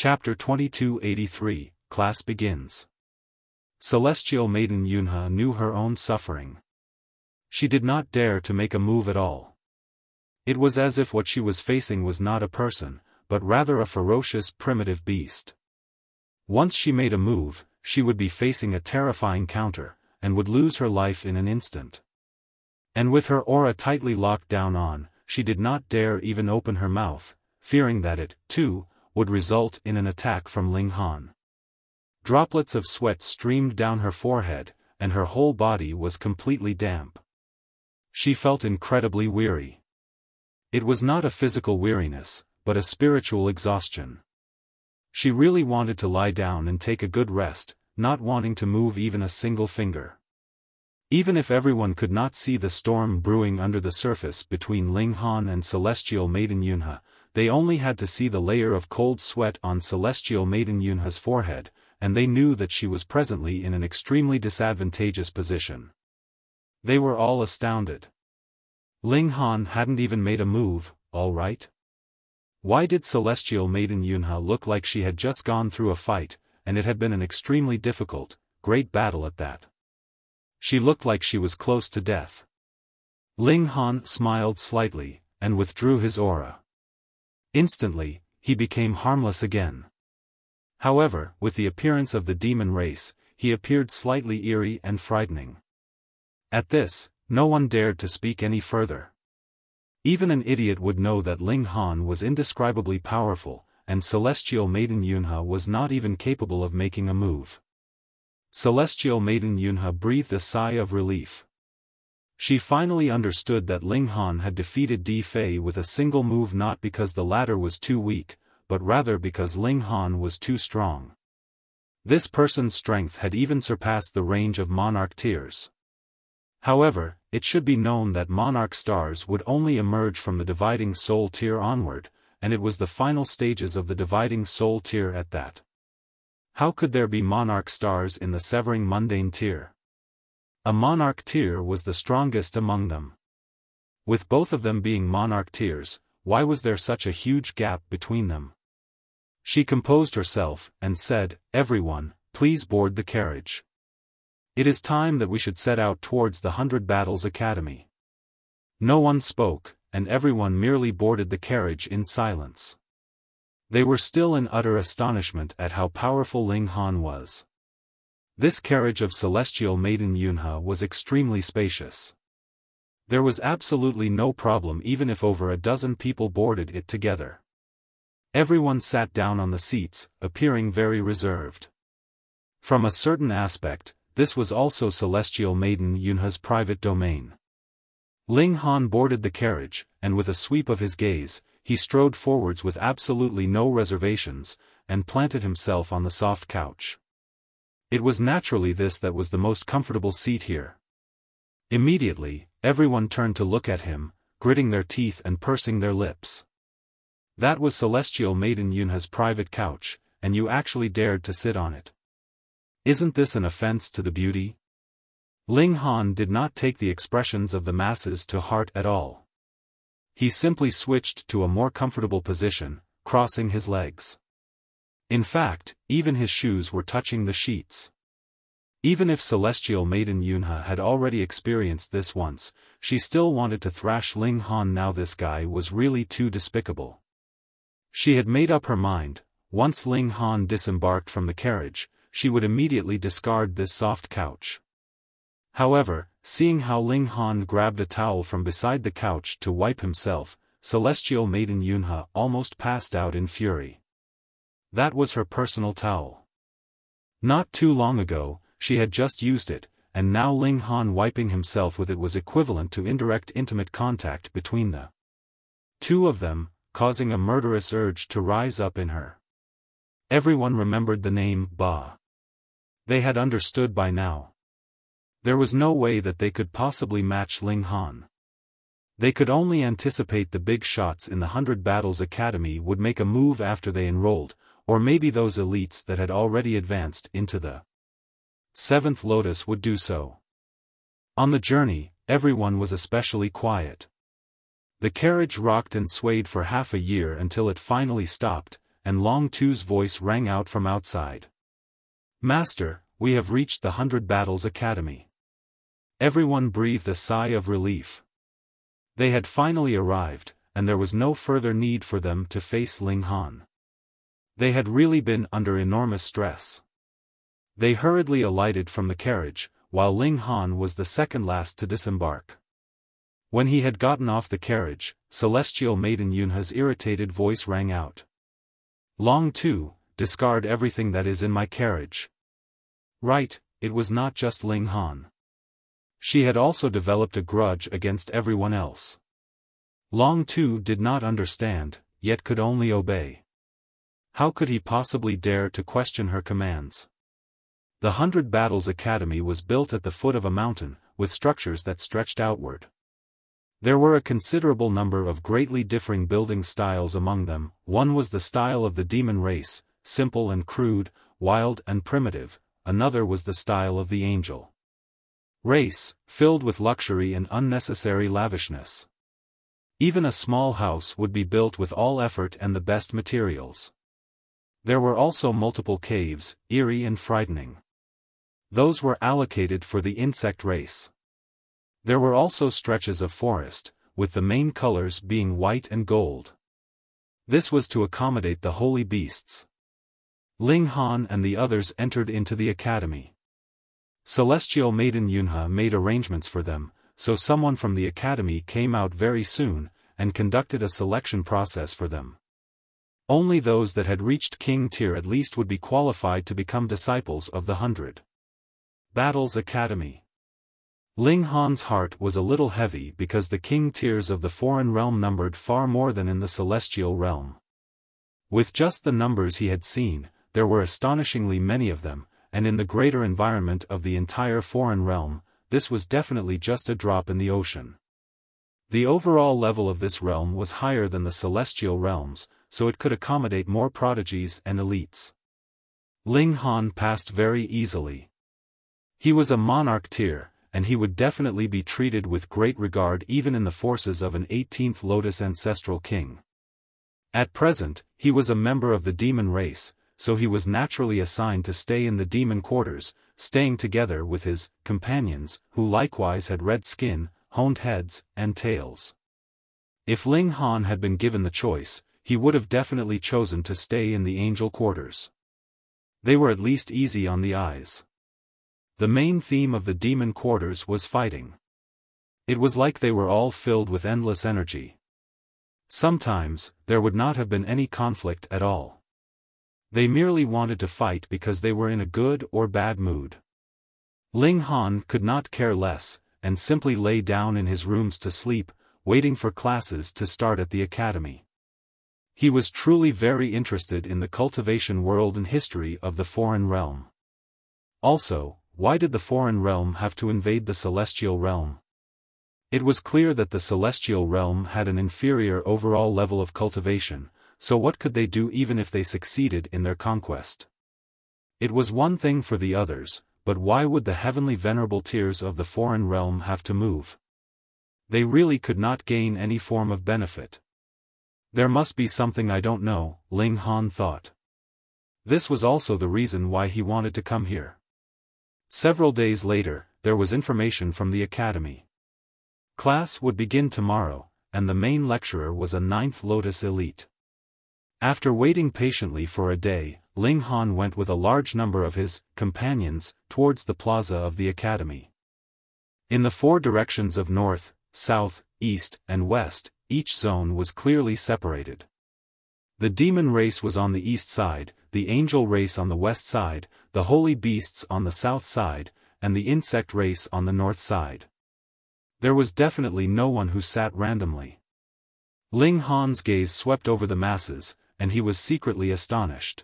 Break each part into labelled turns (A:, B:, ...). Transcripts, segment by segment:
A: Chapter 2283, Class Begins. Celestial Maiden Yunhe knew her own suffering. She did not dare to make a move at all. It was as if what she was facing was not a person, but rather a ferocious primitive beast. Once she made a move, she would be facing a terrifying counter, and would lose her life in an instant. And with her aura tightly locked down on, she did not dare even open her mouth, fearing that it, too, would result in an attack from Ling Han. Droplets of sweat streamed down her forehead, and her whole body was completely damp. She felt incredibly weary. It was not a physical weariness, but a spiritual exhaustion. She really wanted to lie down and take a good rest, not wanting to move even a single finger. Even if everyone could not see the storm brewing under the surface between Ling Han and Celestial Maiden Yunhe, they only had to see the layer of cold sweat on Celestial Maiden Yunhe's forehead, and they knew that she was presently in an extremely disadvantageous position. They were all astounded. Ling Han hadn't even made a move, all right? Why did Celestial Maiden Yunhe look like she had just gone through a fight, and it had been an extremely difficult, great battle at that? She looked like she was close to death. Ling Han smiled slightly, and withdrew his aura. Instantly, he became harmless again. However, with the appearance of the demon race, he appeared slightly eerie and frightening. At this, no one dared to speak any further. Even an idiot would know that Ling Han was indescribably powerful, and Celestial Maiden Yunhe was not even capable of making a move. Celestial Maiden Yunhe breathed a sigh of relief. She finally understood that Ling Han had defeated Di Fei with a single move, not because the latter was too weak, but rather because Ling Han was too strong. This person's strength had even surpassed the range of Monarch Tears. However, it should be known that Monarch Stars would only emerge from the Dividing Soul Tier onward, and it was the final stages of the Dividing Soul Tier at that. How could there be Monarch Stars in the Severing Mundane Tier? A Monarch Tier was the strongest among them. With both of them being Monarch Tiers, why was there such a huge gap between them? She composed herself, and said, "Everyone, please board the carriage. It is time that we should set out towards the 100 Battles Academy." No one spoke, and everyone merely boarded the carriage in silence. They were still in utter astonishment at how powerful Ling Han was. This carriage of Celestial Maiden Yunhe was extremely spacious. There was absolutely no problem even if over a dozen people boarded it together. Everyone sat down on the seats, appearing very reserved. From a certain aspect, this was also Celestial Maiden Yunhe's private domain. Ling Han boarded the carriage, and with a sweep of his gaze, he strode forwards with absolutely no reservations, and planted himself on the soft couch. It was naturally this that was the most comfortable seat here. Immediately, everyone turned to look at him, gritting their teeth and pursing their lips. That was Celestial Maiden Yunhe's private couch, and you actually dared to sit on it. Isn't this an offense to the beauty? Ling Han did not take the expressions of the masses to heart at all. He simply switched to a more comfortable position, crossing his legs. In fact, even his shoes were touching the sheets. Even if Celestial Maiden Yunhe had already experienced this once, she still wanted to thrash Ling Han now. This guy was really too despicable. She had made up her mind, once Ling Han disembarked from the carriage, she would immediately discard this soft couch. However, seeing how Ling Han grabbed a towel from beside the couch to wipe himself, Celestial Maiden Yunhe almost passed out in fury. That was her personal towel. Not too long ago, she had just used it, and now Ling Han wiping himself with it was equivalent to indirect intimate contact between the two of them, causing a murderous urge to rise up in her. Everyone remembered the name Ba. They had understood by now. There was no way that they could possibly match Ling Han. They could only anticipate the big shots in the 100 Battles Academy would make a move after they enrolled, or maybe those elites that had already advanced into the 7th Lotus would do so. On the journey, everyone was especially quiet. The carriage rocked and swayed for half a year until it finally stopped, and Long Tu's voice rang out from outside. "Master, we have reached the 100 Battles Academy." Everyone breathed a sigh of relief. They had finally arrived, and there was no further need for them to face Ling Han. They had really been under enormous stress. They hurriedly alighted from the carriage, while Ling Han was the second last to disembark. When he had gotten off the carriage, Celestial Maiden Yunhe's irritated voice rang out. "Long Tu, discard everything that is in my carriage." Right, it was not just Ling Han. She had also developed a grudge against everyone else. Long Tu did not understand, yet could only obey. How could he possibly dare to question her commands? The 100 Battles Academy was built at the foot of a mountain, with structures that stretched outward. There were a considerable number of greatly differing building styles among them. One was the style of the demon race, simple and crude, wild and primitive. Another was the style of the angel race, filled with luxury and unnecessary lavishness. Even a small house would be built with all effort and the best materials. There were also multiple caves, eerie and frightening. Those were allocated for the insect race. There were also stretches of forest, with the main colors being white and gold. This was to accommodate the holy beasts. Ling Han and the others entered into the academy. Celestial Maiden Yunhe made arrangements for them, so someone from the academy came out very soon, and conducted a selection process for them. Only those that had reached King tier at least would be qualified to become disciples of the 100 Battles Academy. Ling Han's heart was a little heavy because the King tiers of the foreign realm numbered far more than in the celestial realm. With just the numbers he had seen, there were astonishingly many of them, and in the greater environment of the entire foreign realm, this was definitely just a drop in the ocean. The overall level of this realm was higher than the celestial realms, so it could accommodate more prodigies and elites. Ling Han passed very easily. He was a monarch tier, and he would definitely be treated with great regard even in the forces of an 18th Lotus ancestral king. At present, he was a member of the demon race, so he was naturally assigned to stay in the demon quarters, staying together with his companions, who likewise had red skin, honed heads, and tails. If Ling Han had been given the choice, he would have definitely chosen to stay in the angel quarters. They were at least easy on the eyes. The main theme of the demon quarters was fighting. It was like they were all filled with endless energy. Sometimes, there would not have been any conflict at all. They merely wanted to fight because they were in a good or bad mood. Ling Han could not care less, and simply lay down in his rooms to sleep, waiting for classes to start at the academy. He was truly very interested in the cultivation world and history of the foreign realm. Also, why did the foreign realm have to invade the celestial realm? It was clear that the celestial realm had an inferior overall level of cultivation, so what could they do even if they succeeded in their conquest? It was one thing for the others, but why would the heavenly venerable tiers of the foreign realm have to move? They really could not gain any form of benefit. There must be something I don't know, Ling Han thought. This was also the reason why he wanted to come here. Several days later, there was information from the academy. Class would begin tomorrow, and the main lecturer was a 9th Lotus elite. After waiting patiently for a day, Ling Han went with a large number of his companions towards the plaza of the academy. In the 4 directions of north, south, east, and west, each zone was clearly separated. The demon race was on the east side, the angel race on the west side, the holy beasts on the south side, and the insect race on the north side. There was definitely no one who sat randomly. Ling Han's gaze swept over the masses, and he was secretly astonished.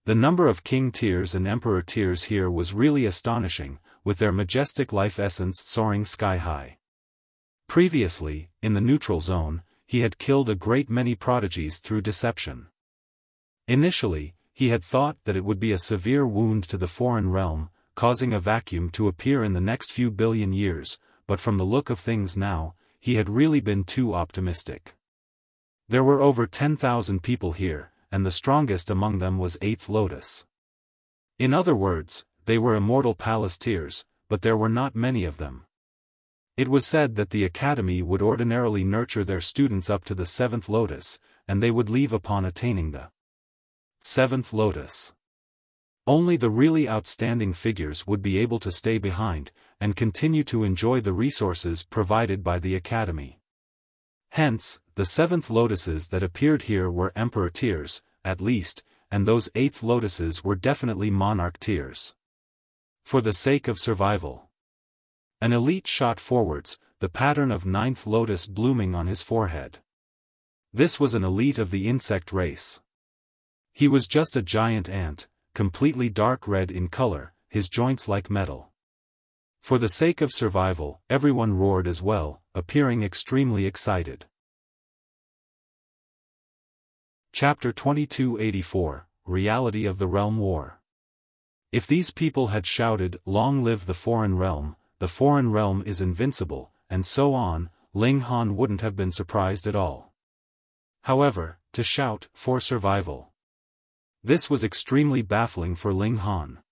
A: The number of king tiers and emperor tiers here was really astonishing, with their majestic life essence soaring sky high. Previously, in the neutral zone, he had killed a great many prodigies through deception. Initially, he had thought that it would be a severe wound to the foreign realm, causing a vacuum to appear in the next few billion years, but from the look of things now, he had really been too optimistic. There were over 10,000 people here, and the strongest among them was 8th Lotus. In other words, they were immortal Palasteers, but there were not many of them. It was said that the academy would ordinarily nurture their students up to the 7th Lotus, and they would leave upon attaining the 7th Lotus. Only the really outstanding figures would be able to stay behind, and continue to enjoy the resources provided by the academy. Hence, the 7th Lotuses that appeared here were Emperor tiers, at least, and those 8th Lotuses were definitely Monarch tiers. For the sake of survival. An elite shot forwards, the pattern of 9th Lotus blooming on his forehead. This was an elite of the insect race. He was just a giant ant, completely dark red in color, his joints like metal. For the sake of survival, everyone roared as well, appearing extremely excited. Chapter 2284, Reality of the Realm War. If these people had shouted, "Long live the foreign realm is invincible," and so on, Ling Han wouldn't have been surprised at all. However, to shout, "For survival." This was extremely baffling for Ling Han.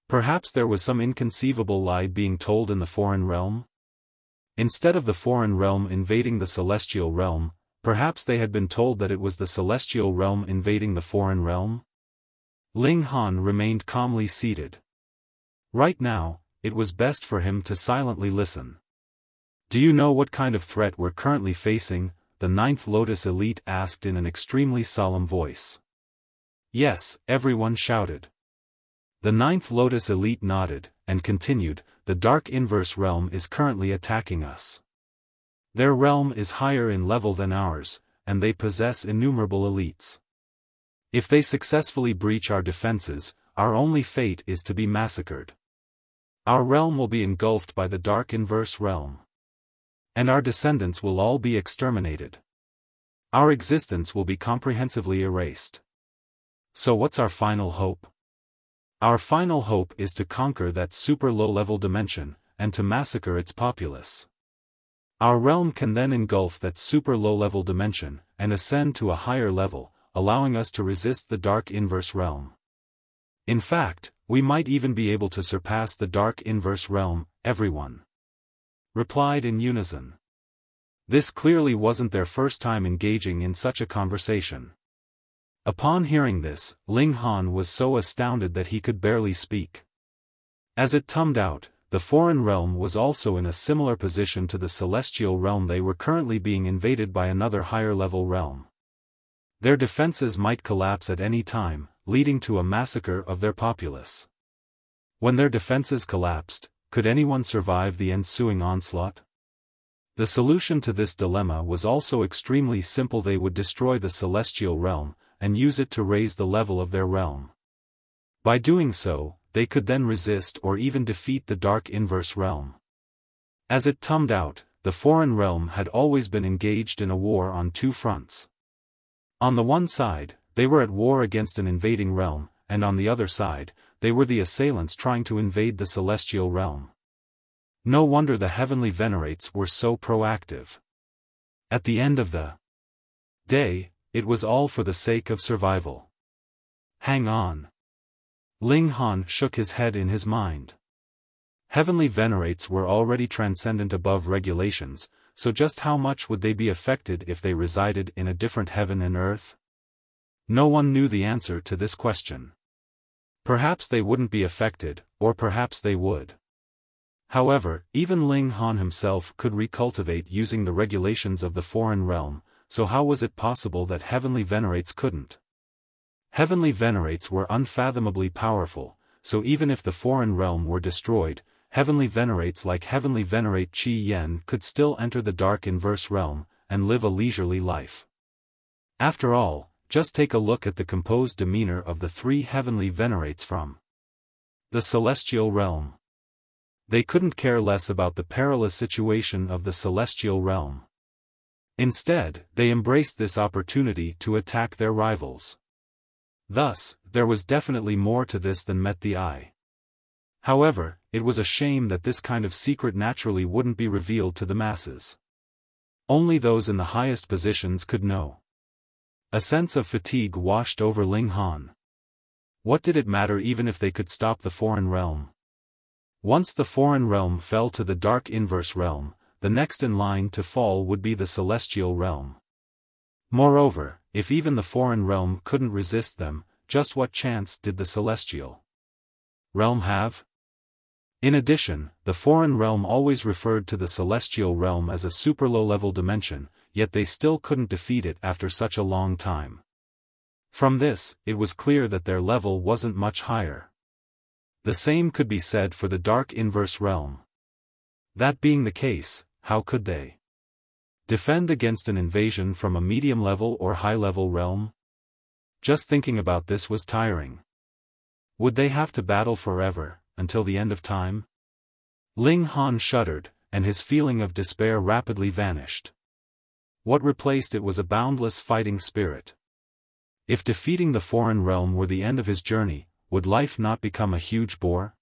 A: Perhaps there was some inconceivable lie being told in the foreign realm? Instead of the foreign realm invading the celestial realm, perhaps they had been told that it was the celestial realm invading the foreign realm? Ling Han remained calmly seated. Right now, it was best for him to silently listen. "Do you know what kind of threat we're currently facing?" the 9th Lotus elite asked in an extremely solemn voice. Yes, everyone shouted. The 9th Lotus elite nodded, and continued, "The Dark Inverse Realm is currently attacking us. Their realm is higher in level than ours, and they possess innumerable elites. If they successfully breach our defenses, our only fate is to be massacred. Our realm will be engulfed by the Dark Inverse Realm. And our descendants will all be exterminated. Our existence will be comprehensively erased. So what's our final hope? Our final hope is to conquer that super low-level dimension, and to massacre its populace. Our realm can then engulf that super low-level dimension, and ascend to a higher level, allowing us to resist the Dark Inverse Realm. In fact, we might even be able to surpass the Dark Inverse Realm," everyone replied in unison. This clearly wasn't their first time engaging in such a conversation. Upon hearing this, Ling Han was so astounded that he could barely speak. As it turned out, the foreign realm was also in a similar position to the celestial realm. They were currently being invaded by another higher-level realm. Their defenses might collapse at any time, leading to a massacre of their populace. When their defenses collapsed, could anyone survive the ensuing onslaught? The solution to this dilemma was also extremely simple. They would destroy the celestial realm, and use it to raise the level of their realm. By doing so, they could then resist or even defeat the Dark Inverse Realm. As it turned out, the foreign realm had always been engaged in a war on two fronts. On the one side, they were at war against an invading realm, and on the other side, they were the assailants trying to invade the celestial realm. No wonder the heavenly venerates were so proactive. At the end of the day, it was all for the sake of survival. Hang on. Ling Han shook his head in his mind. Heavenly venerates were already transcendent above regulations, so just how much would they be affected if they resided in a different heaven and earth? No one knew the answer to this question. Perhaps they wouldn't be affected, or perhaps they would. However, even Ling Han himself could recultivate using the regulations of the foreign realm, so how was it possible that heavenly venerates couldn't? Heavenly venerates were unfathomably powerful, so even if the foreign realm were destroyed, heavenly venerates like heavenly venerate Qi Yen could still enter the Dark Inverse Realm, and live a leisurely life. After all, just take a look at the composed demeanor of the three heavenly venerates from the celestial realm. They couldn't care less about the perilous situation of the celestial realm. Instead, they embraced this opportunity to attack their rivals. Thus, there was definitely more to this than met the eye. However, it was a shame that this kind of secret naturally wouldn't be revealed to the masses. Only those in the highest positions could know. A sense of fatigue washed over Ling Han. What did it matter even if they could stop the foreign realm? Once the foreign realm fell to the dark inverse realm, the next in line to fall would be the celestial realm. Moreover, if even the foreign realm couldn't resist them, just what chance did the celestial realm have? In addition, the foreign realm always referred to the celestial realm as a super low-level dimension, yet they still couldn't defeat it after such a long time. From this, it was clear that their level wasn't much higher. The same could be said for the dark inverse realm. That being the case, how could they defend against an invasion from a medium-level or high-level realm? Just thinking about this was tiring. Would they have to battle forever, until the end of time? Ling Han shuddered, and his feeling of despair rapidly vanished. What replaced it was a boundless fighting spirit. If defeating the foreign realm were the end of his journey, would life not become a huge bore?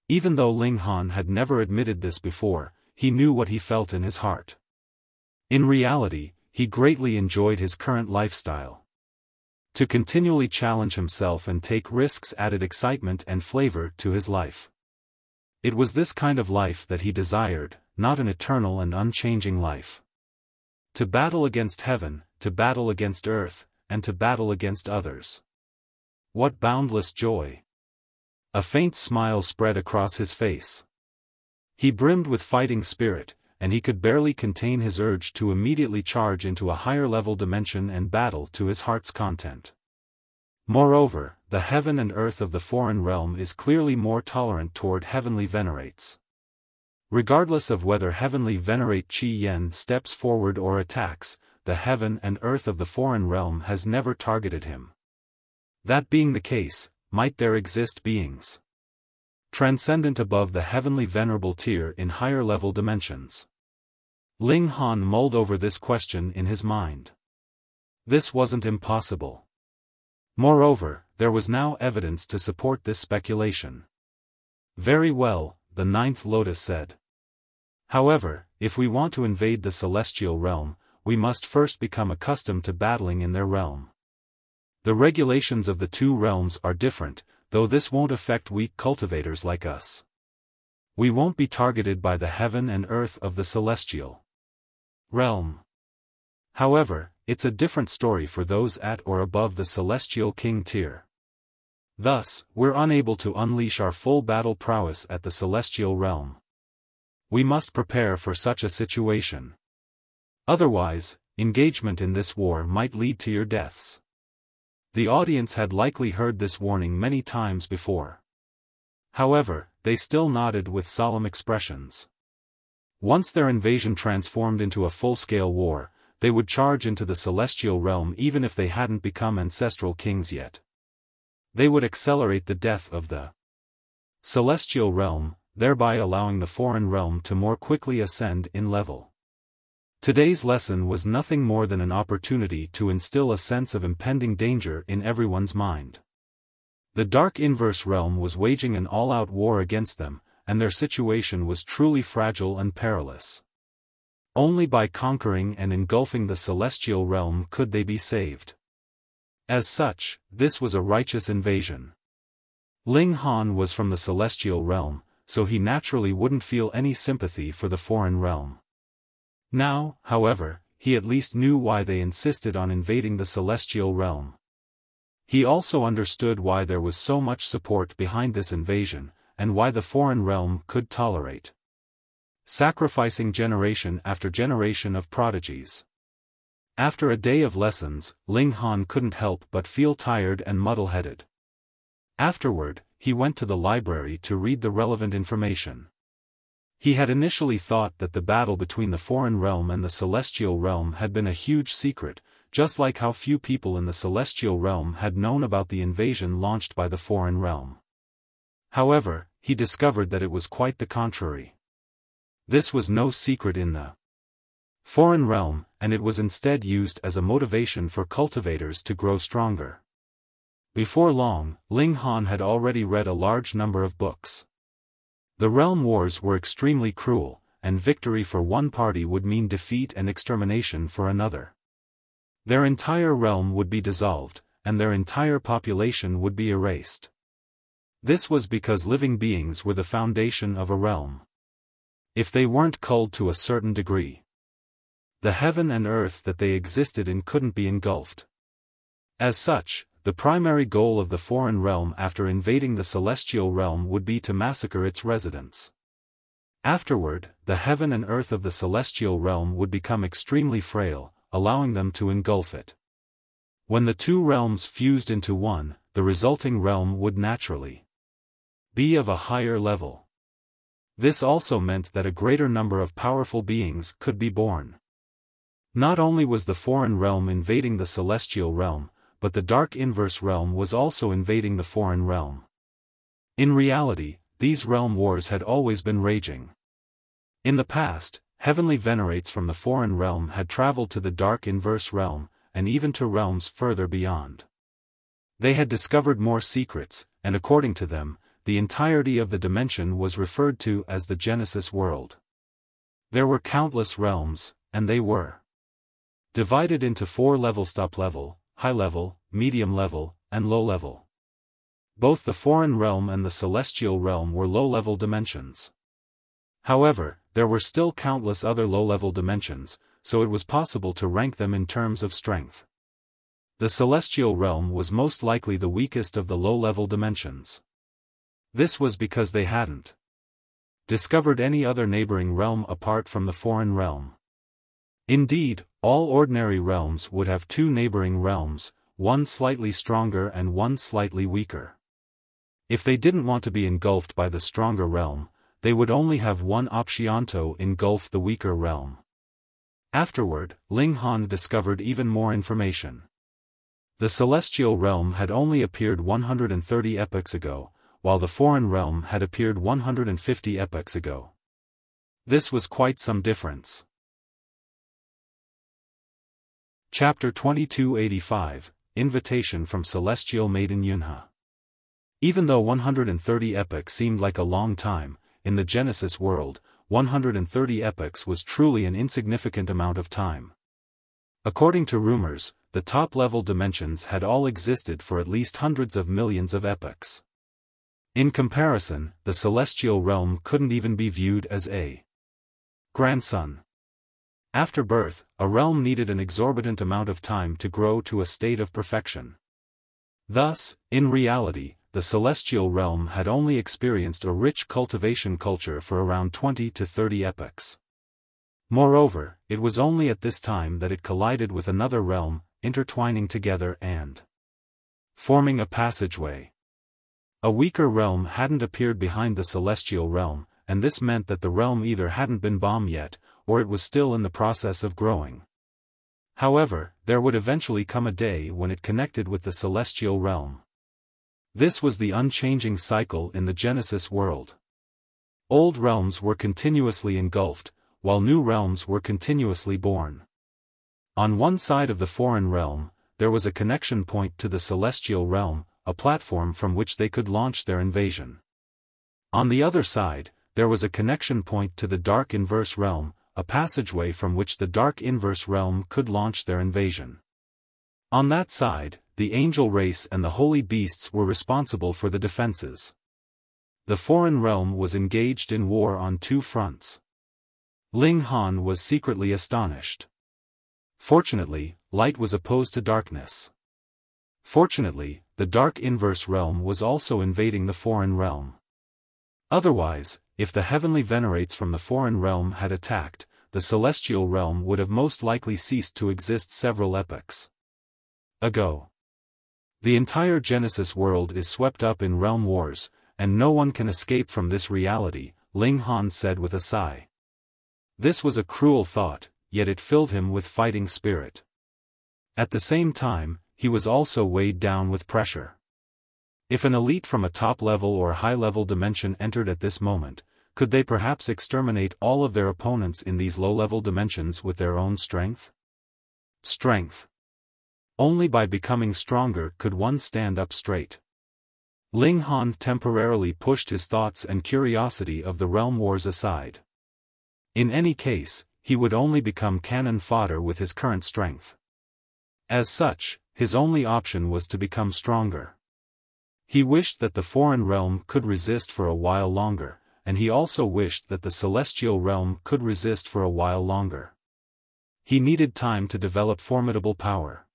A: Even though Ling Han had never admitted this before, he knew what he felt in his heart. In reality, he greatly enjoyed his current lifestyle. To continually challenge himself and take risks added excitement and flavor to his life. It was this kind of life that he desired, not an eternal and unchanging life. To battle against heaven, to battle against earth, and to battle against others. What boundless joy! A faint smile spread across his face. He brimmed with fighting spirit, and he could barely contain his urge to immediately charge into a higher-level dimension and battle to his heart's content. Moreover, the heaven and earth of the foreign realm is clearly more tolerant toward heavenly venerates. Regardless of whether heavenly venerate Qi Yen steps forward or attacks, the heaven and earth of the foreign realm has never targeted him. That being the case, might there exist beings transcendent above the heavenly venerable tier in higher-level dimensions? Ling Han mulled over this question in his mind. This wasn't impossible. Moreover, there was now evidence to support this speculation. Very well, the ninth lotus said. However, if we want to invade the celestial realm, we must first become accustomed to battling in their realm. The regulations of the two realms are different, though this won't affect weak cultivators like us. We won't be targeted by the heaven and earth of the celestial realm. However, it's a different story for those at or above the celestial king tier. Thus, we're unable to unleash our full battle prowess at the celestial realm. We must prepare for such a situation. Otherwise, engagement in this war might lead to your deaths. The audience had likely heard this warning many times before. However, they still nodded with solemn expressions. Once their invasion transformed into a full-scale war, they would charge into the celestial realm even if they hadn't become ancestral kings yet. They would accelerate the death of the celestial realm, thereby allowing the foreign realm to more quickly ascend in level. Today's lesson was nothing more than an opportunity to instill a sense of impending danger in everyone's mind. The dark inverse realm was waging an all-out war against them, and their situation was truly fragile and perilous. Only by conquering and engulfing the celestial realm could they be saved. As such, this was a righteous invasion. Ling Han was from the celestial realm, so he naturally wouldn't feel any sympathy for the foreign realm. Now, however, he at least knew why they insisted on invading the celestial realm. He also understood why there was so much support behind this invasion, and why the foreign realm could tolerate sacrificing generation after generation of prodigies. After a day of lessons, Ling Han couldn't help but feel tired and muddle-headed. Afterward, he went to the library to read the relevant information. He had initially thought that the battle between the foreign realm and the celestial realm had been a huge secret, just like how few people in the celestial realm had known about the invasion launched by the foreign realm. However, he discovered that it was quite the contrary. This was no secret in the foreign realm, and it was instead used as a motivation for cultivators to grow stronger. Before long, Ling Han had already read a large number of books. The realm wars were extremely cruel, and victory for one party would mean defeat and extermination for another. Their entire realm would be dissolved, and their entire population would be erased. This was because living beings were the foundation of a realm. If they weren't culled to a certain degree, the heaven and earth that they existed in couldn't be engulfed. As such, the primary goal of the foreign realm after invading the celestial realm would be to massacre its residents. Afterward, the heaven and earth of the celestial realm would become extremely frail, allowing them to engulf it. When the two realms fused into one, the resulting realm would naturally be of a higher level. This also meant that a greater number of powerful beings could be born. Not only was the foreign realm invading the celestial realm, but the dark inverse realm was also invading the foreign realm. In reality, these realm wars had always been raging. In the past, heavenly venerates from the foreign realm had traveled to the dark inverse realm, and even to realms further beyond. They had discovered more secrets, and according to them, the entirety of the dimension was referred to as the Genesis world. There were countless realms, and they were divided into 4 levels: top level, high level, medium level, and low level. Both the foreign realm and the celestial realm were low-level dimensions. However, there were still countless other low-level dimensions, so it was possible to rank them in terms of strength. The celestial realm was most likely the weakest of the low-level dimensions. This was because they hadn't discovered any other neighboring realm apart from the foreign realm. Indeed, all ordinary realms would have 2 neighboring realms, one slightly stronger and one slightly weaker. If they didn't want to be engulfed by the stronger realm, they would only have one optionto engulf the weaker realm. Afterward, Ling Han discovered even more information. The celestial realm had only appeared 130 epochs ago, while the foreign realm had appeared 150 epochs ago. This was quite some difference. Chapter 2285, Invitation from Celestial Maiden Yunhe. Even though 130 epochs seemed like a long time, in the Genesis world, 130 epochs was truly an insignificant amount of time. According to rumors, the top-level dimensions had all existed for at least hundreds of millions of epochs. In comparison, the celestial realm couldn't even be viewed as a grandson. After birth, a realm needed an exorbitant amount of time to grow to a state of perfection. Thus, in reality, the celestial realm had only experienced a rich cultivation culture for around 20 to 30 epochs. Moreover, it was only at this time that it collided with another realm, intertwining together and forming a passageway. A weaker realm hadn't appeared behind the celestial realm, and this meant that the realm either hadn't been born yet, or it was still in the process of growing. However, there would eventually come a day when it connected with the celestial realm. This was the unchanging cycle in the Genesis world. Old realms were continuously engulfed, while new realms were continuously born. On one side of the foreign realm, there was a connection point to the celestial realm, a platform from which they could launch their invasion. On the other side, there was a connection point to the dark inverse realm, a passageway from which the dark inverse realm could launch their invasion. On that side, the angel race and the holy beasts were responsible for the defenses. The foreign realm was engaged in war on 2 fronts. Ling Han was secretly astonished. Fortunately, light was opposed to darkness. Fortunately, the dark inverse realm was also invading the foreign realm. Otherwise, if the heavenly venerates from the foreign realm had attacked, the celestial realm would have most likely ceased to exist several epochs ago. The entire Genesis world is swept up in realm wars, and no one can escape from this reality, Ling Han said with a sigh. This was a cruel thought, yet it filled him with fighting spirit. At the same time, he was also weighed down with pressure. If an elite from a top-level or high-level dimension entered at this moment, could they perhaps exterminate all of their opponents in these low-level dimensions with their own strength? Strength. Only by becoming stronger could one stand up straight. Ling Han temporarily pushed his thoughts and curiosity of the realm wars aside. In any case, he would only become cannon fodder with his current strength. As such, his only option was to become stronger. He wished that the foreign realm could resist for a while longer, and he also wished that the celestial realm could resist for a while longer. He needed time to develop formidable power.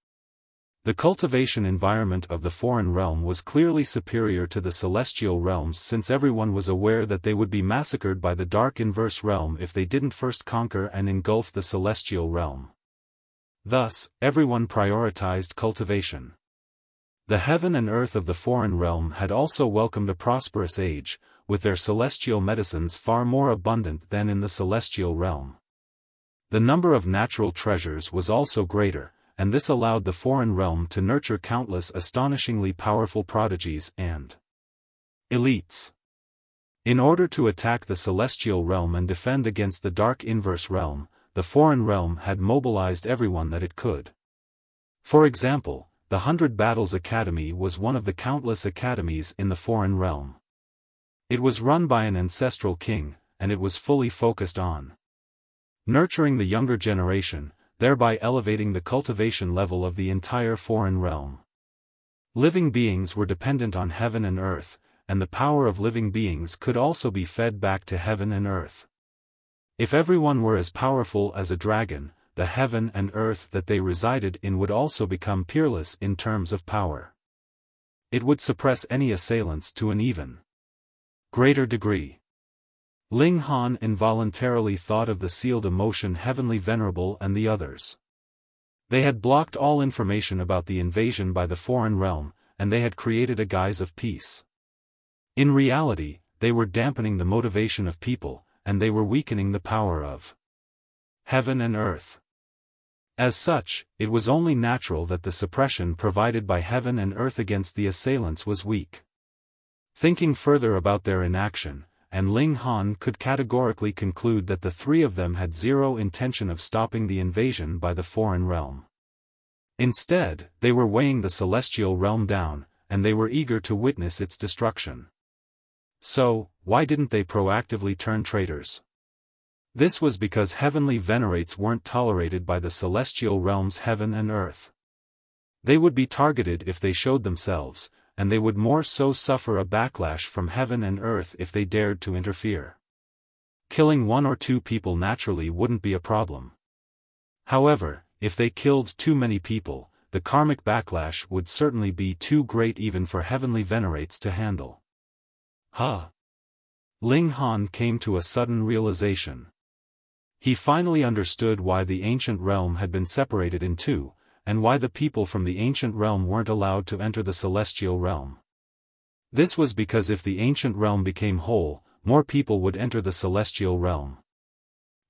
A: The cultivation environment of the foreign realm was clearly superior to the celestial realms, since everyone was aware that they would be massacred by the dark inverse realm if they didn't first conquer and engulf the celestial realm. Thus, everyone prioritized cultivation. The heaven and earth of the foreign realm had also welcomed a prosperous age, with their celestial medicines far more abundant than in the celestial realm. The number of natural treasures was also greater, and this allowed the foreign realm to nurture countless astonishingly powerful prodigies and elites. In order to attack the celestial realm and defend against the dark inverse realm, the foreign realm had mobilized everyone that it could. For example, the 100 Battles Academy was one of the countless academies in the foreign realm. It was run by an ancestral king, and it was fully focused on nurturing the younger generation, thereby elevating the cultivation level of the entire foreign realm. Living beings were dependent on heaven and earth, and the power of living beings could also be fed back to heaven and earth. If everyone were as powerful as a dragon, the heaven and earth that they resided in would also become peerless in terms of power. It would suppress any assailants to an even greater degree. Ling Han involuntarily thought of the sealed emotion Heavenly Venerable and the others. They had blocked all information about the invasion by the foreign realm, and they had created a guise of peace. In reality, they were dampening the motivation of people, and they were weakening the power of heaven and earth. As such, it was only natural that the suppression provided by heaven and earth against the assailants was weak. Thinking further about their inaction, and Ling Han could categorically conclude that the three of them had zero intention of stopping the invasion by the foreign realm. Instead, they were weighing the celestial realm down, and they were eager to witness its destruction. So, why didn't they proactively turn traitors? This was because heavenly venerates weren't tolerated by the celestial realm's heaven and earth. They would be targeted if they showed themselves, and they would more so suffer a backlash from heaven and earth if they dared to interfere. Killing one or two people naturally wouldn't be a problem. However, if they killed too many people, the karmic backlash would certainly be too great even for heavenly venerates to handle. Ling Han came to a sudden realization. He finally understood why the ancient realm had been separated in two, and why the people from the ancient realm weren't allowed to enter the celestial realm. This was because if the ancient realm became whole, more people would enter the celestial realm.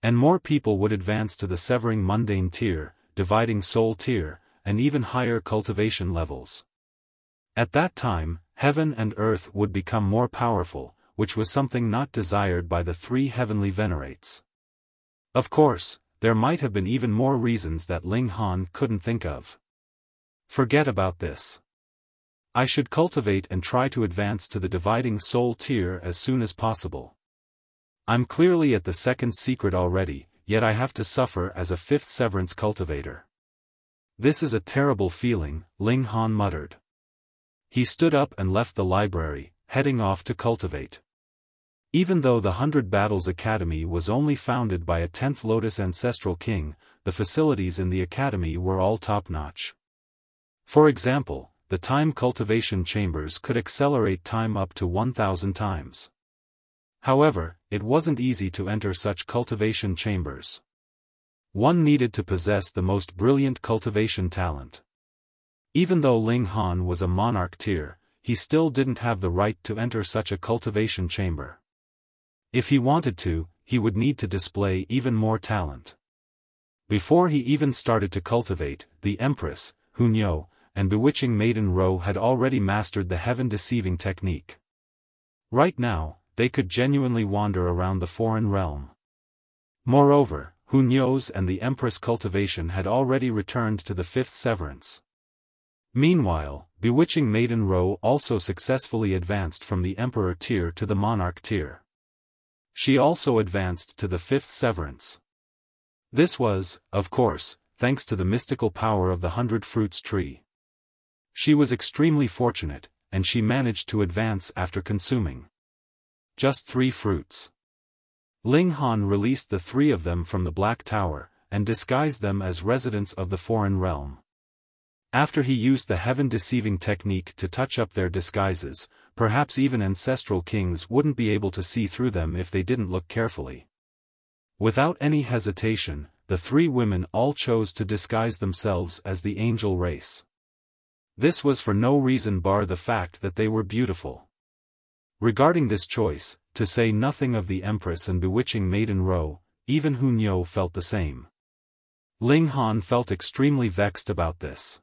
A: And more people would advance to the severing mundane tier, dividing soul tier, and even higher cultivation levels. At that time, heaven and earth would become more powerful, which was something not desired by the three heavenly venerates. Of course, there might have been even more reasons that Ling Han couldn't think of. Forget about this. I should cultivate and try to advance to the dividing soul tier as soon as possible. I'm clearly at the second secret already, yet I have to suffer as a fifth severance cultivator. This is a terrible feeling, Ling Han muttered. He stood up and left the library, heading off to cultivate. Even though the 100 Battles Academy was only founded by a 10th Lotus ancestral king, the facilities in the academy were all top-notch. For example, the time cultivation chambers could accelerate time up to 1,000 times. However, it wasn't easy to enter such cultivation chambers. One needed to possess the most brilliant cultivation talent. Even though Ling Han was a monarch tier, he still didn't have the right to enter such a cultivation chamber. If he wanted to, he would need to display even more talent. Before he even started to cultivate, the Empress, Yunhe, and bewitching Maiden Ro had already mastered the heaven-deceiving technique. Right now, they could genuinely wander around the foreign realm. Moreover, Yunhe's and the Empress cultivation had already returned to the fifth severance. Meanwhile, bewitching Maiden Ro also successfully advanced from the Emperor tier to the Monarch tier. She also advanced to the fifth severance. This was, of course, thanks to the mystical power of the 100 Fruits tree. She was extremely fortunate, and she managed to advance after consuming just 3 fruits. Ling Han released the 3 of them from the Black Tower, and disguised them as residents of the foreign realm. After he used the heaven-deceiving technique to touch up their disguises, perhaps even ancestral kings wouldn't be able to see through them if they didn't look carefully. Without any hesitation, the 3 women all chose to disguise themselves as the angel race. This was for no reason bar the fact that they were beautiful. Regarding this choice, to say nothing of the Empress and bewitching Maiden Ro, even Hunyo felt the same. Ling Han felt extremely vexed about this.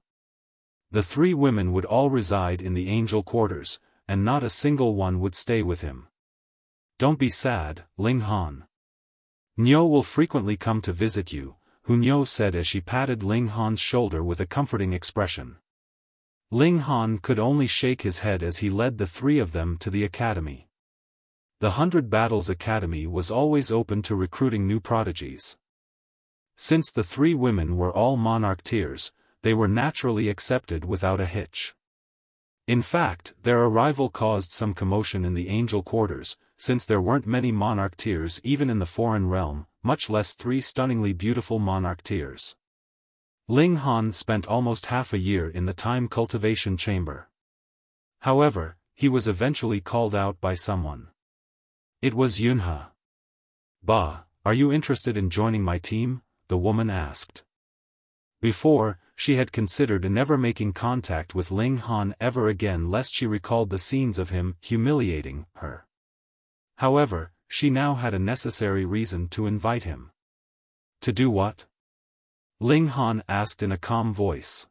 A: The 3 women would all reside in the angel quarters, and not a single one would stay with him. Don't be sad, Ling Han. Nyo will frequently come to visit you, Hunyo said as she patted Ling Han's shoulder with a comforting expression. Ling Han could only shake his head as he led the 3 of them to the academy. The 100 Battles Academy was always open to recruiting new prodigies. Since the 3 women were all monarch tiers, they were naturally accepted without a hitch. In fact, their arrival caused some commotion in the angel quarters, since there weren't many monarch tiers even in the foreign realm, much less 3 stunningly beautiful monarch tiers. Ling Han spent almost half a year in the time cultivation chamber. However, he was eventually called out by someone. It was Yunhe. "Ba, are you interested in joining my team?" the woman asked. Before, she had considered never making contact with Ling Han ever again lest she recalled the scenes of him humiliating her. However, she now had a necessary reason to invite him. To do what? Ling Han asked in a calm voice.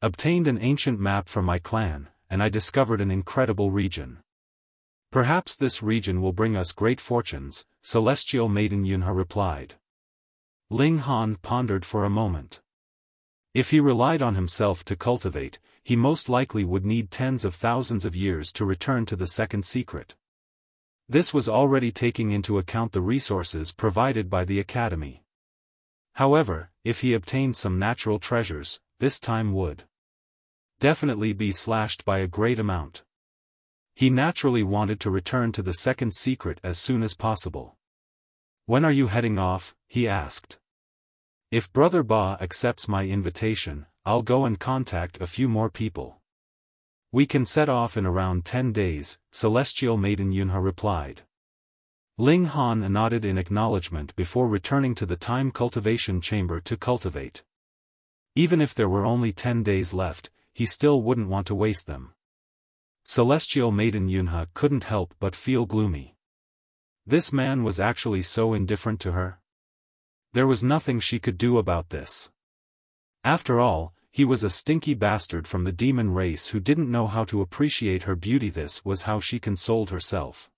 A: Obtained an ancient map from my clan, and I discovered an incredible region. Perhaps this region will bring us great fortunes, Celestial Maiden Yunhe replied. Ling Han pondered for a moment. If he relied on himself to cultivate, he most likely would need tens of thousands of years to return to the second secret. This was already taking into account the resources provided by the academy. However, if he obtained some natural treasures, this time would definitely be slashed by a great amount. He naturally wanted to return to the second secret as soon as possible. When are you heading off? He asked. If Brother Ba accepts my invitation, I'll go and contact a few more people. We can set off in around 10 days, Celestial Maiden Yunhe replied. Ling Han nodded in acknowledgement before returning to the time cultivation chamber to cultivate. Even if there were only 10 days left, he still wouldn't want to waste them. Celestial Maiden Yunhe couldn't help but feel gloomy. This man was actually so indifferent to her. There was nothing she could do about this. After all, he was a stinky bastard from the demon race who didn't know how to appreciate her beauty. This was how she consoled herself.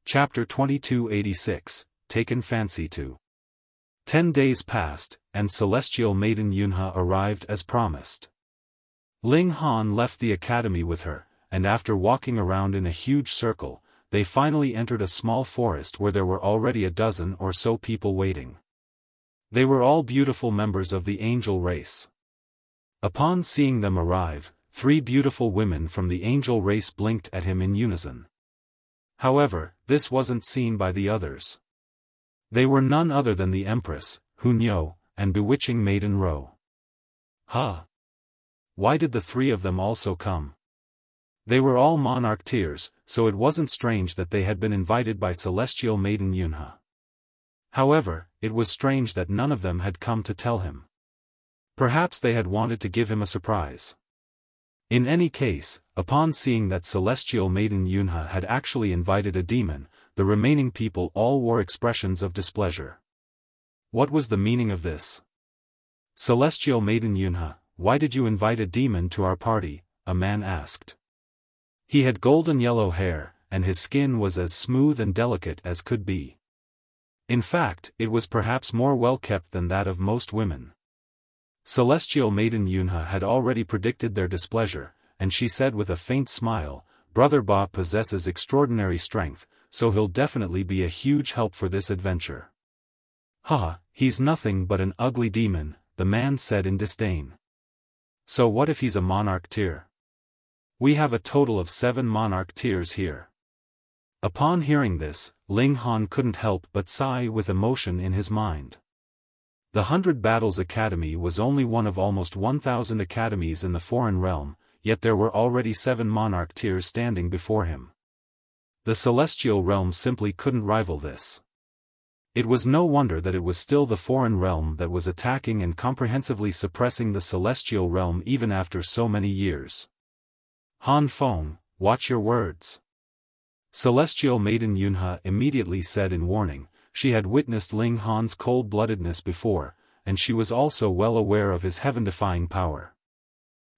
A: Chapter 2286, Taken Fancy To. 10 days passed, and Celestial Maiden Yunhe arrived as promised. Ling Han left the academy with her, and after walking around in a huge circle, they finally entered a small forest where there were already a dozen or so people waiting. They were all beautiful members of the angel race. Upon seeing them arrive, 3 beautiful women from the angel race blinked at him in unison. However, this wasn't seen by the others. They were none other than the Empress, Hunyo, and bewitching Maiden Ro. Huh? Why did the 3 of them also come? They were all monarch tiers, so it wasn't strange that they had been invited by Celestial Maiden Yunhe. However, it was strange that none of them had come to tell him. Perhaps they had wanted to give him a surprise. In any case, upon seeing that Celestial Maiden Yunhe had actually invited a demon, the remaining people all wore expressions of displeasure. What was the meaning of this? Celestial Maiden Yunhe, why did you invite a demon to our party? A man asked. He had golden yellow hair, and his skin was as smooth and delicate as could be. In fact, it was perhaps more well-kept than that of most women. Celestial Maiden Yunhe had already predicted their displeasure, and she said with a faint smile, Brother Ba possesses extraordinary strength, so he'll definitely be a huge help for this adventure. Haha, He's nothing but an ugly demon, the man said in disdain. So what if he's a monarch tier? We have a total of 7 monarch tiers here. Upon hearing this, Ling Han couldn't help but sigh with emotion in his mind. The 100 Battles Academy was only one of almost 1,000 academies in the foreign realm, yet there were already 7 monarch tiers standing before him. The celestial realm simply couldn't rival this. It was no wonder that it was still the foreign realm that was attacking and comprehensively suppressing the celestial realm even after so many years. Han Feng, watch your words. Celestial Maiden Yunhe immediately said in warning. She had witnessed Ling Han's cold-bloodedness before, and she was also well aware of his heaven-defying power.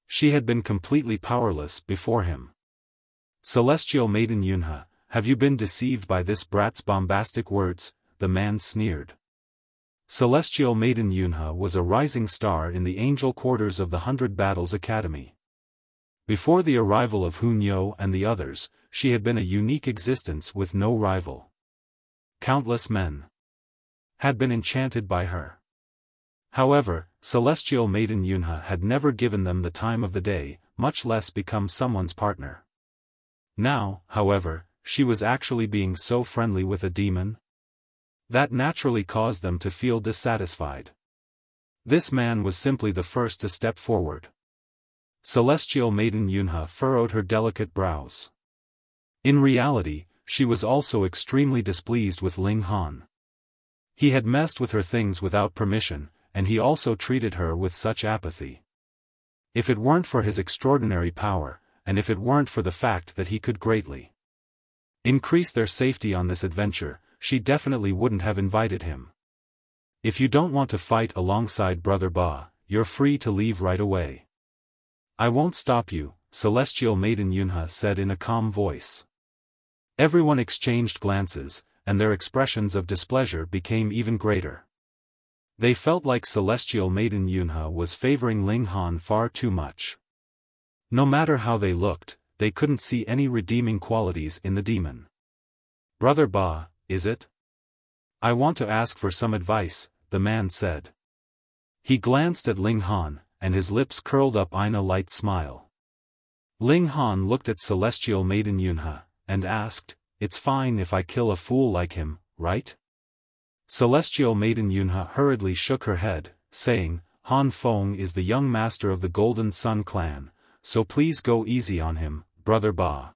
A: She had been completely powerless before him. Celestial Maiden Yunhe, have you been deceived by this brat's bombastic words? The man sneered. Celestial Maiden Yunhe was a rising star in the angel quarters of the 100 Battles Academy. Before the arrival of Hunyo and the others, she had been a unique existence with no rival. Countless men had been enchanted by her. However, Celestial Maiden Yunhe had never given them the time of the day, much less become someone's partner. Now, however, she was actually being so friendly with a demon. That naturally caused them to feel dissatisfied. This man was simply the first to step forward. Celestial Maiden Yunhe furrowed her delicate brows. In reality, she was also extremely displeased with Ling Han. He had messed with her things without permission, and he also treated her with such apathy. If it weren't for his extraordinary power, and if it weren't for the fact that he could greatly increase their safety on this adventure, she definitely wouldn't have invited him. If you don't want to fight alongside Brother Ba, you're free to leave right away. I won't stop you, Celestial Maiden Yunhe said in a calm voice. Everyone exchanged glances, and their expressions of displeasure became even greater. They felt like Celestial Maiden Yunhe was favoring Ling Han far too much. No matter how they looked, they couldn't see any redeeming qualities in the demon. Brother Ba, is it? I want to ask for some advice, the man said. He glanced at Ling Han, and his lips curled up in a light smile. Ling Han looked at Celestial Maiden Yunhe, and asked, "It's fine if I kill a fool like him, right?" Celestial Maiden Yunhe hurriedly shook her head, saying, Han Feng is the young master of the Golden Sun clan, so please go easy on him, Brother Ba.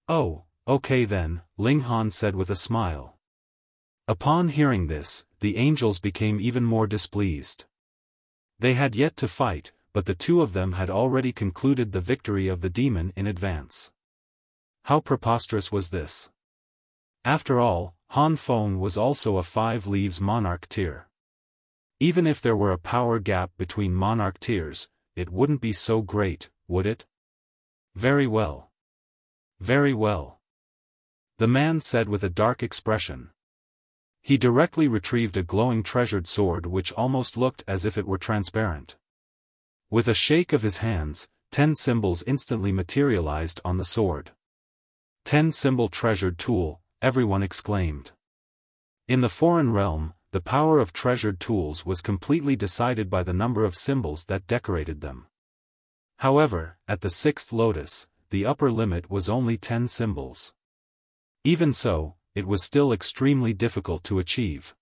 A: Oh, okay then, Ling Han said with a smile. Upon hearing this, the angels became even more displeased. They had yet to fight, but the two of them had already concluded the victory of the demon in advance. How preposterous was this? After all, Han Feng was also a 5 Leaves monarch tier. Even if there were a power gap between monarch tiers, it wouldn't be so great, would it? Very well. Very well. The man said with a dark expression. He directly retrieved a glowing treasured sword which almost looked as if it were transparent. With a shake of his hands, 10 symbols instantly materialized on the sword. 10-symbol treasured tool, everyone exclaimed. In the foreign realm, the power of treasured tools was completely decided by the number of symbols that decorated them. However, at the 6th lotus, the upper limit was only 10 symbols. Even so, it was still extremely difficult to achieve.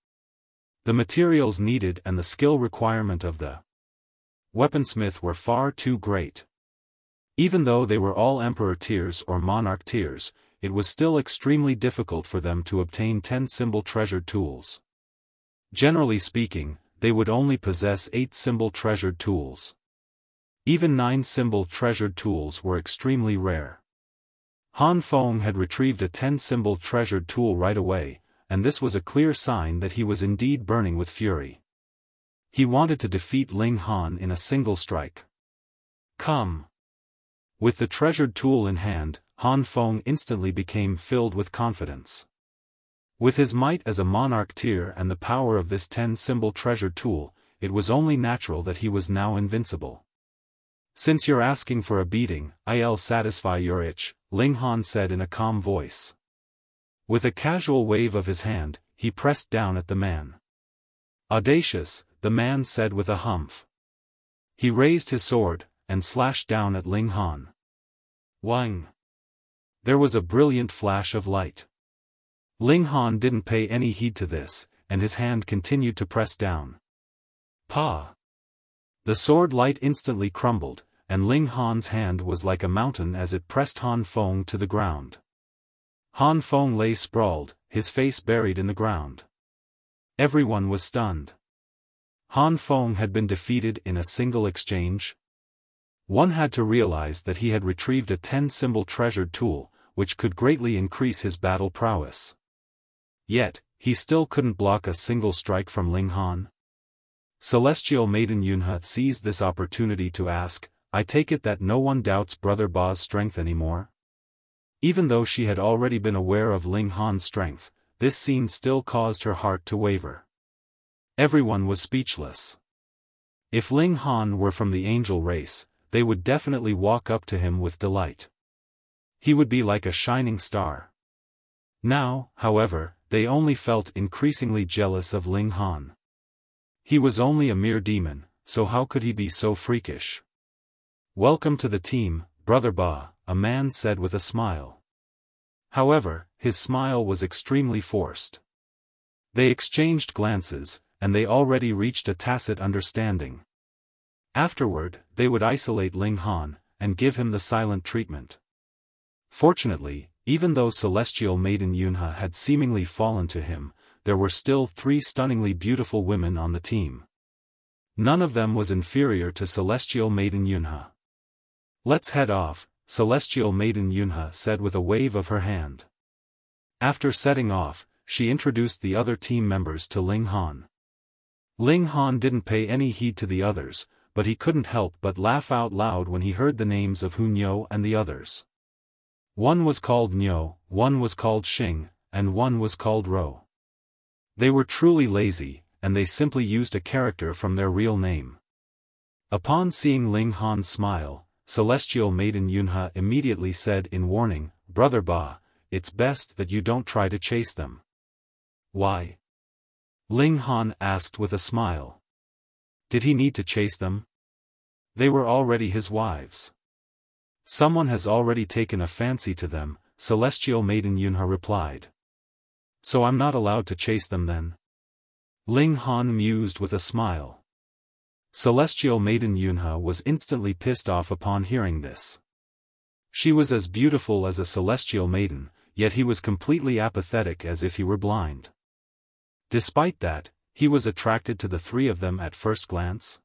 A: The materials needed and the skill requirement of the weaponsmith were far too great. Even though they were all Emperor tiers or Monarch tiers, it was still extremely difficult for them to obtain 10-symbol treasured tools. Generally speaking, they would only possess 8-symbol treasured tools. Even 9-symbol treasured tools were extremely rare. Han Feng had retrieved a 10-symbol treasured tool right away, and this was a clear sign that he was indeed burning with fury. He wanted to defeat Ling Han in a single strike. Come! With the treasured tool in hand, Han Feng instantly became filled with confidence. With his might as a monarch tier and the power of this 10-symbol treasured tool, it was only natural that he was now invincible. Since you're asking for a beating, I'll satisfy your itch, Ling Han said in a calm voice. With a casual wave of his hand, he pressed down at the man. Audacious, the man said with a humph. He raised his sword, and slashed down at Ling Han. Wang! There was a brilliant flash of light. Ling Han didn't pay any heed to this, and his hand continued to press down. Pa! The sword light instantly crumbled, and Ling Han's hand was like a mountain as it pressed Han Feng to the ground. Han Feng lay sprawled, his face buried in the ground. Everyone was stunned. Han Feng had been defeated in a single exchange. One had to realize that he had retrieved a 10-symbol treasured tool, which could greatly increase his battle prowess. Yet, he still couldn't block a single strike from Ling Han. Celestial Maiden Yunhe seized this opportunity to ask, I take it that no one doubts Brother Ba's strength anymore? Even though she had already been aware of Ling Han's strength, this scene still caused her heart to waver. Everyone was speechless. If Ling Han were from the angel race, they would definitely walk up to him with delight. He would be like a shining star. Now, however, they only felt increasingly jealous of Ling Han. He was only a mere demon, so how could he be so freakish? Welcome to the team, Brother Ba, a man said with a smile. However, his smile was extremely forced. They exchanged glances, and they already reached a tacit understanding. Afterward, they would isolate Ling Han, and give him the silent treatment. Fortunately, even though Celestial Maiden Yunhe had seemingly fallen to him, there were still 3 stunningly beautiful women on the team. None of them was inferior to Celestial Maiden Yunhe. Let's head off, Celestial Maiden Yunhe said with a wave of her hand. After setting off, she introduced the other team members to Ling Han. Ling Han didn't pay any heed to the others, but he couldn't help but laugh out loud when he heard the names of Hunyo and the others. One was called Nyo, one was called Xing, and one was called Ro. They were truly lazy, and they simply used a character from their real name. Upon seeing Ling Han smile, Celestial Maiden Yunhe immediately said in warning, Brother Ba, it's best that you don't try to chase them. Why? Ling Han asked with a smile. Did he need to chase them? They were already his wives. Someone has already taken a fancy to them, Celestial Maiden Yunhe replied. So I'm not allowed to chase them then? Ling Han mused with a smile. Celestial Maiden Yunhe was instantly pissed off upon hearing this. She was as beautiful as a celestial maiden, yet he was completely apathetic as if he were blind. Despite that, he was attracted to the 3 of them at first glance.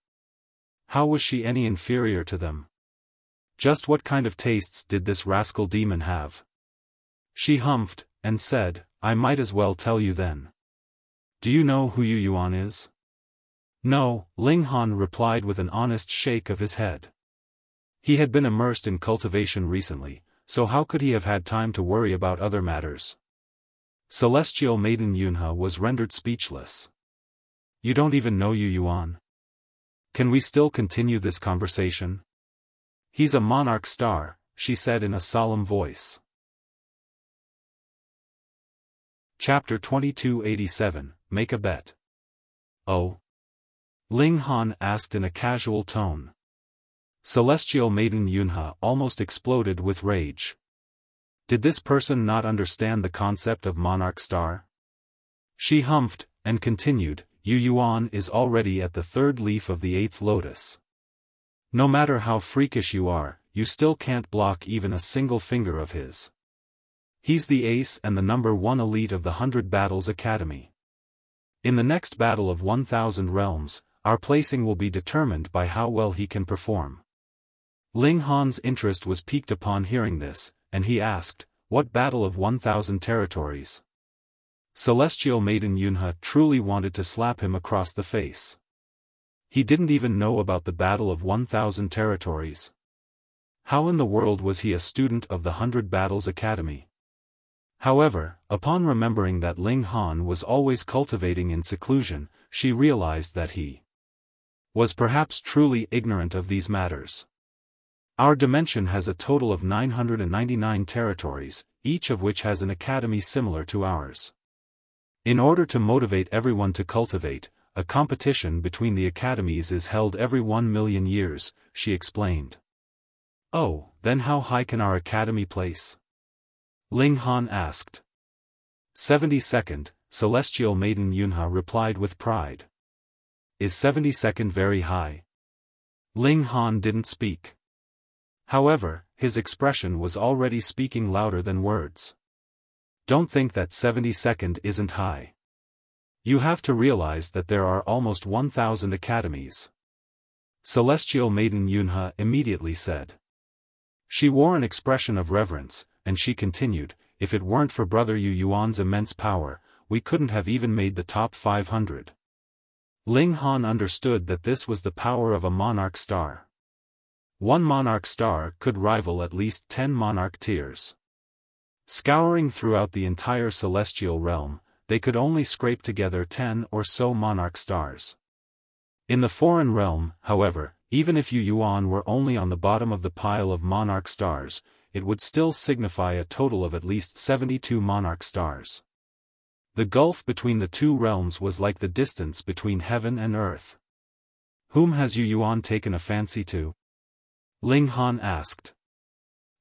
A: How was she any inferior to them? Just what kind of tastes did this rascal demon have? She humphed, and said, I might as well tell you then. Do you know who Yu Yuan is? No, Ling Han replied with an honest shake of his head. He had been immersed in cultivation recently, so how could he have had time to worry about other matters? Celestial Maiden Yunhe was rendered speechless. You don't even know Yu Yuan? Can we still continue this conversation? He's a monarch star, she said in a solemn voice. Chapter 2287, Make a Bet. Oh? Ling Han asked in a casual tone. Celestial Maiden Yunhe almost exploded with rage. Did this person not understand the concept of monarch star? She humphed, and continued, Yu Yuan is already at the 3rd leaf of the 8th lotus. No matter how freakish you are, you still can't block even a single finger of his. He's the ace and the number 1 elite of the 100 Battles Academy. In the next battle of 1000 realms, our placing will be determined by how well he can perform. Ling Han's interest was piqued upon hearing this, and he asked, what battle of 1000 territories? Celestial Maiden Yunhe truly wanted to slap him across the face. He didn't even know about the battle of 1000 territories. How in the world was he a student of the 100 Battles Academy? However, upon remembering that Ling Han was always cultivating in seclusion, she realized that he was perhaps truly ignorant of these matters. Our dimension has a total of 999 territories, each of which has an academy similar to ours. In order to motivate everyone to cultivate, a competition between the academies is held every 1 million years, she explained. Oh, then how high can our academy place? Ling Han asked. 72nd, Celestial Maiden Yunhe replied with pride. Is 72nd very high? Ling Han didn't speak. However, his expression was already speaking louder than words. Don't think that 72nd isn't high. You have to realize that there are almost 1,000 academies. Celestial Maiden Yunhe immediately said. She wore an expression of reverence, and she continued, if it weren't for Brother Yu Yuan's immense power, we couldn't have even made the top 500. Ling Han understood that this was the power of a monarch star. One monarch star could rival at least 10 monarch tiers. Scouring throughout the entire celestial realm, they could only scrape together 10 or so monarch stars. In the foreign realm, however, even if Yu Yuan were only on the bottom of the pile of monarch stars, it would still signify a total of at least 72 monarch stars. The gulf between the two realms was like the distance between heaven and earth. Whom has Yu Yuan taken a fancy to? Ling Han asked.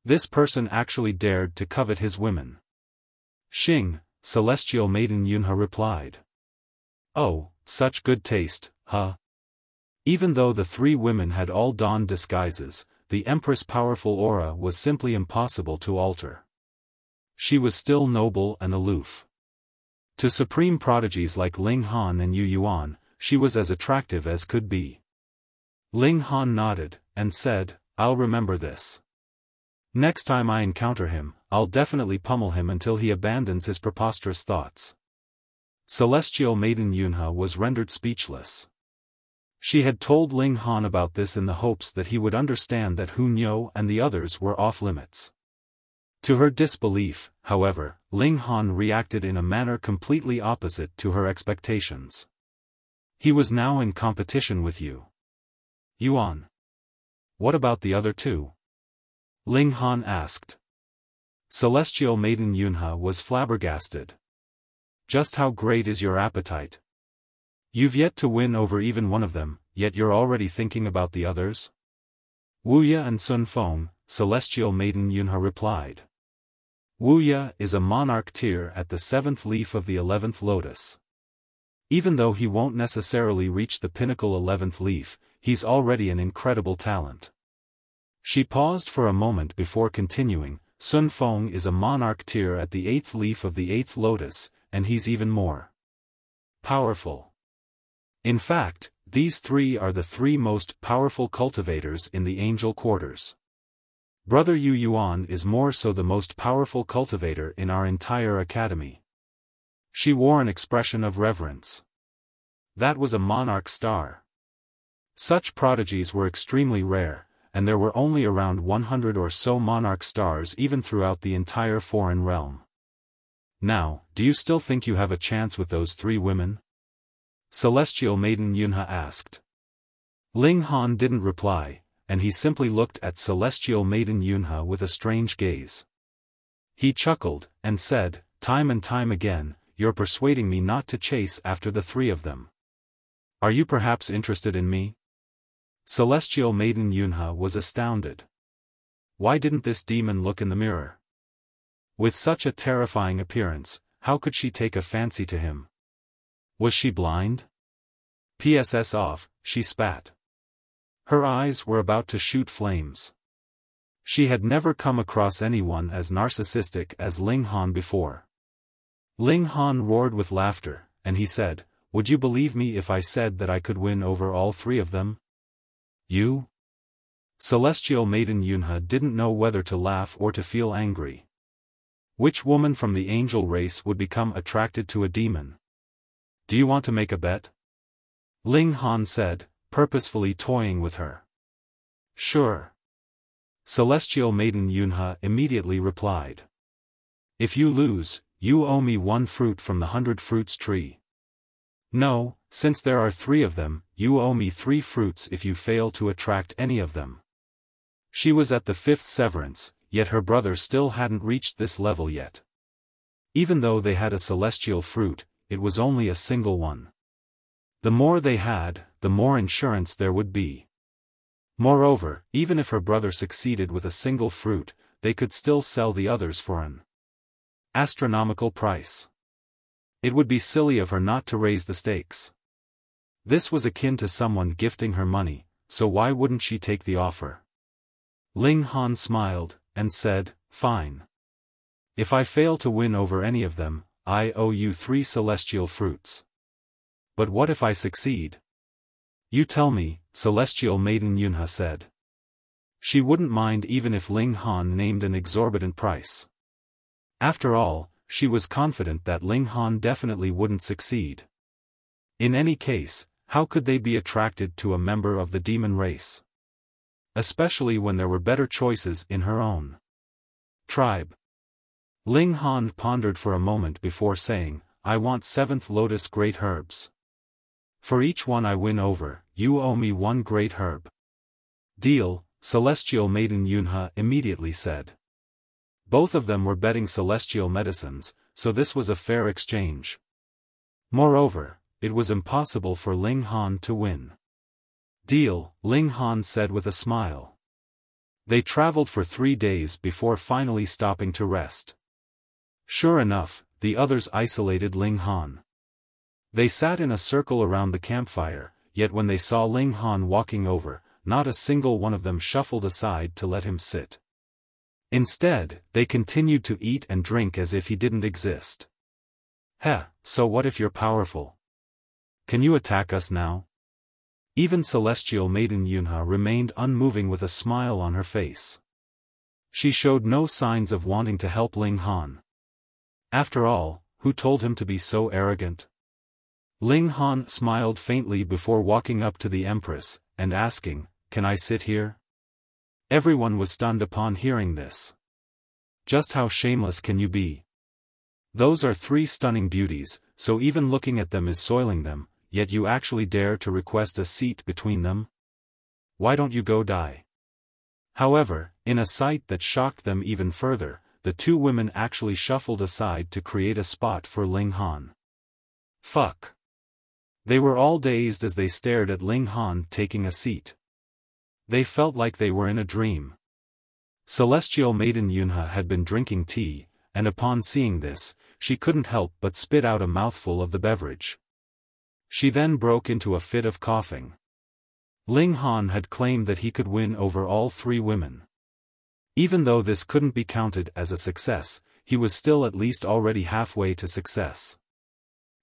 A: This person actually dared to covet his women. Xing, Celestial Maiden Yunhe replied. Oh, such good taste, huh? Even though the three women had all donned disguises, the Empress' powerful aura was simply impossible to alter. She was still noble and aloof. To supreme prodigies like Ling Han and Yu Yuan, she was as attractive as could be. Ling Han nodded, and said, I'll remember this. Next time I encounter him, I'll definitely pummel him until he abandons his preposterous thoughts. Celestial Maiden Yunhe was rendered speechless. She had told Ling Han about this in the hopes that he would understand that Hu Niu and the others were off-limits. To her disbelief, however, Ling Han reacted in a manner completely opposite to her expectations. He was now in competition with Yu Yuan. What about the other two? Ling Han asked. Celestial Maiden Yunhe was flabbergasted. Just how great is your appetite? You've yet to win over even one of them, yet you're already thinking about the others? Wuxia and Sun Feng, Celestial Maiden Yunhe replied. Wuxia is a monarch tier at the 7th leaf of the 11th lotus. Even though he won't necessarily reach the pinnacle 11th leaf, he's already an incredible talent. She paused for a moment before continuing, Sun Feng is a monarch tier at the 8th leaf of the 8th lotus, and he's even more powerful. In fact, these three are the three most powerful cultivators in the angel quarters. Brother Yu Yuan is more so the most powerful cultivator in our entire academy. She wore an expression of reverence. That was a monarch star. Such prodigies were extremely rare, and there were only around 100 or so monarch stars even throughout the entire foreign realm. Now, do you still think you have a chance with those three women? Celestial Maiden Yunhe asked. Ling Han didn't reply, and he simply looked at Celestial Maiden Yunhe with a strange gaze. He chuckled, and said, time and time again, you're persuading me not to chase after the three of them. Are you perhaps interested in me? Celestial Maiden Yunhe was astounded. Why didn't this demon look in the mirror? With such a terrifying appearance, how could she take a fancy to him? Was she blind? PSS off, she spat. Her eyes were about to shoot flames. She had never come across anyone as narcissistic as Ling Han before. Ling Han roared with laughter, and he said, would you believe me if I said that I could win over all three of them? You? Celestial Maiden Yunhe didn't know whether to laugh or to feel angry. Which woman from the angel race would become attracted to a demon? Do you want to make a bet? Ling Han said, purposefully toying with her. Sure. Celestial Maiden Yunhe immediately replied. If you lose, you owe me 1 fruit from the 100 fruits tree. No, since there are 3 of them, you owe me 3 fruits if you fail to attract any of them. She was at the 5th severance, yet her brother still hadn't reached this level yet. Even though they had a celestial fruit, it was only a single one. The more they had, the more insurance there would be. Moreover, even if her brother succeeded with a single fruit, they could still sell the others for an astronomical price. It would be silly of her not to raise the stakes. This was akin to someone gifting her money, so why wouldn't she take the offer? Ling Han smiled, and said, "Fine. If I fail to win over any of them, I owe you 3 celestial fruits. But what if I succeed?" "You tell me," Celestial Maiden Yunhe said. She wouldn't mind even if Ling Han named an exorbitant price. After all, she was confident that Ling Han definitely wouldn't succeed. In any case, how could they be attracted to a member of the demon race? Especially when there were better choices in her own tribe. Ling Han pondered for a moment before saying, "I want 7th Lotus Great Herbs. For each one I win over, you owe me 1 Great Herb." "Deal," Celestial Maiden Yunhe immediately said. Both of them were betting celestial medicines, so this was a fair exchange. Moreover, it was impossible for Ling Han to win. "Deal," Ling Han said with a smile. They traveled for 3 days before finally stopping to rest. Sure enough, the others isolated Ling Han. They sat in a circle around the campfire, yet when they saw Ling Han walking over, not a single one of them shuffled aside to let him sit. Instead, they continued to eat and drink as if he didn't exist. "Heh, so what if you're powerful? Can you attack us now?" Even Celestial Maiden Yunhe remained unmoving with a smile on her face. She showed no signs of wanting to help Ling Han. After all, who told him to be so arrogant? Ling Han smiled faintly before walking up to the Empress, and asking, "Can I sit here?" Everyone was stunned upon hearing this. Just how shameless can you be? Those are 3 stunning beauties, so even looking at them is soiling them, yet you actually dare to request a seat between them? Why don't you go die? However, in a sight that shocked them even further, the 2 women actually shuffled aside to create a spot for Ling Han. Fuck. They were all dazed as they stared at Ling Han taking a seat. They felt like they were in a dream. Celestial Maiden Yunhe had been drinking tea, and upon seeing this, she couldn't help but spit out a mouthful of the beverage. She then broke into a fit of coughing. Ling Han had claimed that he could win over all 3 women. Even though this couldn't be counted as a success, he was still at least already halfway to success.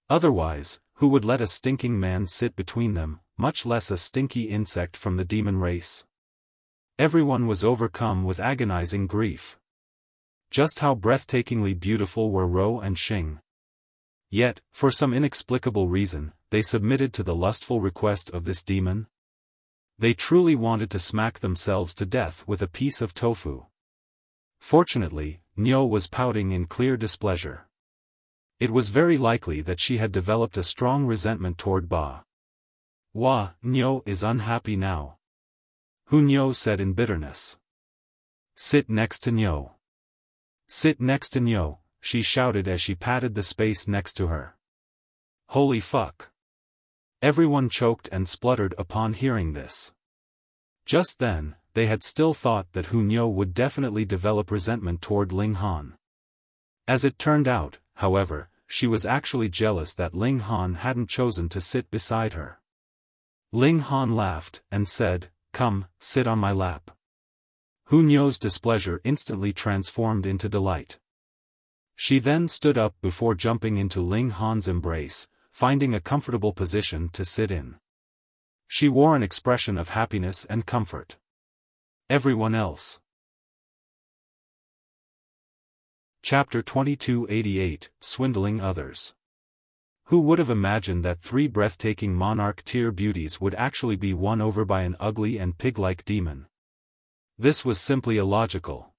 A: Otherwise, who would let a stinking man sit between them, much less a stinky insect from the demon race? Everyone was overcome with agonizing grief. Just how breathtakingly beautiful were Ro and Xing. Yet, for some inexplicable reason, they submitted to the lustful request of this demon. They truly wanted to smack themselves to death with a piece of tofu. Fortunately, Nyo was pouting in clear displeasure. It was very likely that she had developed a strong resentment toward Ba. Nyo is unhappy now. Hu Nyo said in bitterness. "Sit next to Nyo. Sit next to Nyo," she shouted as she patted the space next to her. Holy fuck. Everyone choked and spluttered upon hearing this. Just then, they had still thought that Hu Nyo would definitely develop resentment toward Ling Han. As it turned out, however, she was actually jealous that Ling Han hadn't chosen to sit beside her. Ling Han laughed, and said, "Come, sit on my lap." Hu Nyo's displeasure instantly transformed into delight. She then stood up before jumping into Ling Han's embrace, finding a comfortable position to sit in. She wore an expression of happiness and comfort. Everyone else. Chapter 2288, Swindling Others. Who would have imagined that 3 breathtaking monarch-tier beauties would actually be won over by an ugly and pig-like demon? This was simply illogical.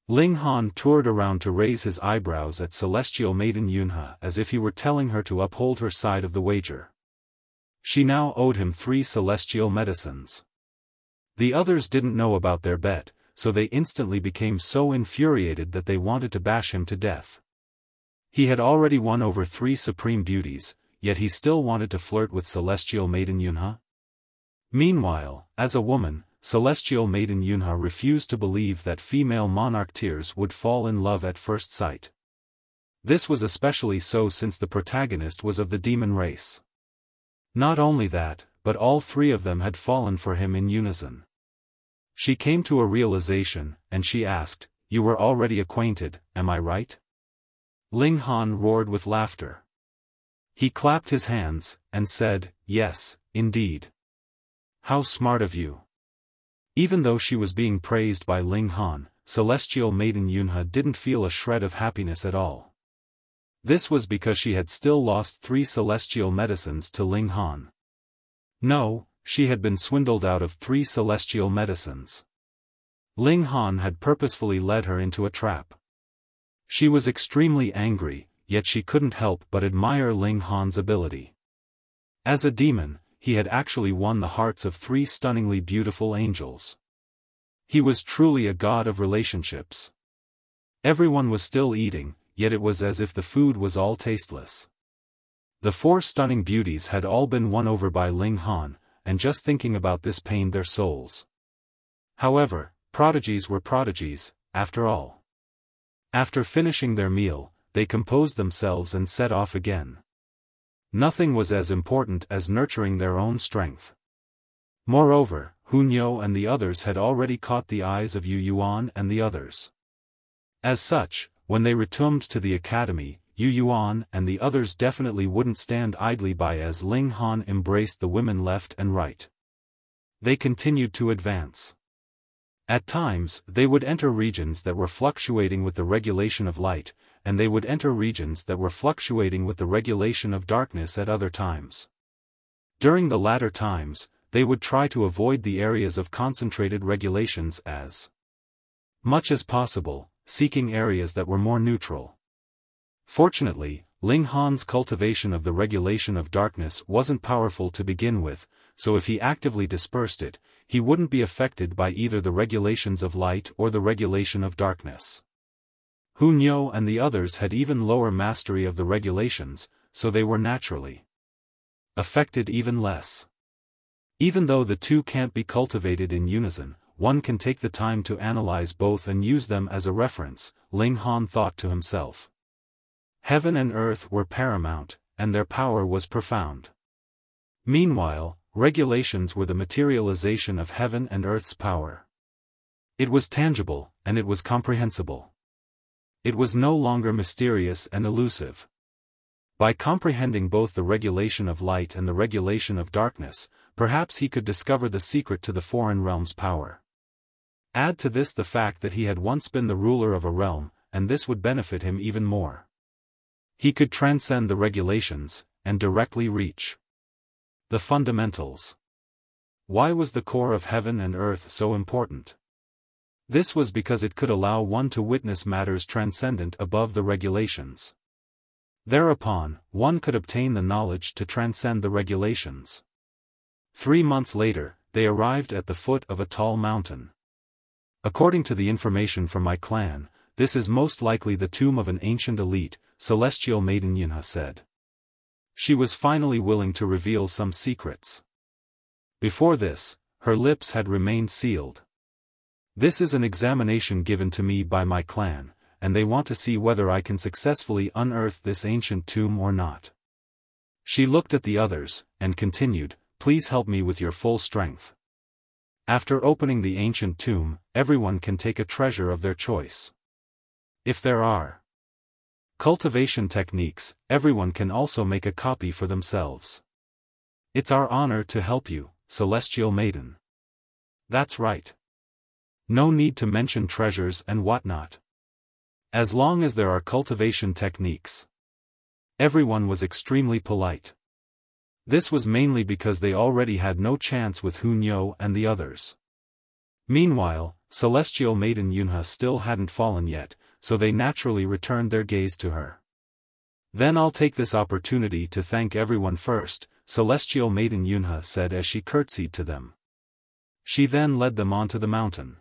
A: Ling Han toured around to raise his eyebrows at Celestial Maiden Yunhe as if he were telling her to uphold her side of the wager. She now owed him 3 celestial medicines. The others didn't know about their bet, so they instantly became so infuriated that they wanted to bash him to death. He had already won over 3 supreme beauties, yet he still wanted to flirt with Celestial Maiden Yunhe? Meanwhile, as a woman, Celestial Maiden Yunhe refused to believe that female monarch tears would fall in love at first sight. This was especially so since the protagonist was of the demon race. Not only that, but all three of them had fallen for him in unison. She came to a realization, and she asked, "You were already acquainted, am I right?" Ling Han roared with laughter. He clapped his hands, and said, "Yes, indeed. How smart of you." Even though she was being praised by Ling Han, Celestial Maiden Yunhe didn't feel a shred of happiness at all. This was because she had still lost 3 celestial medicines to Ling Han. No, she had been swindled out of 3 celestial medicines. Ling Han had purposefully led her into a trap. She was extremely angry, yet she couldn't help but admire Ling Han's ability. As a demon, he had actually won the hearts of 3 stunningly beautiful angels. He was truly a god of relationships. Everyone was still eating, yet it was as if the food was all tasteless. The 4 stunning beauties had all been won over by Ling Han, and just thinking about this pained their souls. However, prodigies were prodigies, after all. After finishing their meal, they composed themselves and set off again. Nothing was as important as nurturing their own strength. Moreover, Hunyo and the others had already caught the eyes of Yu Yuan and the others. As such, when they returned to the academy, Yu Yuan and the others definitely wouldn't stand idly by as Ling Han embraced the women left and right. They continued to advance. At times, they would enter regions that were fluctuating with the regulation of light, and they would enter regions that were fluctuating with the regulation of darkness at other times. During the latter times, they would try to avoid the areas of concentrated regulations as much as possible, seeking areas that were more neutral. Fortunately, Ling Han's cultivation of the regulation of darkness wasn't powerful to begin with, so if he actively dispersed it, he wouldn't be affected by either the regulations of light or the regulation of darkness. Hunyo and the others had even lower mastery of the regulations, so they were naturally affected even less. Even though the two can't be cultivated in unison, one can take the time to analyze both and use them as a reference, Ling Han thought to himself. Heaven and earth were paramount, and their power was profound. Meanwhile, regulations were the materialization of heaven and earth's power. It was tangible, and it was comprehensible. It was no longer mysterious and elusive. By comprehending both the regulation of light and the regulation of darkness, perhaps he could discover the secret to the foreign realm's power. Add to this the fact that he had once been the ruler of a realm, and this would benefit him even more. He could transcend the regulations, and directly reach the fundamentals. Why was the core of heaven and earth so important? This was because it could allow one to witness matters transcendent above the regulations. Thereupon, one could obtain the knowledge to transcend the regulations. 3 months later, they arrived at the foot of a tall mountain. According to the information from my clan, this is most likely the tomb of an ancient elite, Celestial Maiden Yunhe said. She was finally willing to reveal some secrets. Before this, her lips had remained sealed. This is an examination given to me by my clan, and they want to see whether I can successfully unearth this ancient tomb or not. She looked at the others, and continued, "Please help me with your full strength." After opening the ancient tomb, everyone can take a treasure of their choice. If there are cultivation techniques, everyone can also make a copy for themselves. It's our honor to help you, Celestial Maiden. That's right. No need to mention treasures and whatnot. As long as there are cultivation techniques. Everyone was extremely polite. This was mainly because they already had no chance with Hunyo and the others. Meanwhile, Celestial Maiden Yunhe still hadn't fallen yet, so they naturally returned their gaze to her. Then I'll take this opportunity to thank everyone first, Celestial Maiden Yunhe said as she curtsied to them. She then led them onto the mountain.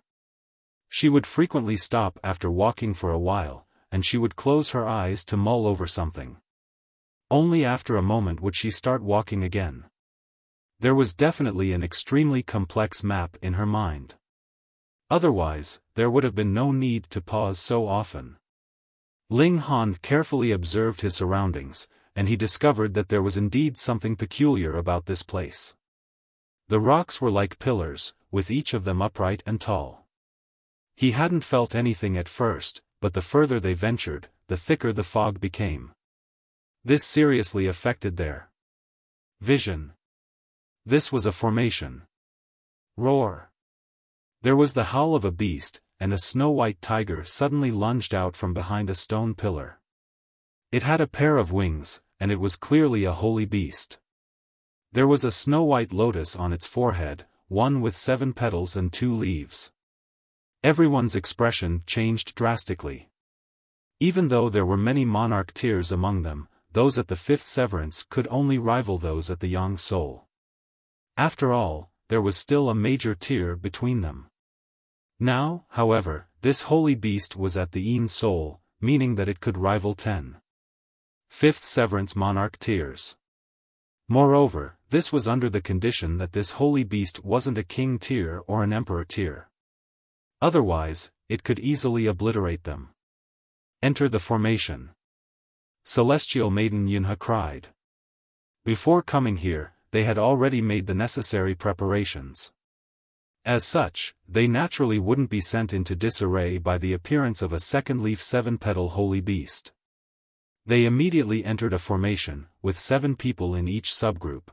A: She would frequently stop after walking for a while, and she would close her eyes to mull over something. Only after a moment would she start walking again. There was definitely an extremely complex map in her mind. Otherwise, there would have been no need to pause so often. Ling Han carefully observed his surroundings, and he discovered that there was indeed something peculiar about this place. The rocks were like pillars, with each of them upright and tall. He hadn't felt anything at first, but the further they ventured, the thicker the fog became. This seriously affected their vision. This was a formation. Roar! There was the howl of a beast, and a snow-white tiger suddenly lunged out from behind a stone pillar. It had a pair of wings, and it was clearly a holy beast. There was a snow-white lotus on its forehead, one with 7 petals and 2 leaves. Everyone's expression changed drastically. Even though there were many monarch tiers among them, those at the 5th severance could only rival those at the Yang Soul. After all, there was still a major tier between them. Now, however, this holy beast was at the Yin Soul, meaning that it could rival 10. 5th severance monarch tiers. Moreover, this was under the condition that this holy beast wasn't a king tier or an emperor tier. Otherwise, it could easily obliterate them. Enter the formation. Celestial Maiden Yunhe cried. Before coming here, they had already made the necessary preparations. As such, they naturally wouldn't be sent into disarray by the appearance of a second-leaf 7-petal holy beast. They immediately entered a formation, with 7 people in each subgroup.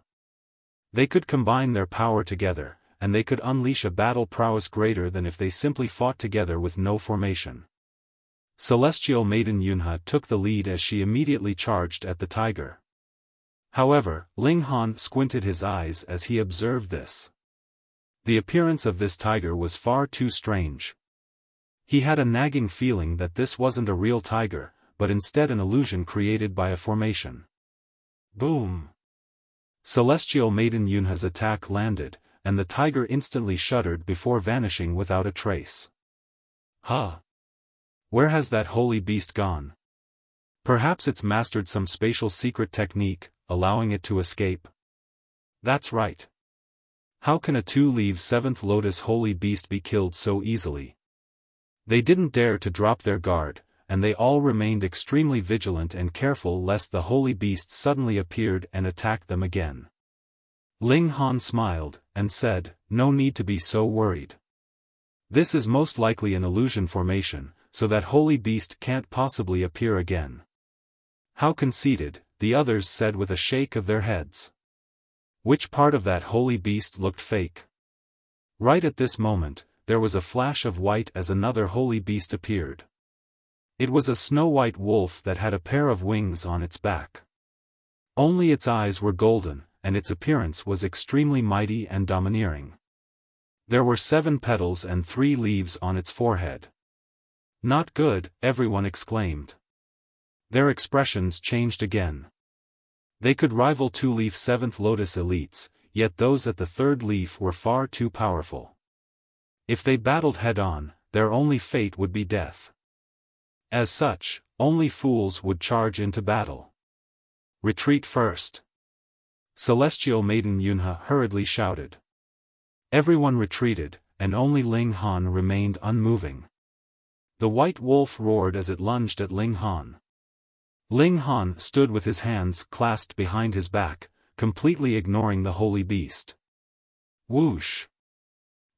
A: They could combine their power together, and they could unleash a battle prowess greater than if they simply fought together with no formation. Celestial Maiden Yunhe took the lead as she immediately charged at the tiger. However, Ling Han squinted his eyes as he observed this. The appearance of this tiger was far too strange. He had a nagging feeling that this wasn't a real tiger, but instead an illusion created by a formation. Boom! Celestial Maiden Yunhe's attack landed, and the tiger instantly shuddered before vanishing without a trace. Huh! Where has that holy beast gone? Perhaps it's mastered some spatial secret technique, allowing it to escape. That's right. How can a 2-leaf 7th lotus holy beast be killed so easily? They didn't dare to drop their guard, and they all remained extremely vigilant and careful lest the holy beast suddenly appeared and attacked them again. Ling Han smiled, and said, "No need to be so worried. This is most likely an illusion formation, so that holy beast can't possibly appear again." How conceited, the others said with a shake of their heads. Which part of that holy beast looked fake? Right at this moment, there was a flash of white as another holy beast appeared. It was a snow-white wolf that had a pair of wings on its back. Only its eyes were golden, and its appearance was extremely mighty and domineering. There were 7 petals and 3 leaves on its forehead. Not good, everyone exclaimed. Their expressions changed again. They could rival 2-leaf 7th lotus elites, yet those at the 3rd leaf were far too powerful. If they battled head-on, their only fate would be death. As such, only fools would charge into battle. Retreat first. Celestial Maiden Yunhe hurriedly shouted. Everyone retreated, and only Ling Han remained unmoving. The white wolf roared as it lunged at Ling Han. Ling Han stood with his hands clasped behind his back, completely ignoring the holy beast. Whoosh!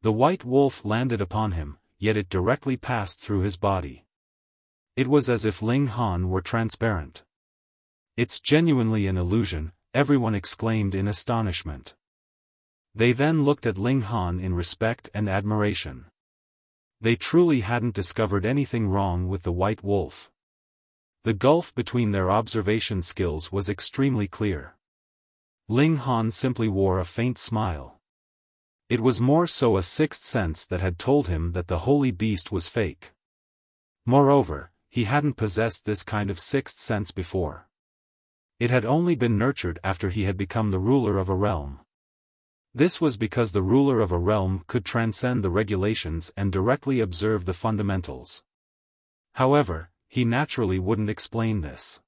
A: The white wolf landed upon him, yet it directly passed through his body. It was as if Ling Han were transparent. It's genuinely an illusion, everyone exclaimed in astonishment. They then looked at Ling Han in respect and admiration. They truly hadn't discovered anything wrong with the white wolf. The gulf between their observation skills was extremely clear. Ling Han simply wore a faint smile. It was more so a sixth sense that had told him that the holy beast was fake. Moreover, he hadn't possessed this kind of sixth sense before. It had only been nurtured after he had become the ruler of a realm. This was because the ruler of a realm could transcend the regulations and directly observe the fundamentals. However, he naturally wouldn't explain this.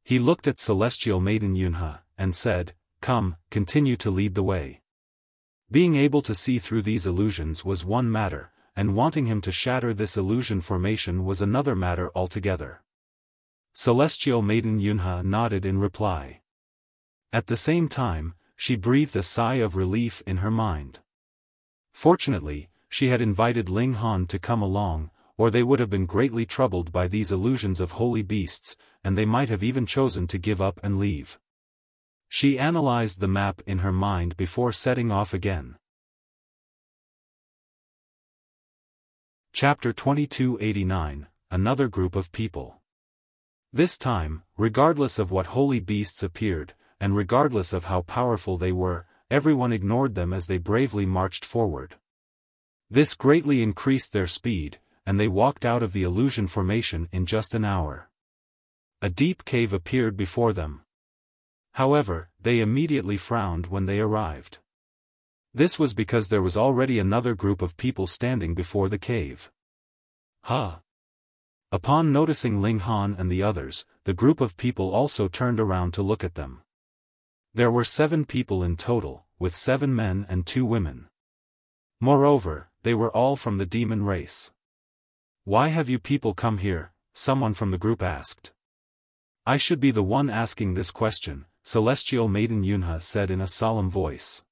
A: He looked at celestial maiden Yunhe, and said, "Come, continue to lead the way." Being able to see through these illusions was one matter, and wanting him to shatter this illusion formation was another matter altogether. Celestial maiden Yunhe nodded in reply. At the same time, she breathed a sigh of relief in her mind. Fortunately, she had invited Ling Han to come along, or they would have been greatly troubled by these illusions of holy beasts, and they might have even chosen to give up and leave. She analyzed the map in her mind before setting off again. Chapter 2289, Another Group of People. This time, regardless of what holy beasts appeared, and regardless of how powerful they were, everyone ignored them as they bravely marched forward. This greatly increased their speed, and they walked out of the illusion formation in just an hour. A deep cave appeared before them. However, they immediately frowned when they arrived. This was because there was already another group of people standing before the cave. Huh! Upon noticing Ling Han and the others, the group of people also turned around to look at them. There were 7 people in total, with 7 men and 2 women. Moreover, they were all from the demon race. "Why have you people come here?" someone from the group asked. "I should be the one asking this question," celestial maiden Yunhe said in a solemn voice.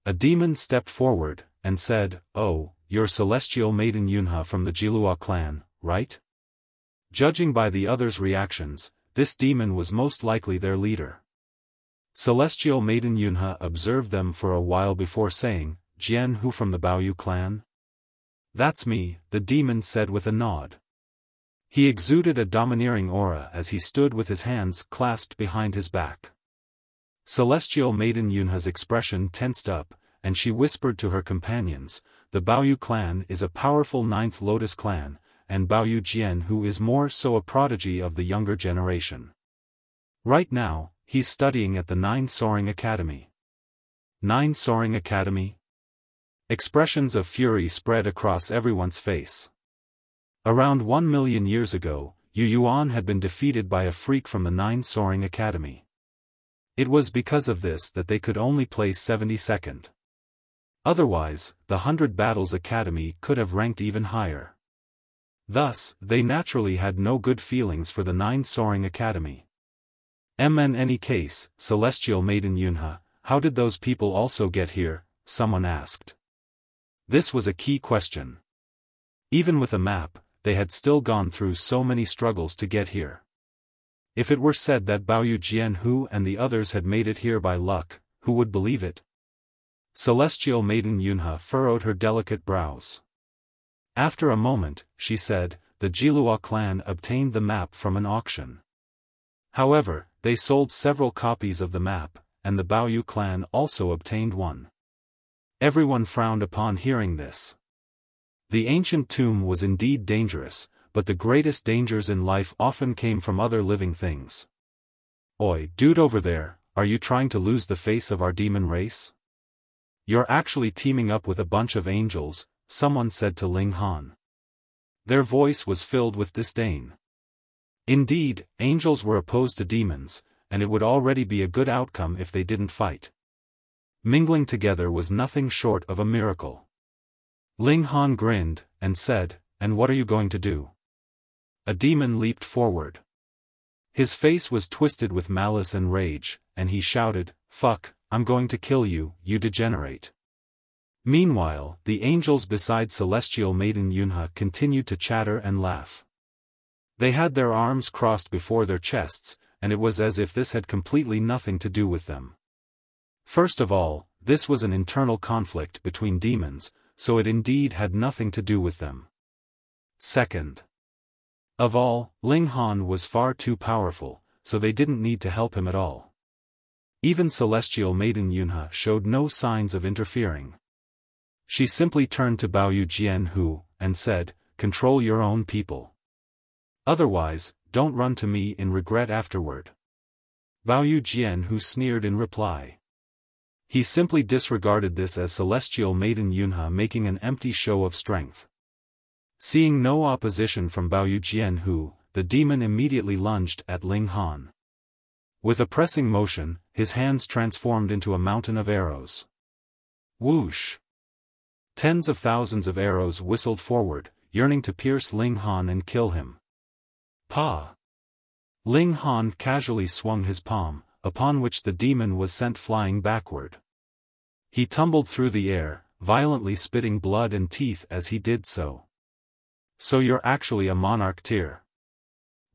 A: A demon stepped forward, and said, "Oh, you're celestial maiden Yunhe from the Jilua clan, right?" Judging by the others' reactions, this demon was most likely their leader. Celestial maiden Yunhe observed them for a while before saying, "Jianying from the Baoyu clan?" "That's me," the demon said with a nod. He exuded a domineering aura as he stood with his hands clasped behind his back. Celestial maiden Yunhe's expression tensed up, and she whispered to her companions, "The Baoyu clan is a powerful 9th Lotus clan, and Baoyu Jianying is more so a prodigy of the younger generation. Right now, he's studying at the 9 Soaring Academy." 9 Soaring Academy? Expressions of fury spread across everyone's face. Around 1 million years ago, Yu Yuan had been defeated by a freak from the 9 Soaring Academy. It was because of this that they could only place 72nd. Otherwise, the 100 Battles Academy could have ranked even higher. Thus, they naturally had no good feelings for the 9 Soaring Academy. In any case, celestial maiden Yunhe, how did those people also get here? Someone asked. This was a key question. Even with a map, they had still gone through so many struggles to get here. If it were said that Baoyu Jianying and the others had made it here by luck, who would believe it? Celestial maiden Yunhe furrowed her delicate brows. After a moment, she said, "The Jilua clan obtained the map from an auction. However, they sold several copies of the map, and the Baoyu clan also obtained one." Everyone frowned upon hearing this. The ancient tomb was indeed dangerous, but the greatest dangers in life often came from other living things. "Oi, dude over there, are you trying to lose the face of our demon race? You're actually teaming up with a bunch of angels," someone said to Ling Han. Their voice was filled with disdain. Indeed, angels were opposed to demons, and it would already be a good outcome if they didn't fight. Mingling together was nothing short of a miracle. Ling Han grinned, and said, "And what are you going to do?" A demon leaped forward. His face was twisted with malice and rage, and he shouted, "Fuck, I'm going to kill you, you degenerate." Meanwhile, the angels beside celestial maiden Yunhe continued to chatter and laugh. They had their arms crossed before their chests, and it was as if this had completely nothing to do with them. First of all, this was an internal conflict between demons, so it indeed had nothing to do with them. Second of all, Ling Han was far too powerful, so they didn't need to help him at all. Even celestial maiden Yunhe showed no signs of interfering. She simply turned to Baoyu Jianying, and said, "Control your own people. Otherwise, don't run to me in regret afterward." Baoyu Jianying sneered in reply. He simply disregarded this as celestial maiden Yunhe making an empty show of strength. Seeing no opposition from Baoyu Jianying, the demon immediately lunged at Ling Han. With a pressing motion, his hands transformed into a mountain of arrows. Whoosh! Tens of thousands of arrows whistled forward, yearning to pierce Ling Han and kill him. Pa! Ling Han casually swung his palm, upon which the demon was sent flying backward. He tumbled through the air, violently spitting blood and teeth as he did so. So you're actually a monarch tier?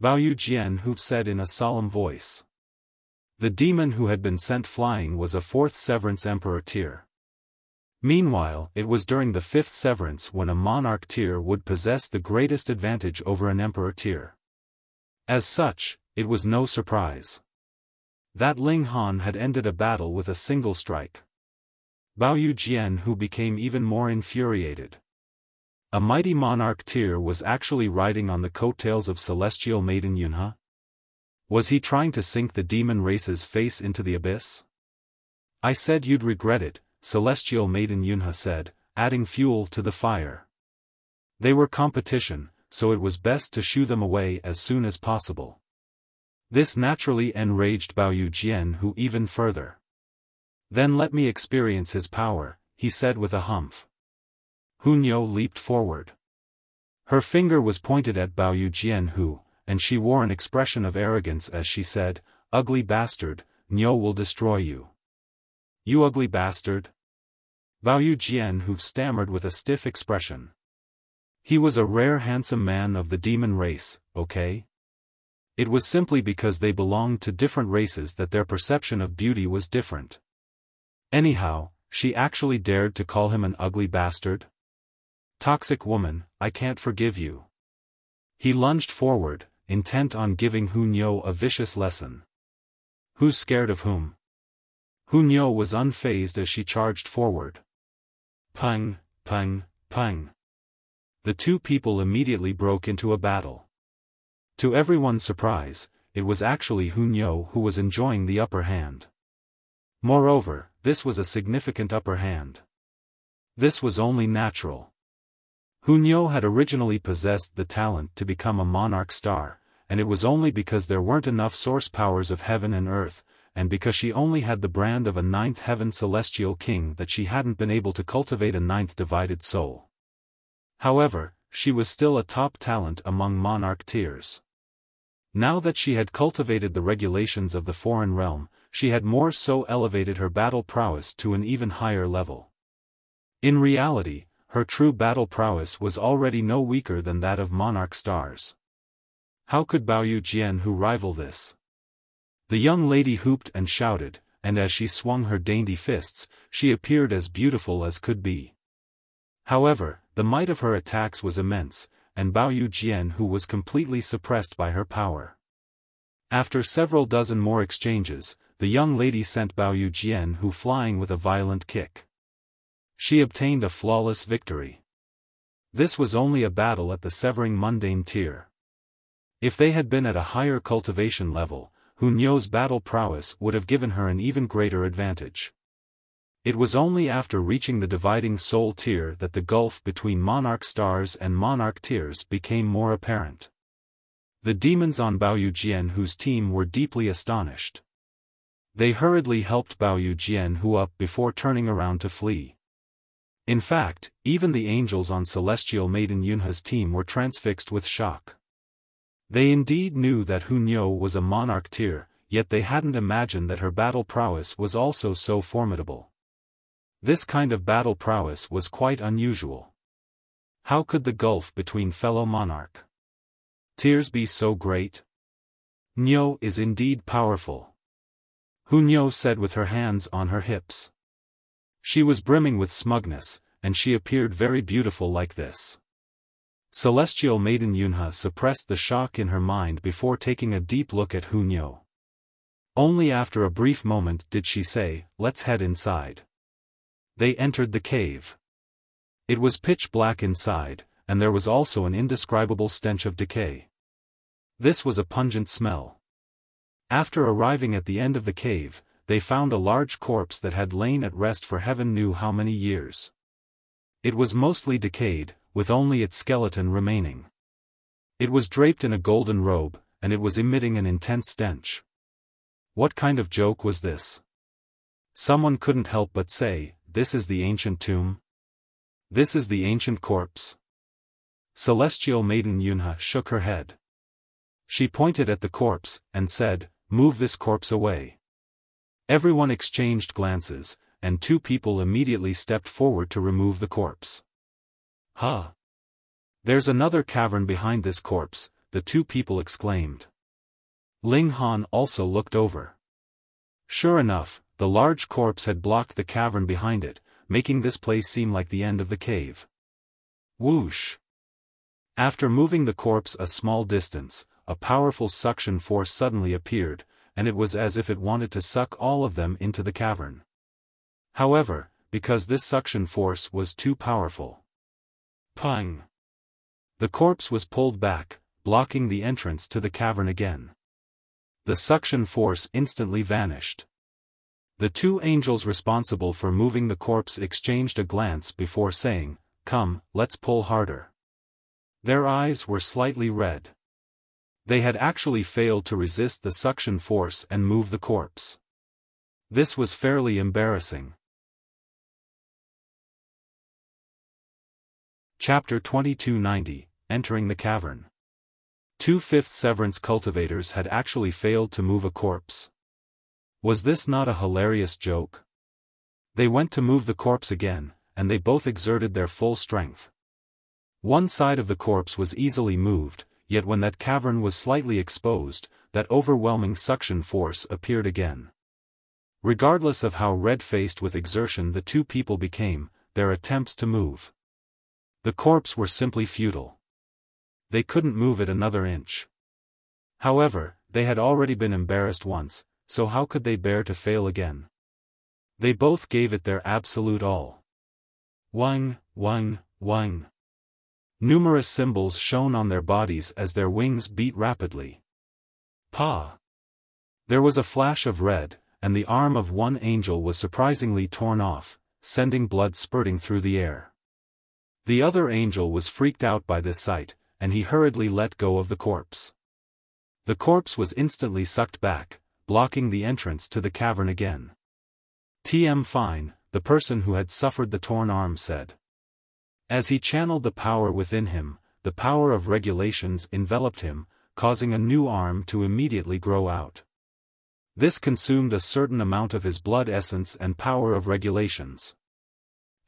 A: Baoyu said in a solemn voice. The demon who had been sent flying was a fourth severance emperor tier. Meanwhile, it was during the fifth severance when a monarch tier would possess the greatest advantage over an emperor tier. As such, it was no surprise that Ling Han had ended a battle with a single strike. Baoyu became even more infuriated. A mighty monarch tier was actually riding on the coattails of celestial maiden Yunhe? Was he trying to sink the demon race's face into the abyss? I said you'd regret it, celestial maiden Yunhe said, adding fuel to the fire. They were competition, so it was best to shoo them away as soon as possible. This naturally enraged Baoyu even further. Then let me experience his power, he said with a humph. Hunyo leaped forward. Her finger was pointed at Baoyu, and she wore an expression of arrogance as she said, "Ugly bastard, Nyo will destroy you." "You ugly bastard?" Baoyu stammered with a stiff expression. He was a rare handsome man of the demon race, okay? It was simply because they belonged to different races that their perception of beauty was different. Anyhow, she actually dared to call him an ugly bastard? Toxic woman, I can't forgive you. He lunged forward, intent on giving Hunyo a vicious lesson. Who's scared of whom? Hunyo was unfazed as she charged forward. Pung, pung, pung. The two people immediately broke into a battle. To everyone's surprise, it was actually Hunyo who was enjoying the upper hand. Moreover, this was a significant upper hand. This was only natural. Hunyo had originally possessed the talent to become a monarch star, and it was only because there weren't enough source powers of heaven and earth, and because she only had the brand of a ninth heaven celestial king that she hadn't been able to cultivate a ninth divided soul. However, she was still a top talent among monarch tiers. Now that she had cultivated the regulations of the foreign realm, she had more so elevated her battle prowess to an even higher level. In reality, her true battle prowess was already no weaker than that of monarch stars. How could Baoyu rival this? The young lady hooped and shouted, and as she swung her dainty fists, she appeared as beautiful as could be. However, the might of her attacks was immense, and Baoyu was completely suppressed by her power. After several dozen more exchanges, the young lady sent Baoyu flying with a violent kick. She obtained a flawless victory. This was only a battle at the severing mundane tier. If they had been at a higher cultivation level, Hunyo's battle prowess would have given her an even greater advantage. It was only after reaching the dividing soul tier that the gulf between monarch stars and monarch tiers became more apparent. The demons on Baoyu team were deeply astonished. They hurriedly helped Baoyu up before turning around to flee. In fact, even the angels on celestial maiden Yunhe's team were transfixed with shock. They indeed knew that Hunyo was a monarch tier, yet they hadn't imagined that her battle prowess was also so formidable. This kind of battle prowess was quite unusual. How could the gulf between fellow monarch tiers be so great? Nyo is indeed powerful, Hunyo said with her hands on her hips. She was brimming with smugness, and she appeared very beautiful like this. Celestial maiden Yunhe suppressed the shock in her mind before taking a deep look at Hunyo. Only after a brief moment did she say, "Let's head inside." They entered the cave. It was pitch black inside, and there was also an indescribable stench of decay. This was a pungent smell. After arriving at the end of the cave, they found a large corpse that had lain at rest for heaven knew how many years. It was mostly decayed, with only its skeleton remaining. It was draped in a golden robe, and it was emitting an intense stench. What kind of joke was this? Someone couldn't help but say, this is the ancient tomb? This is the ancient corpse? Celestial Maiden Yunhe shook her head. She pointed at the corpse, and said, move this corpse away. Everyone exchanged glances, and two people immediately stepped forward to remove the corpse. Huh! There's another cavern behind this corpse, the two people exclaimed. Ling Han also looked over. Sure enough, the large corpse had blocked the cavern behind it, making this place seem like the end of the cave. Whoosh! After moving the corpse a small distance, a powerful suction force suddenly appeared, and it was as if it wanted to suck all of them into the cavern. However, because this suction force was too powerful, pang! The corpse was pulled back, blocking the entrance to the cavern again. The suction force instantly vanished. The two angels responsible for moving the corpse exchanged a glance before saying, come, let's pull harder. Their eyes were slightly red. They had actually failed to resist the suction force and move the corpse. This was fairly embarrassing. Chapter 2290, Entering the Cavern. 2/5 Severance cultivators had actually failed to move a corpse. Was this not a hilarious joke? They went to move the corpse again, and they both exerted their full strength. One side of the corpse was easily moved, yet when that cavern was slightly exposed, that overwhelming suction force appeared again. Regardless of how red-faced with exertion the two people became, their attempts to move the corpse were simply futile. They couldn't move it another inch. However, they had already been embarrassed once, so how could they bear to fail again? They both gave it their absolute all. Wang, wang, wang. Numerous symbols shone on their bodies as their wings beat rapidly. Pa! There was a flash of red, and the arm of one angel was surprisingly torn off, sending blood spurting through the air. The other angel was freaked out by this sight, and he hurriedly let go of the corpse. The corpse was instantly sucked back, blocking the entrance to the cavern again. TM Fine, the person who had suffered the torn arm said. As he channeled the power within him, the power of regulations enveloped him, causing a new arm to immediately grow out. This consumed a certain amount of his blood essence and power of regulations.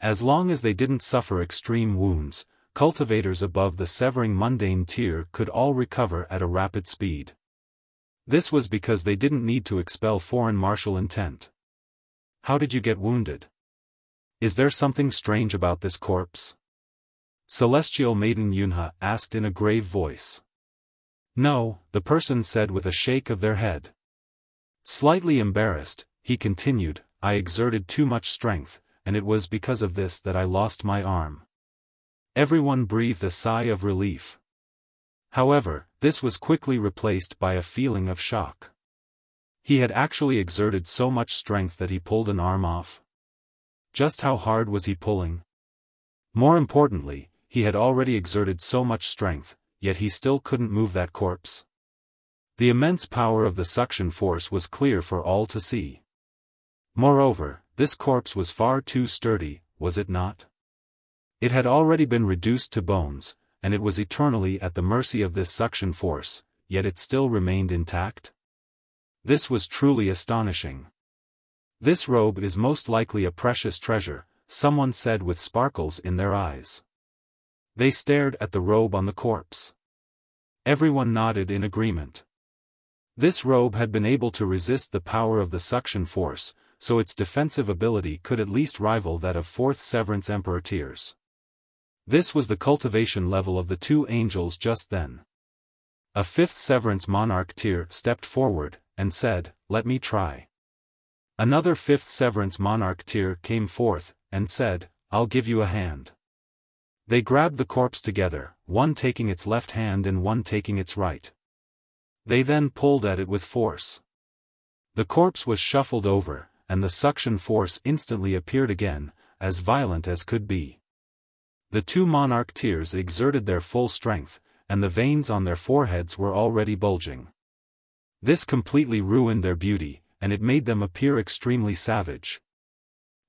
A: As long as they didn't suffer extreme wounds, cultivators above the severing mundane tier could all recover at a rapid speed. This was because they didn't need to expel foreign martial intent. How did you get wounded? Is there something strange about this corpse? Celestial Maiden Yunhe asked in a grave voice. No, the person said with a shake of their head. Slightly embarrassed, he continued, I exerted too much strength, and it was because of this that I lost my arm. Everyone breathed a sigh of relief. However, this was quickly replaced by a feeling of shock. He had actually exerted so much strength that he pulled an arm off. Just how hard was he pulling? More importantly, he had already exerted so much strength, yet he still couldn't move that corpse. The immense power of the suction force was clear for all to see. Moreover, this corpse was far too sturdy, was it not? It had already been reduced to bones, and it was eternally at the mercy of this suction force, yet it still remained intact? This was truly astonishing. This robe is most likely a precious treasure, someone said with sparkles in their eyes. They stared at the robe on the corpse. Everyone nodded in agreement. This robe had been able to resist the power of the suction force, so its defensive ability could at least rival that of 4th Severance Emperor tiers. This was the cultivation level of the two angels just then. A 5th Severance Monarch tier stepped forward, and said, let me try. Another 5th Severance Monarch tier came forth, and said, I'll give you a hand. They grabbed the corpse together, one taking its left hand and one taking its right. They then pulled at it with force. The corpse was shuffled over, and the suction force instantly appeared again, as violent as could be. The two monarch tiers exerted their full strength, and the veins on their foreheads were already bulging. This completely ruined their beauty, and it made them appear extremely savage.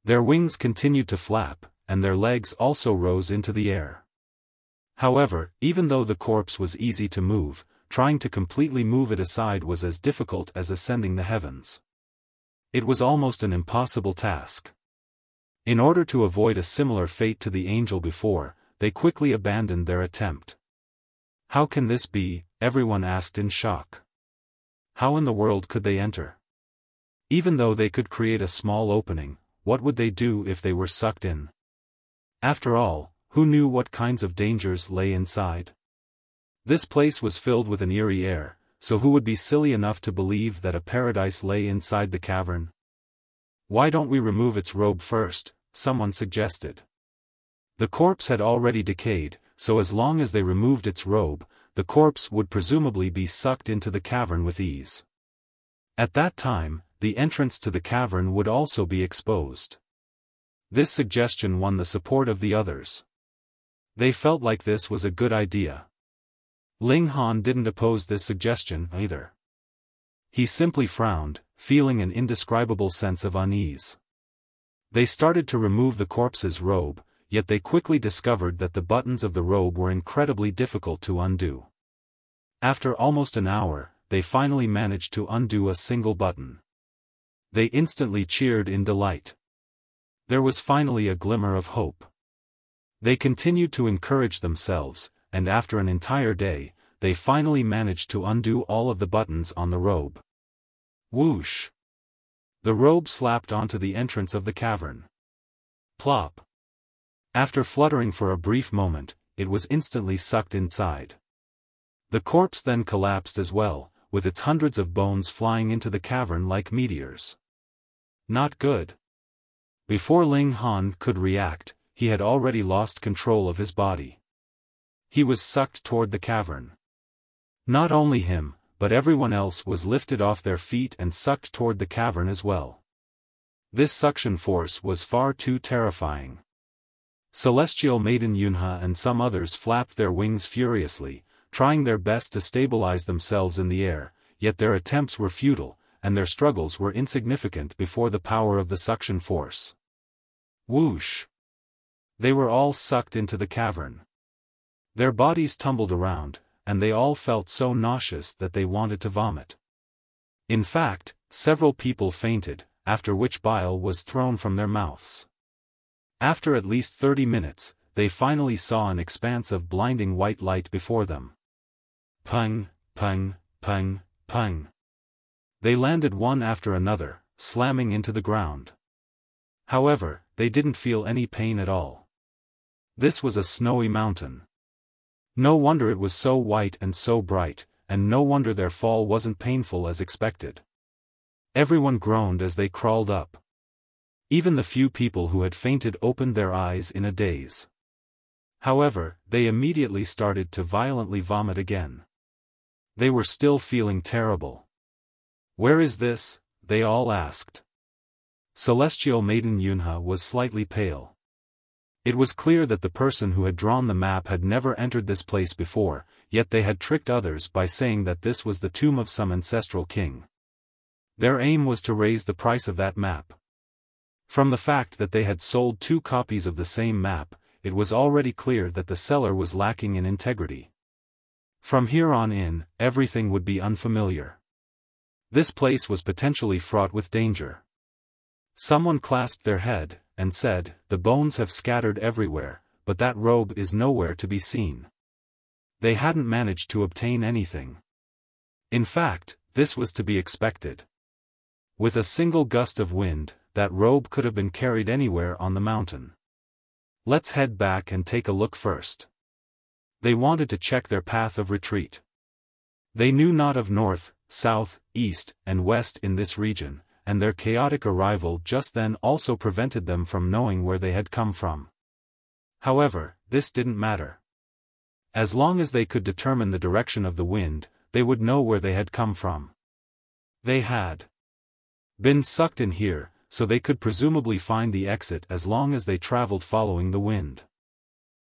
A: Their wings continued to flap, and their legs also rose into the air. However, even though the corpse was easy to move, trying to completely move it aside was as difficult as ascending the heavens. It was almost an impossible task. In order to avoid a similar fate to the angel before, they quickly abandoned their attempt. How can this be? Everyone asked in shock. How in the world could they enter? Even though they could create a small opening, what would they do if they were sucked in? After all, who knew what kinds of dangers lay inside? This place was filled with an eerie air, so who would be silly enough to believe that a paradise lay inside the cavern? Why don't we remove its robe first? Someone suggested. The corpse had already decayed, so as long as they removed its robe, the corpse would presumably be sucked into the cavern with ease. At that time, the entrance to the cavern would also be exposed. This suggestion won the support of the others. They felt like this was a good idea. Ling Han didn't oppose this suggestion either. He simply frowned, feeling an indescribable sense of unease. They started to remove the corpse's robe, yet they quickly discovered that the buttons of the robe were incredibly difficult to undo. After almost an hour, they finally managed to undo a single button. They instantly cheered in delight. There was finally a glimmer of hope. They continued to encourage themselves, and after an entire day, they finally managed to undo all of the buttons on the robe. Whoosh! The robe slapped onto the entrance of the cavern. Plop! After fluttering for a brief moment, it was instantly sucked inside. The corpse then collapsed as well, with its hundreds of bones flying into the cavern like meteors. Not good. Before Ling Han could react, he had already lost control of his body. He was sucked toward the cavern. Not only him, but everyone else was lifted off their feet and sucked toward the cavern as well. This suction force was far too terrifying. Celestial Maiden Yunhe and some others flapped their wings furiously, trying their best to stabilize themselves in the air, yet their attempts were futile, and their struggles were insignificant before the power of the suction force. Whoosh! They were all sucked into the cavern. Their bodies tumbled around, and they all felt so nauseous that they wanted to vomit. In fact, several people fainted, after which bile was thrown from their mouths. After at least 30 minutes, they finally saw an expanse of blinding white light before them. Pung, pung, pung, pung. They landed one after another, slamming into the ground. However, they didn't feel any pain at all. This was a snowy mountain. No wonder it was so white and so bright, and no wonder their fall wasn't painful as expected. Everyone groaned as they crawled up. Even the few people who had fainted opened their eyes in a daze. However, they immediately started to violently vomit again. They were still feeling terrible. "Where is this?" they all asked. Celestial Maiden Yunhe was slightly pale. It was clear that the person who had drawn the map had never entered this place before, yet they had tricked others by saying that this was the tomb of some ancestral king. Their aim was to raise the price of that map. From the fact that they had sold 2 copies of the same map, it was already clear that the seller was lacking in integrity. From here on in, everything would be unfamiliar. This place was potentially fraught with danger. Someone clasped their head, and said, "The bones have scattered everywhere, but that robe is nowhere to be seen." They hadn't managed to obtain anything. In fact, this was to be expected. With a single gust of wind, that robe could have been carried anywhere on the mountain. Let's head back and take a look first. They wanted to check their path of retreat. They knew not of north, south, east, and west in this region, and their chaotic arrival just then also prevented them from knowing where they had come from. However, this didn't matter. As long as they could determine the direction of the wind, they would know where they had come from. They had been sucked in here, so they could presumably find the exit as long as they traveled following the wind.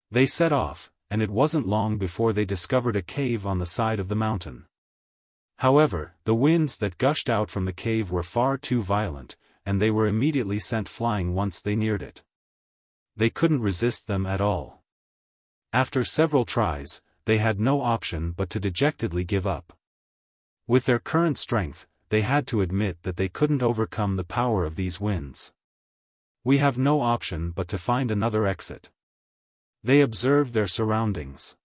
A: They set off, and it wasn't long before they discovered a cave on the side of the mountain. However, the winds that gushed out from the cave were far too violent, and they were immediately sent flying once they neared it. They couldn't resist them at all. After several tries, they had no option but to dejectedly give up. With their current strength, they had to admit that they couldn't overcome the power of these winds. We have no option but to find another exit. They observed their surroundings.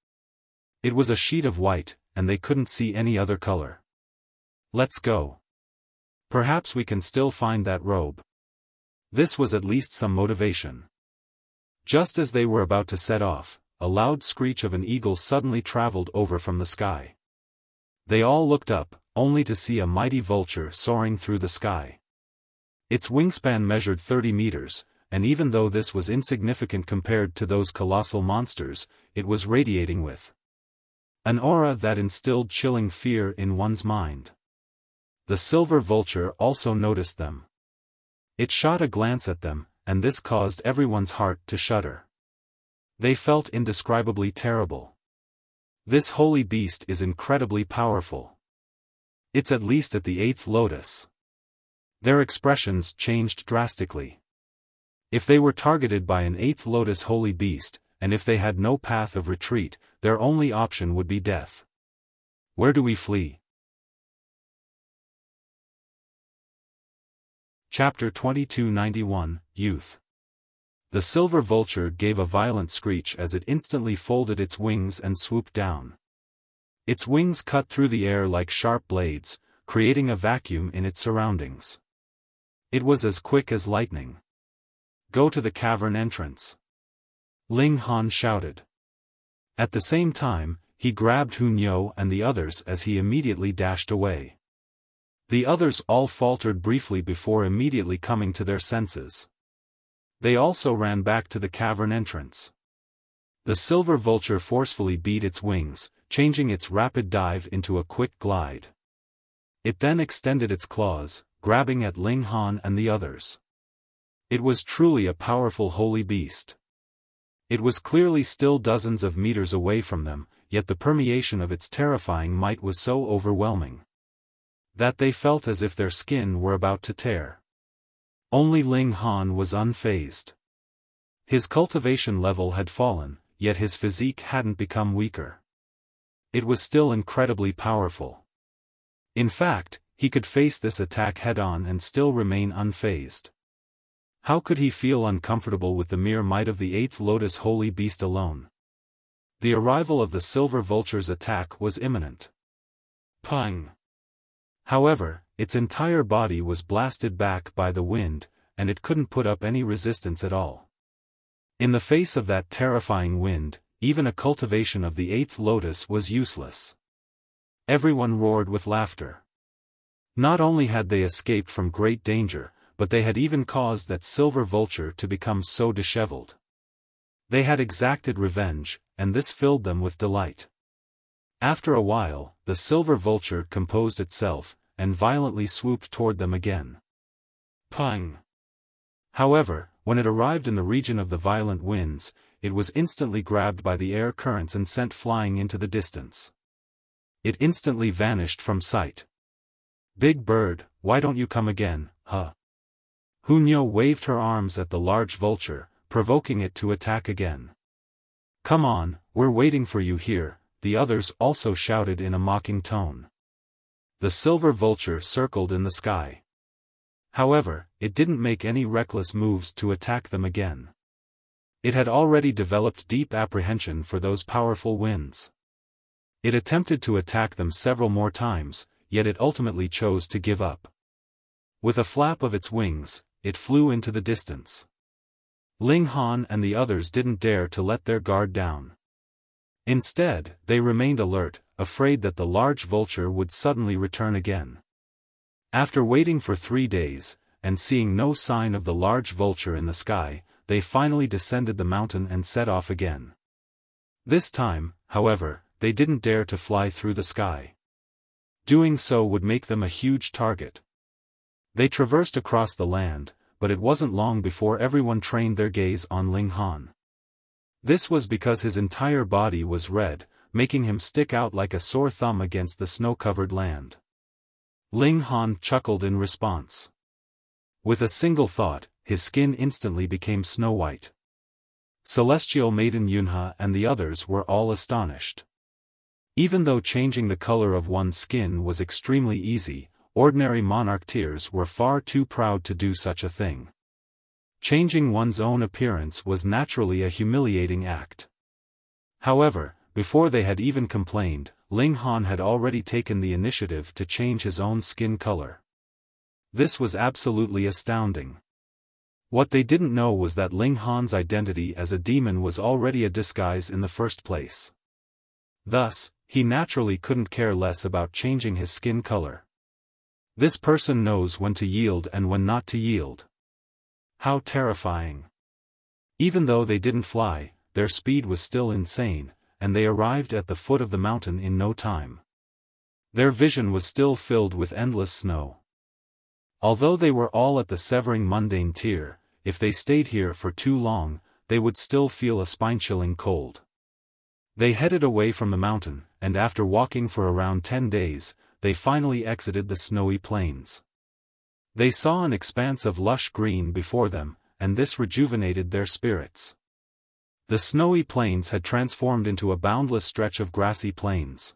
A: It was a sheet of white, and they couldn't see any other color. Let's go. Perhaps we can still find that robe. This was at least some motivation. Just as they were about to set off, a loud screech of an eagle suddenly traveled over from the sky. They all looked up, only to see a mighty vulture soaring through the sky. Its wingspan measured 30 meters, and even though this was insignificant compared to those colossal monsters, it was radiating with an aura that instilled chilling fear in one's mind. The silver vulture also noticed them. It shot a glance at them, and this caused everyone's heart to shudder. They felt indescribably terrible. This holy beast is incredibly powerful. It's at least at the 8th lotus. Their expressions changed drastically. If they were targeted by an 8th lotus holy beast, and if they had no path of retreat, their only option would be death. Where do we flee? Chapter 2291, Youth. The silver vulture gave a violent screech as it instantly folded its wings and swooped down. Its wings cut through the air like sharp blades, creating a vacuum in its surroundings. It was as quick as lightning. Go to the cavern entrance. Ling Han shouted. At the same time, he grabbed Yunhe and the others as he immediately dashed away. The others all faltered briefly before immediately coming to their senses. They also ran back to the cavern entrance. The silver vulture forcefully beat its wings, changing its rapid dive into a quick glide. It then extended its claws, grabbing at Ling Han and the others. It was truly a powerful holy beast. It was clearly still dozens of meters away from them, yet the permeation of its terrifying might was so overwhelming that they felt as if their skin were about to tear. Only Ling Han was unfazed. His cultivation level had fallen, yet his physique hadn't become weaker. It was still incredibly powerful. In fact, he could face this attack head-on and still remain unfazed. How could he feel uncomfortable with the mere might of the 8th lotus holy beast alone? The arrival of the silver vulture's attack was imminent. Pang! However, its entire body was blasted back by the wind, and it couldn't put up any resistance at all. In the face of that terrifying wind, even a cultivation of the 8th lotus was useless. Everyone roared with laughter. Not only had they escaped from great danger, but they had even caused that silver vulture to become so disheveled. They had exacted revenge, and this filled them with delight. After a while, the silver vulture composed itself, and violently swooped toward them again. Pang! However, when it arrived in the region of the violent winds, it was instantly grabbed by the air currents and sent flying into the distance. It instantly vanished from sight. Big bird, why don't you come again, huh? Yunhe waved her arms at the large vulture, provoking it to attack again. Come on, we're waiting for you here, the others also shouted in a mocking tone. The silver vulture circled in the sky. However, it didn't make any reckless moves to attack them again. It had already developed deep apprehension for those powerful winds. It attempted to attack them several more times, yet it ultimately chose to give up. With a flap of its wings, it flew into the distance. Ling Han and the others didn't dare to let their guard down. Instead, they remained alert, afraid that the large vulture would suddenly return again. After waiting for 3 days, and seeing no sign of the large vulture in the sky, they finally descended the mountain and set off again. This time, however, they didn't dare to fly through the sky. Doing so would make them a huge target. They traversed across the land, but it wasn't long before everyone trained their gaze on Ling Han. This was because his entire body was red, making him stick out like a sore thumb against the snow-covered land. Ling Han chuckled in response. With a single thought, his skin instantly became snow-white. Celestial Maiden Yunhe and the others were all astonished. Even though changing the color of one's skin was extremely easy, ordinary monarch tiers were far too proud to do such a thing. Changing one's own appearance was naturally a humiliating act. However, before they had even complained, Ling Han had already taken the initiative to change his own skin color. This was absolutely astounding. What they didn't know was that Ling Han's identity as a demon was already a disguise in the first place. Thus, he naturally couldn't care less about changing his skin color. This person knows when to yield and when not to yield. How terrifying. Even though they didn't fly, their speed was still insane, and they arrived at the foot of the mountain in no time. Their vision was still filled with endless snow. Although they were all at the Soaring mundane tier, if they stayed here for too long, they would still feel a spine-chilling cold. They headed away from the mountain, and after walking for around 10 days, they finally exited the snowy plains. They saw an expanse of lush green before them, and this rejuvenated their spirits. The snowy plains had transformed into a boundless stretch of grassy plains.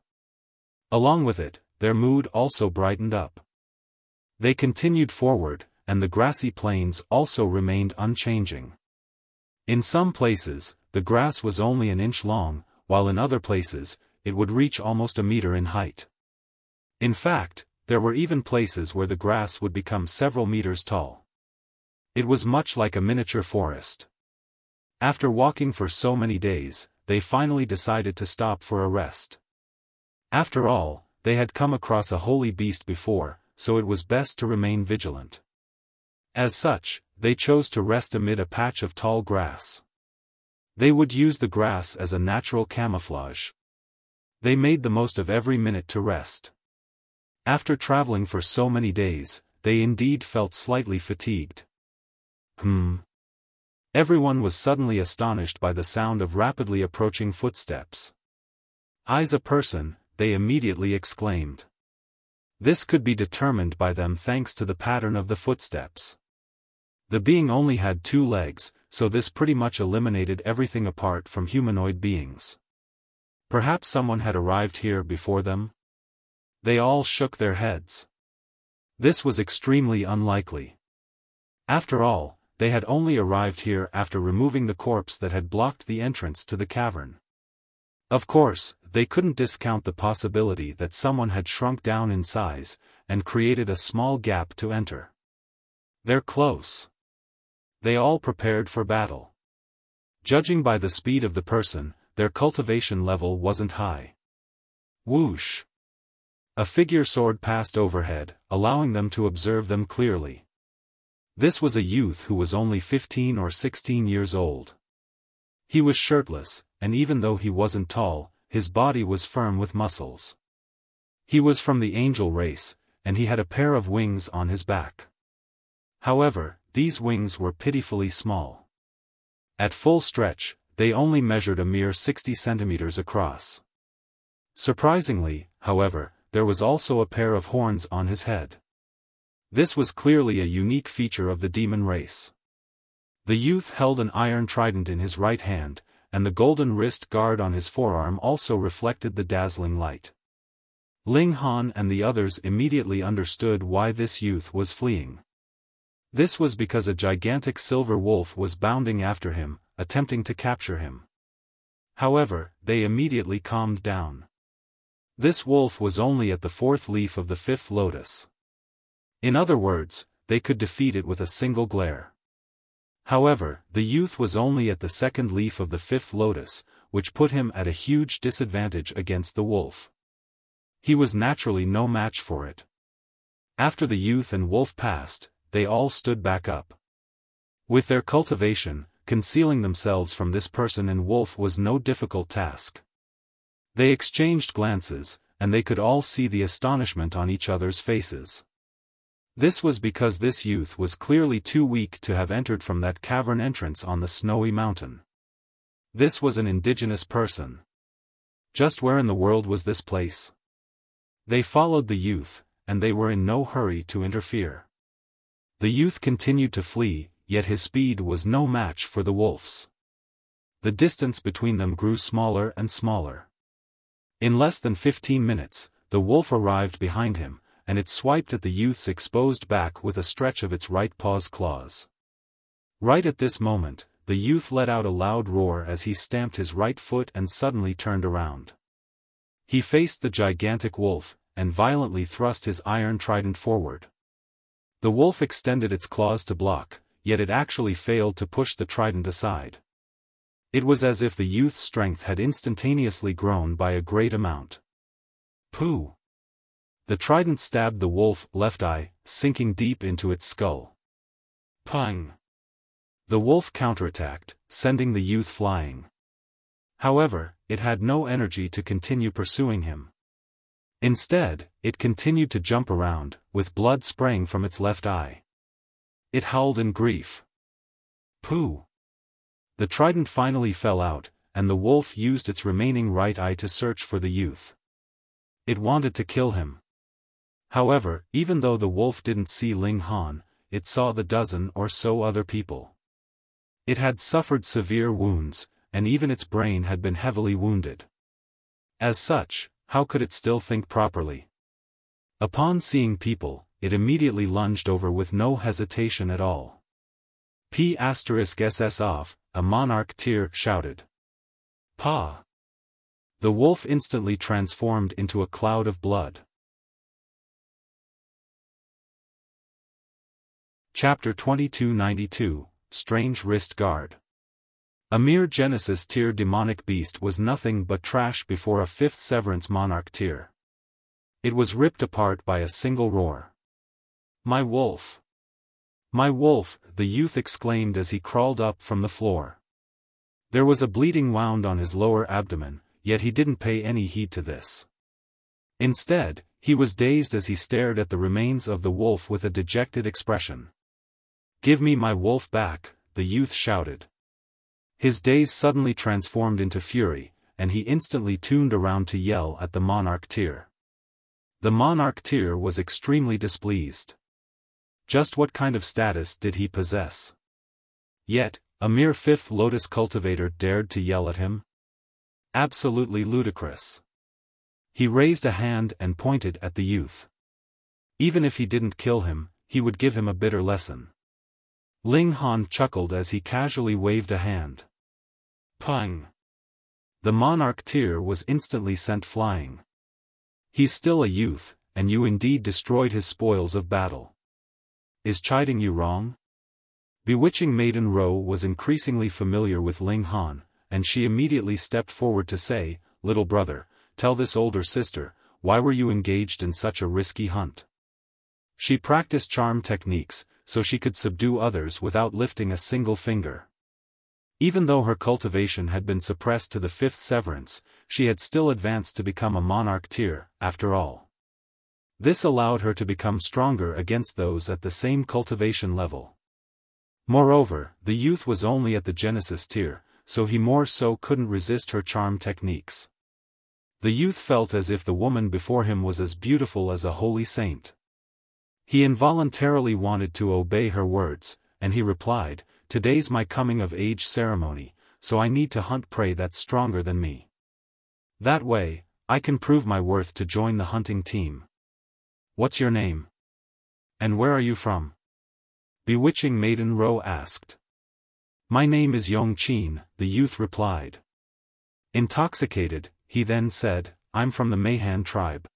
A: Along with it, their mood also brightened up. They continued forward, and the grassy plains also remained unchanging. In some places, the grass was only an inch long, while in other places, it would reach almost a meter in height. In fact, there were even places where the grass would become several meters tall. It was much like a miniature forest. After walking for so many days, they finally decided to stop for a rest. After all, they had come across a holy beast before, so it was best to remain vigilant. As such, they chose to rest amid a patch of tall grass. They would use the grass as a natural camouflage. They made the most of every minute to rest. After traveling for so many days, they indeed felt slightly fatigued. Everyone was suddenly astonished by the sound of rapidly approaching footsteps. "Eyes a person," they immediately exclaimed. This could be determined by them thanks to the pattern of the footsteps. The being only had 2 legs, so this pretty much eliminated everything apart from humanoid beings. Perhaps someone had arrived here before them? They all shook their heads. This was extremely unlikely. After all, they had only arrived here after removing the corpse that had blocked the entrance to the cavern. Of course, they couldn't discount the possibility that someone had shrunk down in size, and created a small gap to enter. They're close. They all prepared for battle. Judging by the speed of the person, their cultivation level wasn't high. Whoosh! A figure soared past overhead, allowing them to observe them clearly. This was a youth who was only 15 or 16 years old. He was shirtless, and even though he wasn't tall, his body was firm with muscles. He was from the angel race, and he had a pair of wings on his back. However, these wings were pitifully small. At full stretch, they only measured a mere 60 centimeters across. Surprisingly, however, there was also a pair of horns on his head. This was clearly a unique feature of the demon race. The youth held an iron trident in his right hand, and the golden wrist guard on his forearm also reflected the dazzling light. Ling Han and the others immediately understood why this youth was fleeing. This was because a gigantic silver wolf was bounding after him, attempting to capture him. However, they immediately calmed down. This wolf was only at the 4th leaf of the 5th lotus. In other words, they could defeat it with a single glare. However, the youth was only at the 2nd leaf of the 5th lotus, which put him at a huge disadvantage against the wolf. He was naturally no match for it. After the youth and wolf passed, they all stood back up. With their cultivation, concealing themselves from this person and wolf was no difficult task. They exchanged glances, and they could all see the astonishment on each other's faces. This was because this youth was clearly too weak to have entered from that cavern entrance on the snowy mountain. This was an indigenous person. Just where in the world was this place? They followed the youth, and they were in no hurry to interfere. The youth continued to flee, yet his speed was no match for the wolf's. The distance between them grew smaller and smaller. In less than 15 minutes, the wolf arrived behind him, and it swiped at the youth's exposed back with a stretch of its right paw's claws. Right at this moment, the youth let out a loud roar as he stamped his right foot and suddenly turned around. He faced the gigantic wolf, and violently thrust his iron trident forward. The wolf extended its claws to block, yet it actually failed to push the trident aside. It was as if the youth's strength had instantaneously grown by a great amount. Pooh! The trident stabbed the wolf's left eye, sinking deep into its skull. Pang! The wolf counterattacked, sending the youth flying. However, it had no energy to continue pursuing him. Instead, it continued to jump around, with blood spraying from its left eye. It howled in grief. Pooh! The trident finally fell out, and the wolf used its remaining right eye to search for the youth. It wanted to kill him. However, even though the wolf didn't see Ling Han, it saw the dozen or so other people. It had suffered severe wounds, and even its brain had been heavily wounded. As such, how could it still think properly? Upon seeing people, it immediately lunged over with no hesitation at all. P*SS off, a monarch tear shouted. Pa! The wolf instantly transformed into a cloud of blood. Chapter 2292, Strange Wrist Guard. A mere Genesis tier demonic beast was nothing but trash before a 5th Severance monarch tier. It was ripped apart by a single roar. My wolf! My wolf! The youth exclaimed as he crawled up from the floor. There was a bleeding wound on his lower abdomen, yet he didn't pay any heed to this. Instead, he was dazed as he stared at the remains of the wolf with a dejected expression. Give me my wolf back, the youth shouted. His daze suddenly transformed into fury, and he instantly tuned around to yell at the monarch tier. The monarch tier was extremely displeased. Just what kind of status did he possess? Yet, a mere 5th Lotus cultivator dared to yell at him? Absolutely ludicrous. He raised a hand and pointed at the youth. Even if he didn't kill him, he would give him a bitter lesson. Ling Han chuckled as he casually waved a hand. Pang! The monarch tier was instantly sent flying. He's still a youth, and you indeed destroyed his spoils of battle. Is chiding you wrong? Bewitching Maiden Ro was increasingly familiar with Ling Han, and she immediately stepped forward to say, Little brother, tell this older sister, why were you engaged in such a risky hunt? She practiced charm techniques, so she could subdue others without lifting a single finger. Even though her cultivation had been suppressed to the 5th Severance, she had still advanced to become a monarch tier, after all. This allowed her to become stronger against those at the same cultivation level. Moreover, the youth was only at the Genesis tier, so he more so couldn't resist her charm techniques. The youth felt as if the woman before him was as beautiful as a holy saint. He involuntarily wanted to obey her words, and he replied, Today's my coming-of-age ceremony, so I need to hunt prey that's stronger than me. That way, I can prove my worth to join the hunting team. What's your name? And where are you from? Bewitching Maiden Ro asked. My name is Yongqin, the youth replied. Intoxicated, he then said, I'm from the Mahan tribe.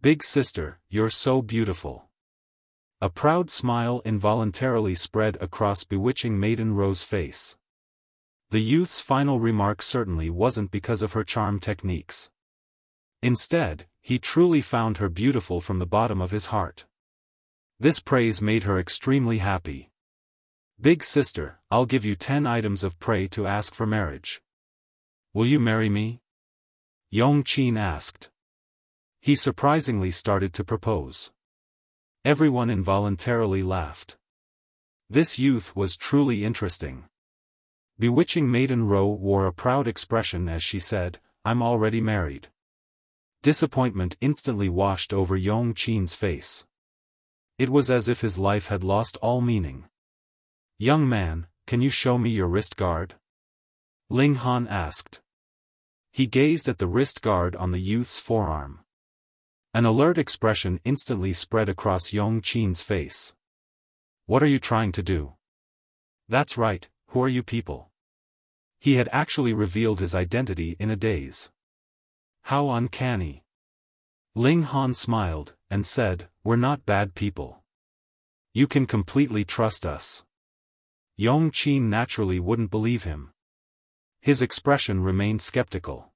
A: Big sister, you're so beautiful. A proud smile involuntarily spread across Bewitching Maiden Ro's face. The youth's final remark certainly wasn't because of her charm techniques. Instead, he truly found her beautiful from the bottom of his heart. This praise made her extremely happy. Big sister, I'll give you 10 items of prey to ask for marriage. Will you marry me? Yongqin asked. He surprisingly started to propose. Everyone involuntarily laughed. This youth was truly interesting. Bewitching Maiden Ro wore a proud expression as she said, I'm already married. Disappointment instantly washed over Yongqin's face. It was as if his life had lost all meaning. "Young man, can you show me your wrist guard?" Ling Han asked. He gazed at the wrist guard on the youth's forearm. An alert expression instantly spread across Yongqin's face. "What are you trying to do?" "That's right, who are you people?" He had actually revealed his identity in a daze. How uncanny. Ling Han smiled, and said, "We're not bad people. You can completely trust us." Yongqin naturally wouldn't believe him. His expression remained skeptical.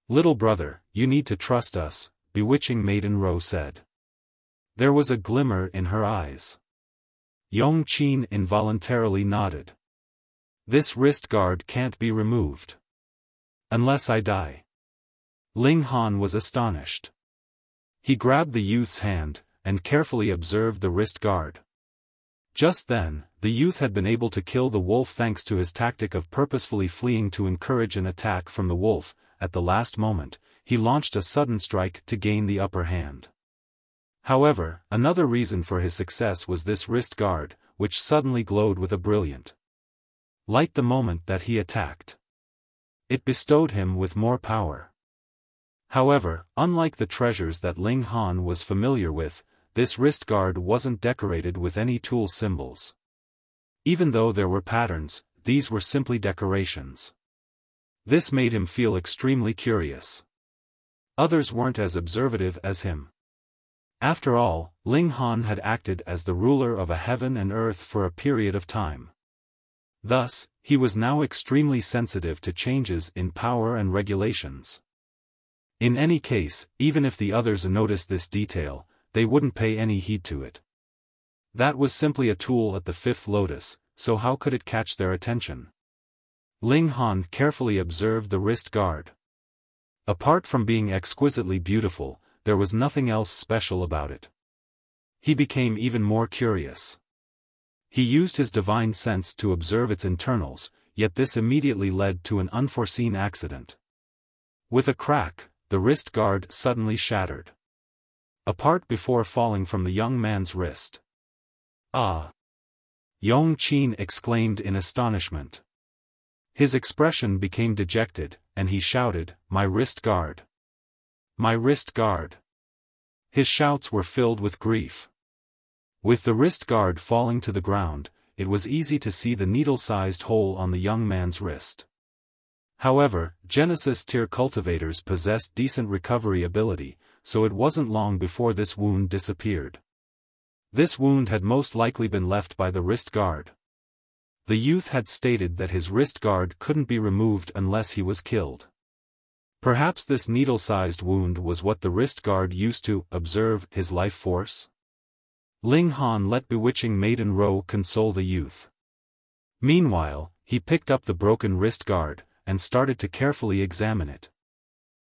A: "Little brother, you need to trust us," bewitching Maiden Ro said. There was a glimmer in her eyes. Yongqin involuntarily nodded. "This wrist guard can't be removed. Unless I die." Ling Han was astonished. He grabbed the youth's hand, and carefully observed the wrist guard. Just then, the youth had been able to kill the wolf thanks to his tactic of purposefully fleeing to encourage an attack from the wolf. At the last moment, he launched a sudden strike to gain the upper hand. However, another reason for his success was this wrist guard, which suddenly glowed with a brilliant light the moment that he attacked. It bestowed him with more power. However, unlike the treasures that Ling Han was familiar with, this wrist guard wasn't decorated with any tool symbols. Even though there were patterns, these were simply decorations. This made him feel extremely curious. Others weren't as observative as him. After all, Ling Han had acted as the ruler of a heaven and earth for a period of time. Thus, he was now extremely sensitive to changes in power and regulations. In any case, even if the others noticed this detail, they wouldn't pay any heed to it. That was simply a tool at the fifth lotus, so how could it catch their attention? Ling Han carefully observed the wrist guard. Apart from being exquisitely beautiful, there was nothing else special about it. He became even more curious. He used his divine sense to observe its internals, yet this immediately led to an unforeseen accident. With a crack, the wrist guard suddenly shattered. Apart before falling from the young man's wrist. "Ah!" Yongqin exclaimed in astonishment. His expression became dejected, and he shouted, "My wrist guard! My wrist guard!" His shouts were filled with grief. With the wrist guard falling to the ground, it was easy to see the needle-sized hole on the young man's wrist. However, Genesis tier cultivators possessed decent recovery ability, so it wasn't long before this wound disappeared. This wound had most likely been left by the wrist guard. The youth had stated that his wrist guard couldn't be removed unless he was killed. Perhaps this needle-sized wound was what the wrist guard used to observe his life force? Ling Han let bewitching Maiden Ro console the youth. Meanwhile, he picked up the broken wrist guard, and started to carefully examine it.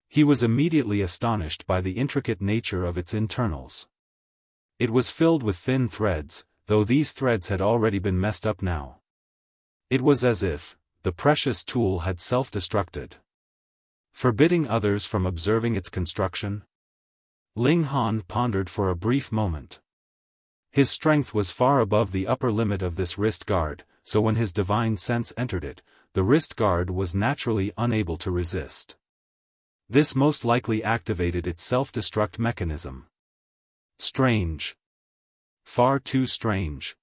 A: He was immediately astonished by the intricate nature of its internals. It was filled with thin threads, though these threads had already been messed up now. It was as if the precious tool had self-destructed, forbidding others from observing its construction. Ling Han pondered for a brief moment. His strength was far above the upper limit of this wrist guard, so when his divine sense entered it, the wrist guard was naturally unable to resist. This most likely activated its self-destruct mechanism. Strange. Far too strange.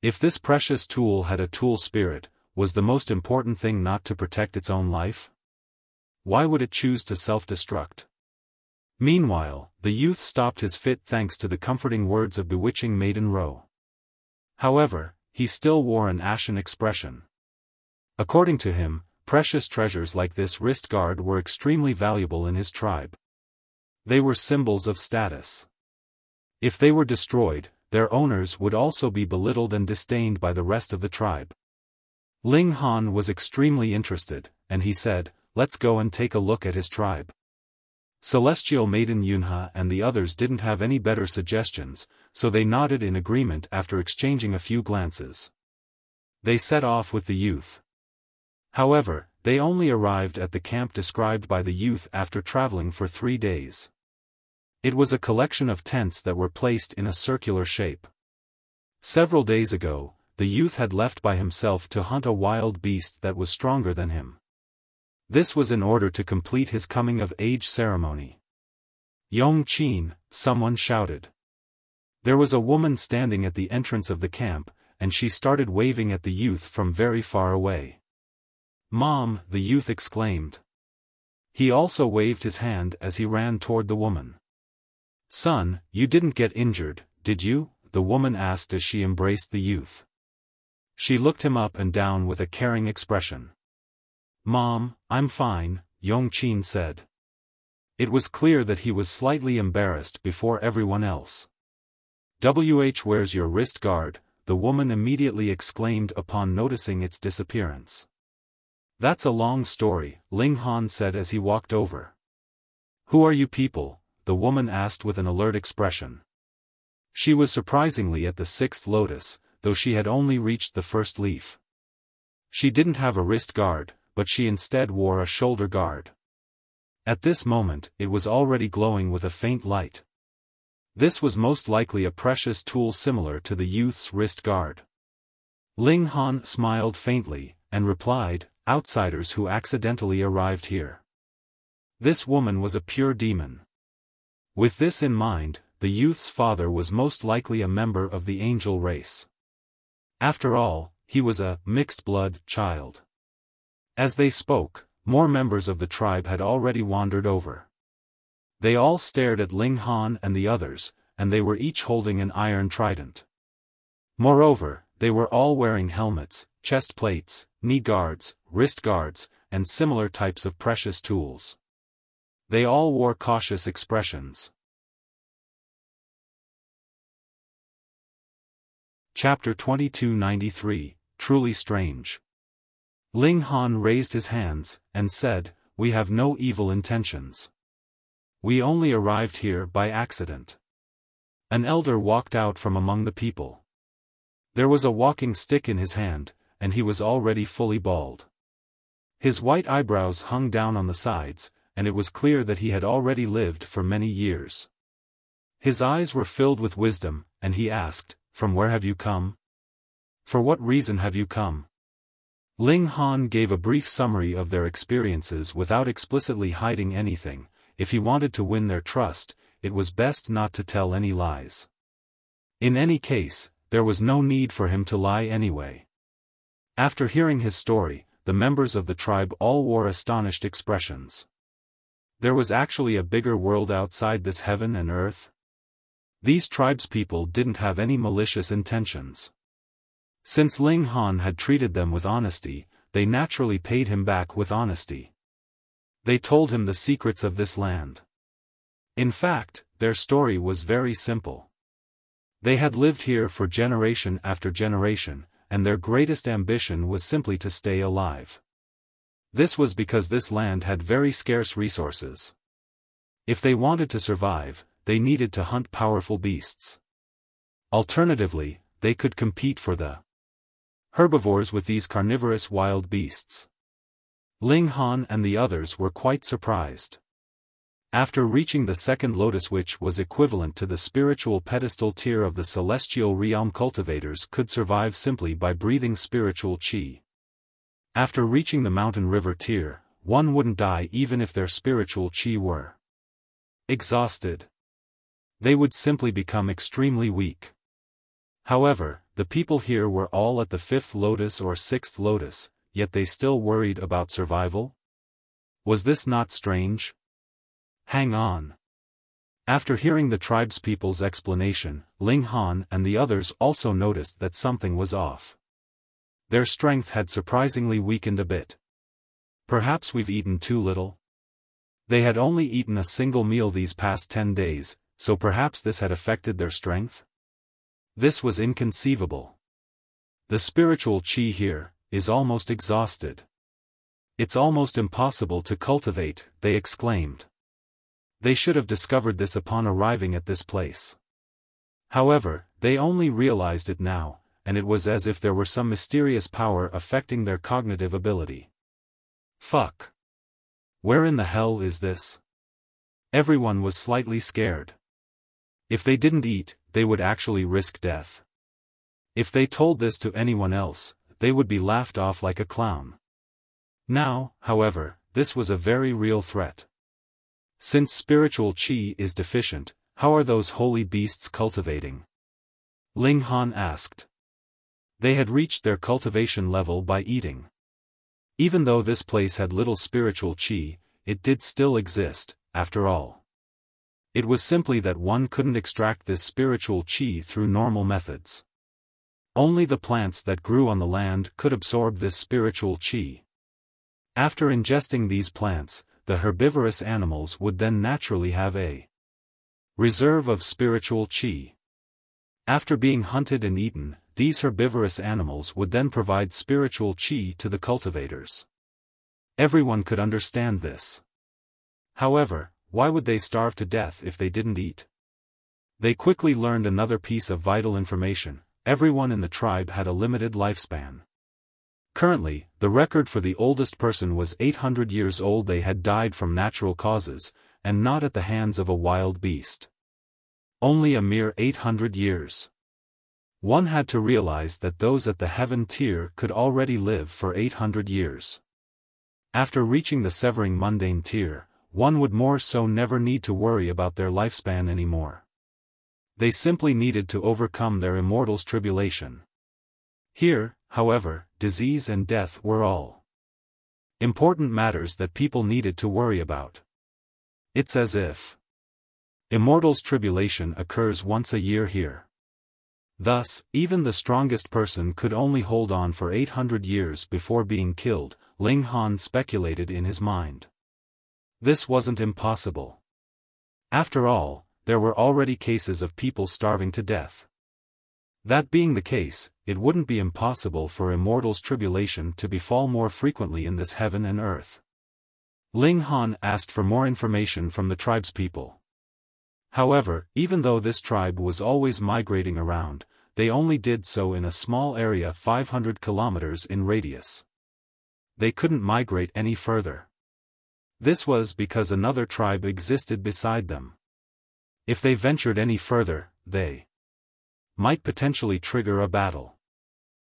A: If this precious tool had a tool spirit, was the most important thing not to protect its own life? Why would it choose to self-destruct? Meanwhile, the youth stopped his fit thanks to the comforting words of bewitching Maiden Ro. However, he still wore an ashen expression. According to him, precious treasures like this wrist guard were extremely valuable in his tribe. They were symbols of status. If they were destroyed, their owners would also be belittled and disdained by the rest of the tribe. Ling Han was extremely interested, and he said, "Let's go and take a look at his tribe." Celestial Maiden Yunhe and the others didn't have any better suggestions, so they nodded in agreement after exchanging a few glances. They set off with the youth. However, They only arrived at the camp described by the youth after traveling for 3 days. It was a collection of tents that were placed in a circular shape. Several days ago, the youth had left by himself to hunt a wild beast that was stronger than him. This was in order to complete his coming-of-age ceremony. "Yongqin," someone shouted. There was a woman standing at the entrance of the camp, and she started waving at the youth from very far away. "Mom," the youth exclaimed. He also waved his hand as he ran toward the woman. "Son, you didn't get injured, did you?" the woman asked as she embraced the youth. She looked him up and down with a caring expression. "Mom, I'm fine," Yongqin said. It was clear that he was slightly embarrassed before everyone else. "Where's your wrist guard?" the woman immediately exclaimed upon noticing its disappearance. "That's a long story," Ling Han said as he walked over. "Who are you people?" the woman asked with an alert expression. She was surprisingly at the 6th lotus, though she had only reached the first leaf. She didn't have a wrist guard, but she instead wore a shoulder guard. At this moment, it was already glowing with a faint light. This was most likely a precious tool similar to the youth's wrist guard. Ling Han smiled faintly, and replied, "Outsiders who accidentally arrived here." This woman was a pure demon. With this in mind, the youth's father was most likely a member of the angel race. After all, he was a mixed-blood child. As they spoke, more members of the tribe had already wandered over. They all stared at Ling Han and the others, and they were each holding an iron trident. Moreover, they were all wearing helmets, chest plates, knee guards, wrist guards, and similar types of precious tools. They all wore cautious expressions. Chapter 2293, Truly Strange. Ling Han raised his hands, and said, "We have no evil intentions. We only arrived here by accident." An elder walked out from among the people. There was a walking stick in his hand, and he was already fully bald. His white eyebrows hung down on the sides, and it was clear that he had already lived for many years. His eyes were filled with wisdom, and he asked, "From where have you come? For what reason have you come?" Ling Han gave a brief summary of their experiences without explicitly hiding anything. If he wanted to win their trust, it was best not to tell any lies. In any case, there was no need for him to lie anyway. After hearing his story, the members of the tribe all wore astonished expressions. There was actually a bigger world outside this heaven and earth? These tribespeople didn't have any malicious intentions. Since Ling Han had treated them with honesty, they naturally paid him back with honesty. They told him the secrets of this land. In fact, their story was very simple. They had lived here for generation after generation, and their greatest ambition was simply to stay alive. This was because this land had very scarce resources. If they wanted to survive, they needed to hunt powerful beasts. Alternatively, they could compete for the herbivores with these carnivorous wild beasts. Ling Han and the others were quite surprised. After reaching the 2nd lotus, which was equivalent to the spiritual pedestal tier of the celestial realm, cultivators could survive simply by breathing spiritual qi. After reaching the mountain river tier, one wouldn't die even if their spiritual qi were exhausted. They would simply become extremely weak. However, the people here were all at the 5th lotus or 6th lotus, yet they still worried about survival? Was this not strange? Hang on. After hearing the tribespeople's explanation, Ling Han and the others also noticed that something was off. Their strength had surprisingly weakened a bit. Perhaps we've eaten too little? They had only eaten a single meal these past 10 days, so perhaps this had affected their strength? This was inconceivable. The spiritual qi here is almost exhausted. It's almost impossible to cultivate, they exclaimed. They should have discovered this upon arriving at this place. However, they only realized it now, and it was as if there were some mysterious power affecting their cognitive ability. Fuck. Where in the hell is this? Everyone was slightly scared. If they didn't eat, they would actually risk death. If they told this to anyone else, they would be laughed off like a clown. Now, however, this was a very real threat. Since spiritual qi is deficient, how are those holy beasts cultivating? Ling Han asked. They had reached their cultivation level by eating. Even though this place had little spiritual qi, it did still exist, after all. It was simply that one couldn't extract this spiritual qi through normal methods. Only the plants that grew on the land could absorb this spiritual qi. After ingesting these plants, the herbivorous animals would then naturally have a reserve of spiritual qi. After being hunted and eaten, these herbivorous animals would then provide spiritual qi to the cultivators. Everyone could understand this. However, why would they starve to death if they didn't eat? They quickly learned another piece of vital information: everyone in the tribe had a limited lifespan. Currently, the record for the oldest person was 800 years old. They had died from natural causes, and not at the hands of a wild beast. Only a mere 800 years. One had to realize that those at the heaven tier could already live for 800 years. After reaching the severing mundane tier, one would more so never need to worry about their lifespan anymore. They simply needed to overcome their immortal's tribulation. Here, however, disease and death were all important matters that people needed to worry about. It's as if immortal's tribulation occurs once a year here. Thus, even the strongest person could only hold on for 800 years before being killed, Ling Han speculated in his mind. This wasn't impossible. After all, there were already cases of people starving to death. That being the case, it wouldn't be impossible for immortal's tribulation to befall more frequently in this heaven and earth. Ling Han asked for more information from the tribespeople. However, even though this tribe was always migrating around, they only did so in a small area 500 kilometers in radius. They couldn't migrate any further. This was because another tribe existed beside them. If they ventured any further, they might potentially trigger a battle.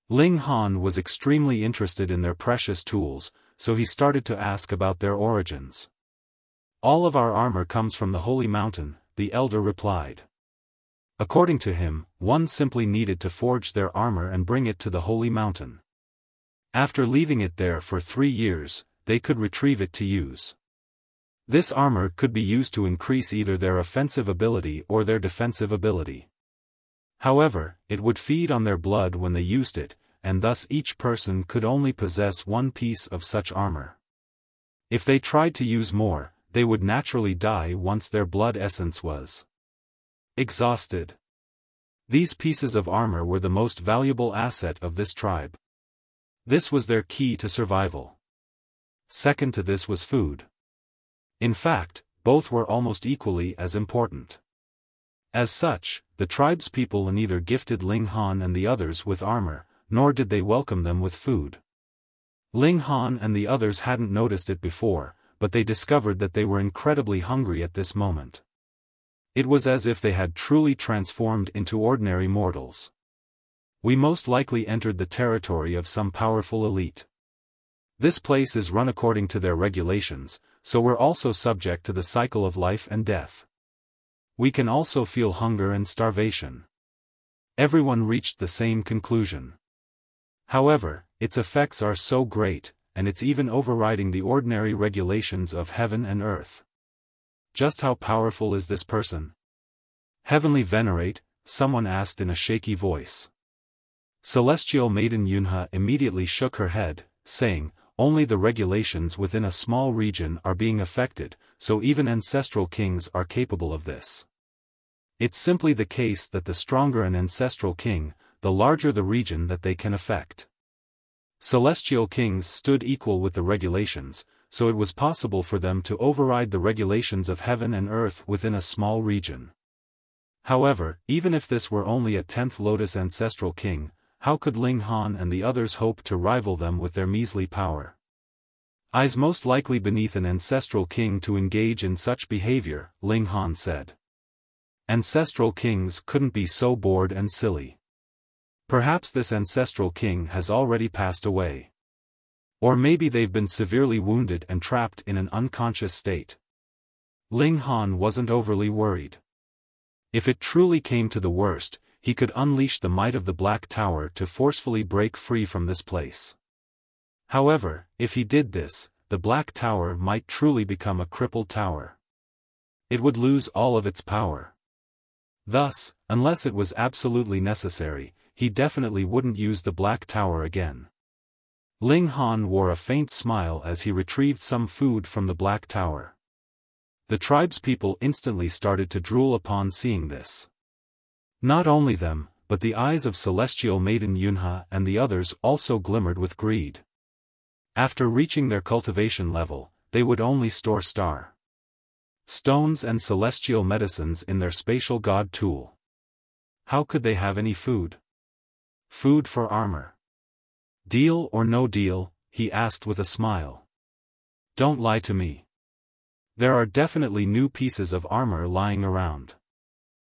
A: Ling Han was extremely interested in their precious tools, so he started to ask about their origins. All of our armor comes from the Holy Mountain, the elder replied. According to him, one simply needed to forge their armor and bring it to the Holy Mountain. After leaving it there for 3 years, they could retrieve it to use. This armor could be used to increase either their offensive ability or their defensive ability. However, it would feed on their blood when they used it, and thus each person could only possess one piece of such armor. If they tried to use more, they would naturally die once their blood essence was exhausted. These pieces of armor were the most valuable asset of this tribe. This was their key to survival. Second to this was food. In fact, both were almost equally as important. As such, the tribespeople neither gifted Ling Han and the others with armor, nor did they welcome them with food. Ling Han and the others hadn't noticed it before, but they discovered that they were incredibly hungry at this moment. It was as if they had truly transformed into ordinary mortals. We most likely entered the territory of some powerful elite. This place is run according to their regulations, so we're also subject to the cycle of life and death. We can also feel hunger and starvation. Everyone reached the same conclusion. However, its effects are so great, and it's even overriding the ordinary regulations of heaven and earth. Just how powerful is this person? Heavenly Venerate, someone asked in a shaky voice. Celestial Maiden Yunhe immediately shook her head, saying, only the regulations within a small region are being affected, so even ancestral kings are capable of this. It's simply the case that the stronger an ancestral king, the larger the region that they can affect. Celestial kings stood equal with the regulations, so it was possible for them to override the regulations of heaven and earth within a small region. However, even if this were only a 10th Lotus ancestral king, how could Ling Han and the others hope to rival them with their measly power? Eyes most likely beneath an ancestral king to engage in such behavior, Ling Han said. Ancestral kings couldn't be so bored and silly. Perhaps this ancestral king has already passed away. Or maybe they've been severely wounded and trapped in an unconscious state. Ling Han wasn't overly worried. If it truly came to the worst, he could unleash the might of the Black Tower to forcefully break free from this place. However, if he did this, the Black Tower might truly become a crippled tower. It would lose all of its power. Thus, unless it was absolutely necessary, he definitely wouldn't use the Black Tower again. Ling Han wore a faint smile as he retrieved some food from the Black Tower. The tribespeople instantly started to drool upon seeing this. Not only them, but the eyes of celestial maiden Yunhe and the others also glimmered with greed. After reaching their cultivation level, they would only store stones and celestial medicines in their spatial god tool. How could they have any food? Food for armor. Deal or no deal, he asked with a smile. Don't lie to me. There are definitely new pieces of armor lying around.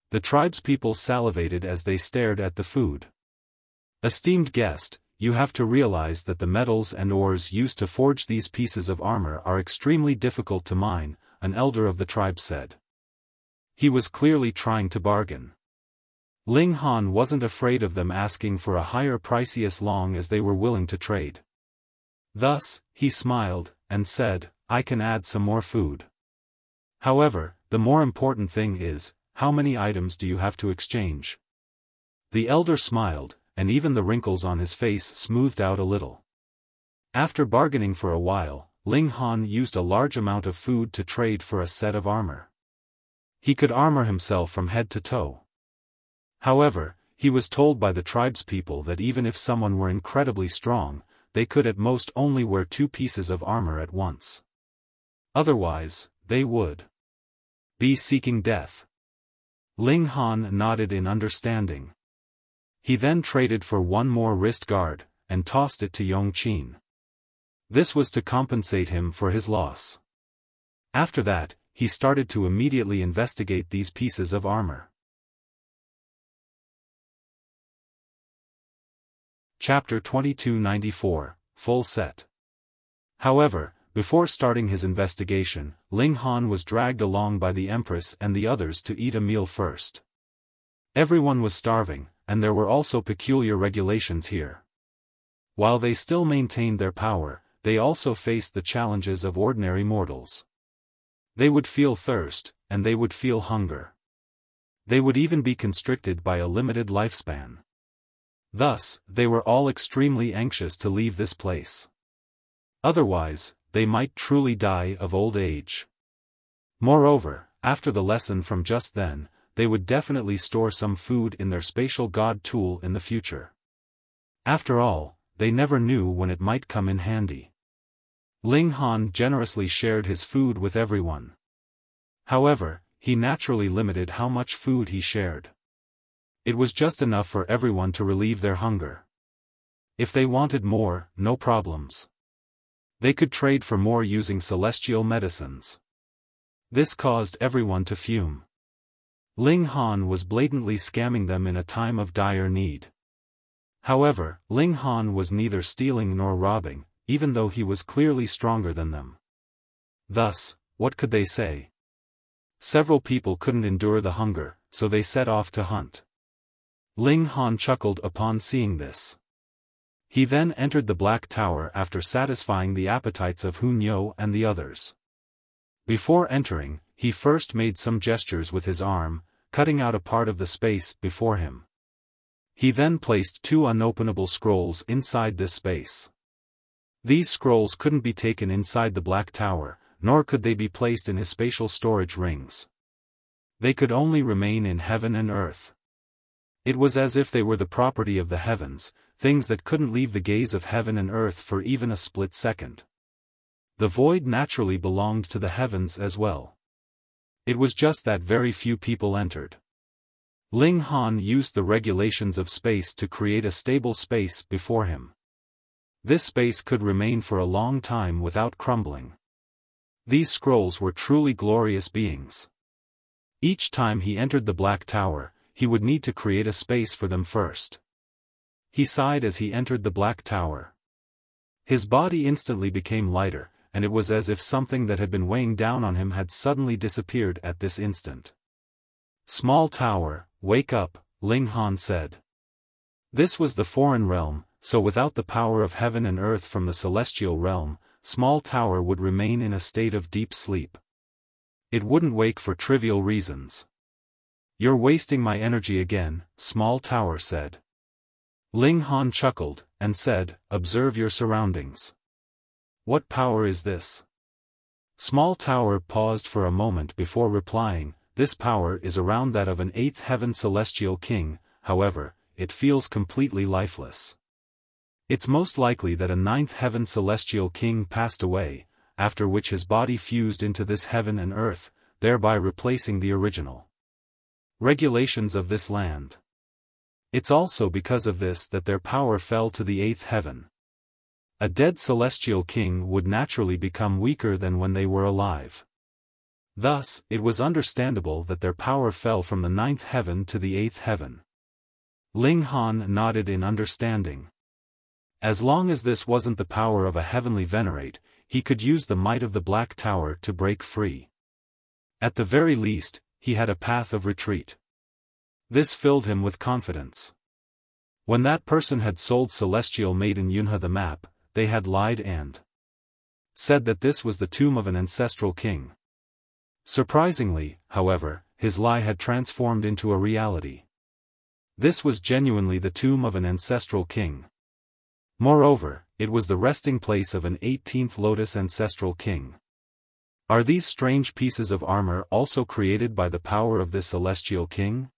A: The tribespeople salivated as they stared at the food. Esteemed guest, you have to realize that the metals and ores used to forge these pieces of armor are extremely difficult to mine, an elder of the tribe said. He was clearly trying to bargain. Ling Han wasn't afraid of them asking for a higher price as long as they were willing to trade. Thus, he smiled, and said, I can add some more food. However, the more important thing is, how many items do you have to exchange? The elder smiled, and even the wrinkles on his face smoothed out a little. After bargaining for a while, Ling Han used a large amount of food to trade for a set of armor. He could armor himself from head to toe. However, he was told by the tribespeople that even if someone were incredibly strong, they could at most only wear 2 pieces of armor at once. Otherwise, they would be seeking death. Ling Han nodded in understanding. He then traded for 1 more wrist guard, and tossed it to Yongqin. This was to compensate him for his loss. After that, he started to immediately investigate these pieces of armor. Chapter 2294, Full Set. However, before starting his investigation, Ling Han was dragged along by the Empress and the others to eat a meal first. Everyone was starving, and there were also peculiar regulations here. While they still maintained their power, they also faced the challenges of ordinary mortals. They would feel thirst, and they would feel hunger. They would even be constricted by a limited lifespan. Thus, they were all extremely anxious to leave this place. Otherwise, they might truly die of old age. Moreover, after the lesson from just then, they would definitely store some food in their spatial god tool in the future. After all, they never knew when it might come in handy. Ling Han generously shared his food with everyone. However, he naturally limited how much food he shared. It was just enough for everyone to relieve their hunger. If they wanted more, no problems. They could trade for more using celestial medicines. This caused everyone to fume. Ling Han was blatantly scamming them in a time of dire need. However, Ling Han was neither stealing nor robbing, even though he was clearly stronger than them. Thus, what could they say? Several people couldn't endure the hunger, so they set off to hunt. Ling Han chuckled upon seeing this. He then entered the Black Tower after satisfying the appetites of Hunyo and the others. Before entering, he first made some gestures with his arm, cutting out a part of the space before him. He then placed 2 unopenable scrolls inside this space. These scrolls couldn't be taken inside the Black Tower, nor could they be placed in his spatial storage rings. They could only remain in heaven and earth. It was as if they were the property of the heavens, things that couldn't leave the gaze of heaven and earth for even a split second. The void naturally belonged to the heavens as well. It was just that very few people entered. Ling Han used the regulations of space to create a stable space before him. This space could remain for a long time without crumbling. These scrolls were truly glorious beings. Each time he entered the Black Tower, he would need to create a space for them first. He sighed as he entered the Black Tower. His body instantly became lighter, and it was as if something that had been weighing down on him had suddenly disappeared at this instant. Small tower, wake up, Ling Han said. This was the foreign realm, so without the power of heaven and earth from the celestial realm, Small Tower would remain in a state of deep sleep. It wouldn't wake for trivial reasons. You're wasting my energy again, Small Tower said. Ling Han chuckled, and said, observe your surroundings. What power is this? Small Tower paused for a moment before replying, this power is around that of an 8th heaven celestial king, however, it feels completely lifeless. It's most likely that a 9th heaven celestial king passed away, after which his body fused into this heaven and earth, thereby replacing the original regulations of this land. It's also because of this that their power fell to the 8th heaven. A dead celestial king would naturally become weaker than when they were alive. Thus, it was understandable that their power fell from the 9th heaven to the 8th heaven. Ling Han nodded in understanding. As long as this wasn't the power of a heavenly venerate, he could use the might of the Black Tower to break free. At the very least, he had a path of retreat. This filled him with confidence. When that person had sold Celestial Maiden Yunhe the map, they had lied and said that this was the tomb of an ancestral king. Surprisingly, however, his lie had transformed into a reality. This was genuinely the tomb of an ancestral king. Moreover, it was the resting place of an 18th Lotus ancestral king. Are these strange pieces of armor also created by the power of this celestial king?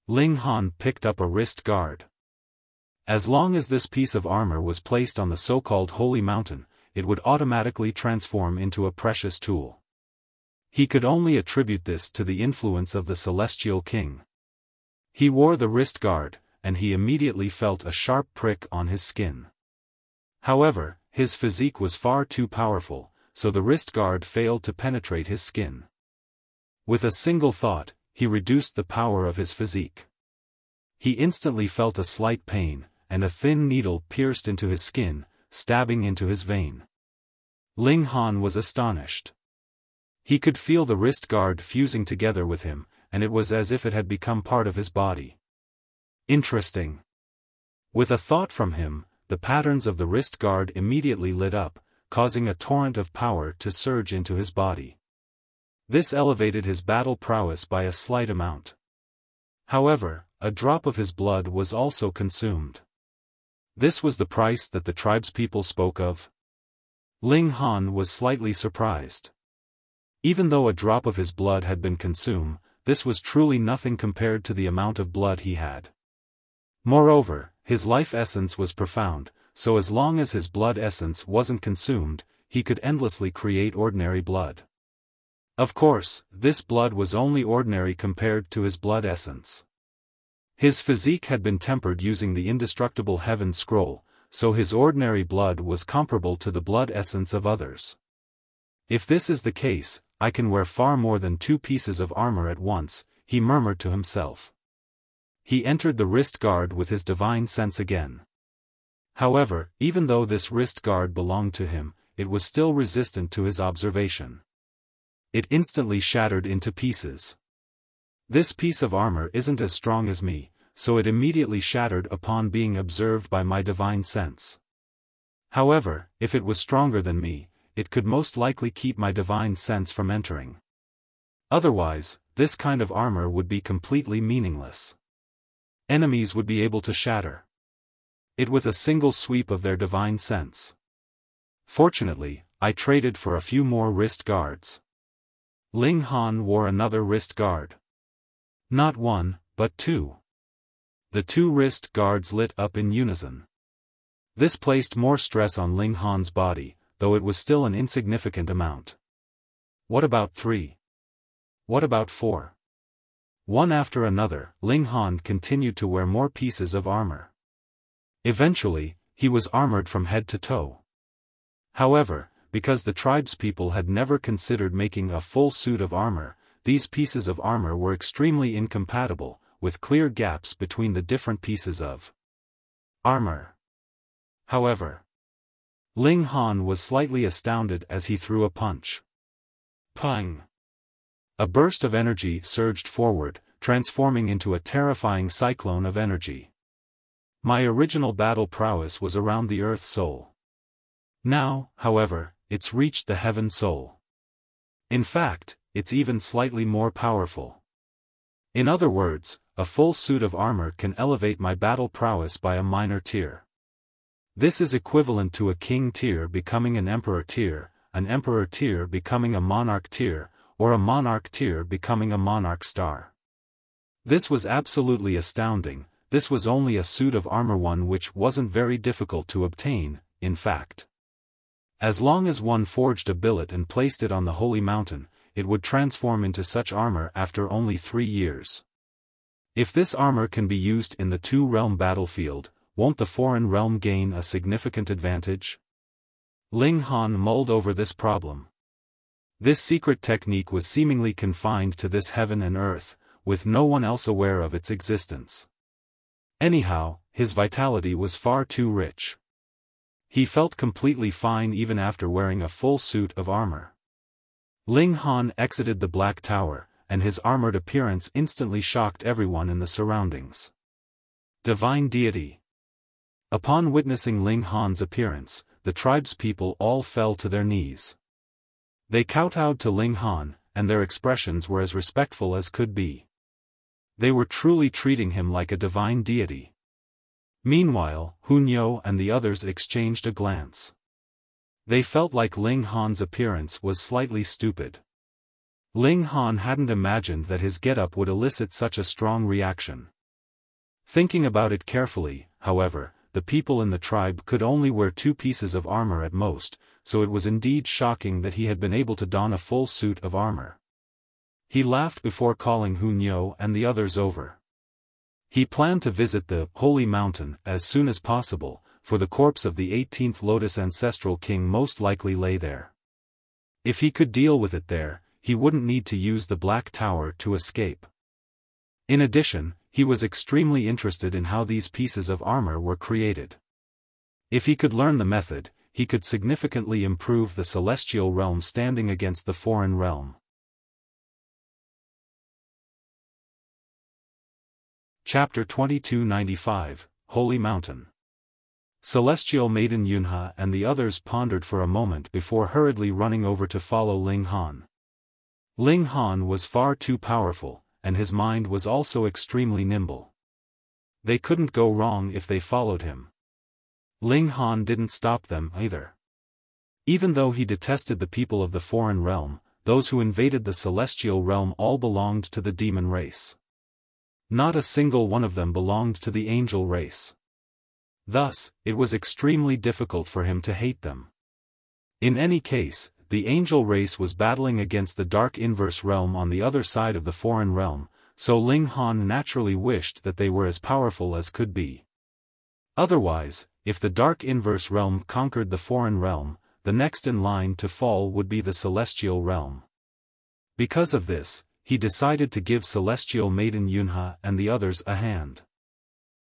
A: Ling Han picked up a wrist guard. As long as this piece of armor was placed on the so-called Holy Mountain, it would automatically transform into a precious tool. He could only attribute this to the influence of the celestial king. He wore the wrist guard, and he immediately felt a sharp prick on his skin. However, his physique was far too powerful, so the wrist guard failed to penetrate his skin. With a single thought, he reduced the power of his physique. He instantly felt a slight pain, and a thin needle pierced into his skin, stabbing into his vein. Ling Han was astonished. He could feel the wrist guard fusing together with him, and it was as if it had become part of his body. Interesting. With a thought from him, the patterns of the wrist guard immediately lit up, causing a torrent of power to surge into his body. This elevated his battle prowess by a slight amount. However, a drop of his blood was also consumed. This was the price that the tribespeople spoke of? Ling Han was slightly surprised. Even though a drop of his blood had been consumed, this was truly nothing compared to the amount of blood he had. Moreover, his life essence was profound, so as long as his blood essence wasn't consumed, he could endlessly create ordinary blood. Of course, this blood was only ordinary compared to his blood essence. His physique had been tempered using the indestructible heaven scroll, so his ordinary blood was comparable to the blood essence of others. If this is the case, I can wear far more than 2 pieces of armor at once, he murmured to himself. He entered the wrist guard with his divine sense again. However, even though this wrist guard belonged to him, it was still resistant to his observation. It instantly shattered into pieces. This piece of armor isn't as strong as me, so it immediately shattered upon being observed by my divine sense. However, if it was stronger than me, it could most likely keep my divine sense from entering. Otherwise, this kind of armor would be completely meaningless. Enemies would be able to shatter it with a single sweep of their divine sense. Fortunately, I traded for a few more wrist guards. Ling Han wore another wrist guard. Not 1, but 2. The 2 wrist guards lit up in unison. This placed more stress on Ling Han's body, though it was still an insignificant amount. What about 3? What about 4? One after another, Ling Han continued to wear more pieces of armor. Eventually, he was armored from head to toe. However, because the tribespeople had never considered making a full suit of armor, these pieces of armor were extremely incompatible, with clear gaps between the different pieces of armor. However, Ling Han was slightly astounded as he threw a punch. Pang! A burst of energy surged forward, transforming into a terrifying cyclone of energy. My original battle prowess was around the Earth Soul. Now, however, it's reached the Heaven Soul. In fact, it's even slightly more powerful. In other words, a full suit of armor can elevate my battle prowess by a minor tier. This is equivalent to a king tier becoming an emperor tier becoming a monarch tier, or a monarch tier becoming a monarch star. This was absolutely astounding. This was only a suit of armor, one which wasn't very difficult to obtain, in fact. As long as one forged a billet and placed it on the holy mountain, it would transform into such armor after only 3 years. If this armor can be used in the two-realm battlefield, won't the foreign realm gain a significant advantage? Ling Han mulled over this problem. This secret technique was seemingly confined to this heaven and earth, with no one else aware of its existence. Anyhow, his vitality was far too rich. He felt completely fine even after wearing a full suit of armor. Ling Han exited the Black Tower, and his armored appearance instantly shocked everyone in the surroundings. Divine Deity. Upon witnessing Ling Han's appearance, the tribespeople all fell to their knees. They kowtowed to Ling Han, and their expressions were as respectful as could be. They were truly treating him like a divine deity. Meanwhile, Hunyo and the others exchanged a glance. They felt like Ling Han's appearance was slightly stupid. Ling Han hadn't imagined that his getup would elicit such a strong reaction. Thinking about it carefully, however, the people in the tribe could only wear 2 pieces of armor at most, so it was indeed shocking that he had been able to don a full suit of armor. He laughed before calling Hunyo and the others over. He planned to visit the Holy Mountain as soon as possible, for the corpse of the 18th Lotus Ancestral King most likely lay there. If he could deal with it there, he wouldn't need to use the Black Tower to escape. In addition, he was extremely interested in how these pieces of armor were created. If he could learn the method, he could significantly improve the celestial realm standing against the foreign realm. Chapter 2295, Holy Mountain. Celestial Maiden Yunhe and the others pondered for a moment before hurriedly running over to follow Ling Han. Ling Han was far too powerful, and his mind was also extremely nimble. They couldn't go wrong if they followed him. Ling Han didn't stop them either. Even though he detested the people of the foreign realm, those who invaded the celestial realm all belonged to the demon race. Not a single one of them belonged to the angel race. Thus, it was extremely difficult for him to hate them. In any case, the angel race was battling against the dark inverse realm on the other side of the foreign realm, so Ling Han naturally wished that they were as powerful as could be. Otherwise, if the dark inverse realm conquered the foreign realm, the next in line to fall would be the celestial realm. Because of this, he decided to give Celestial Maiden Yunhe and the others a hand.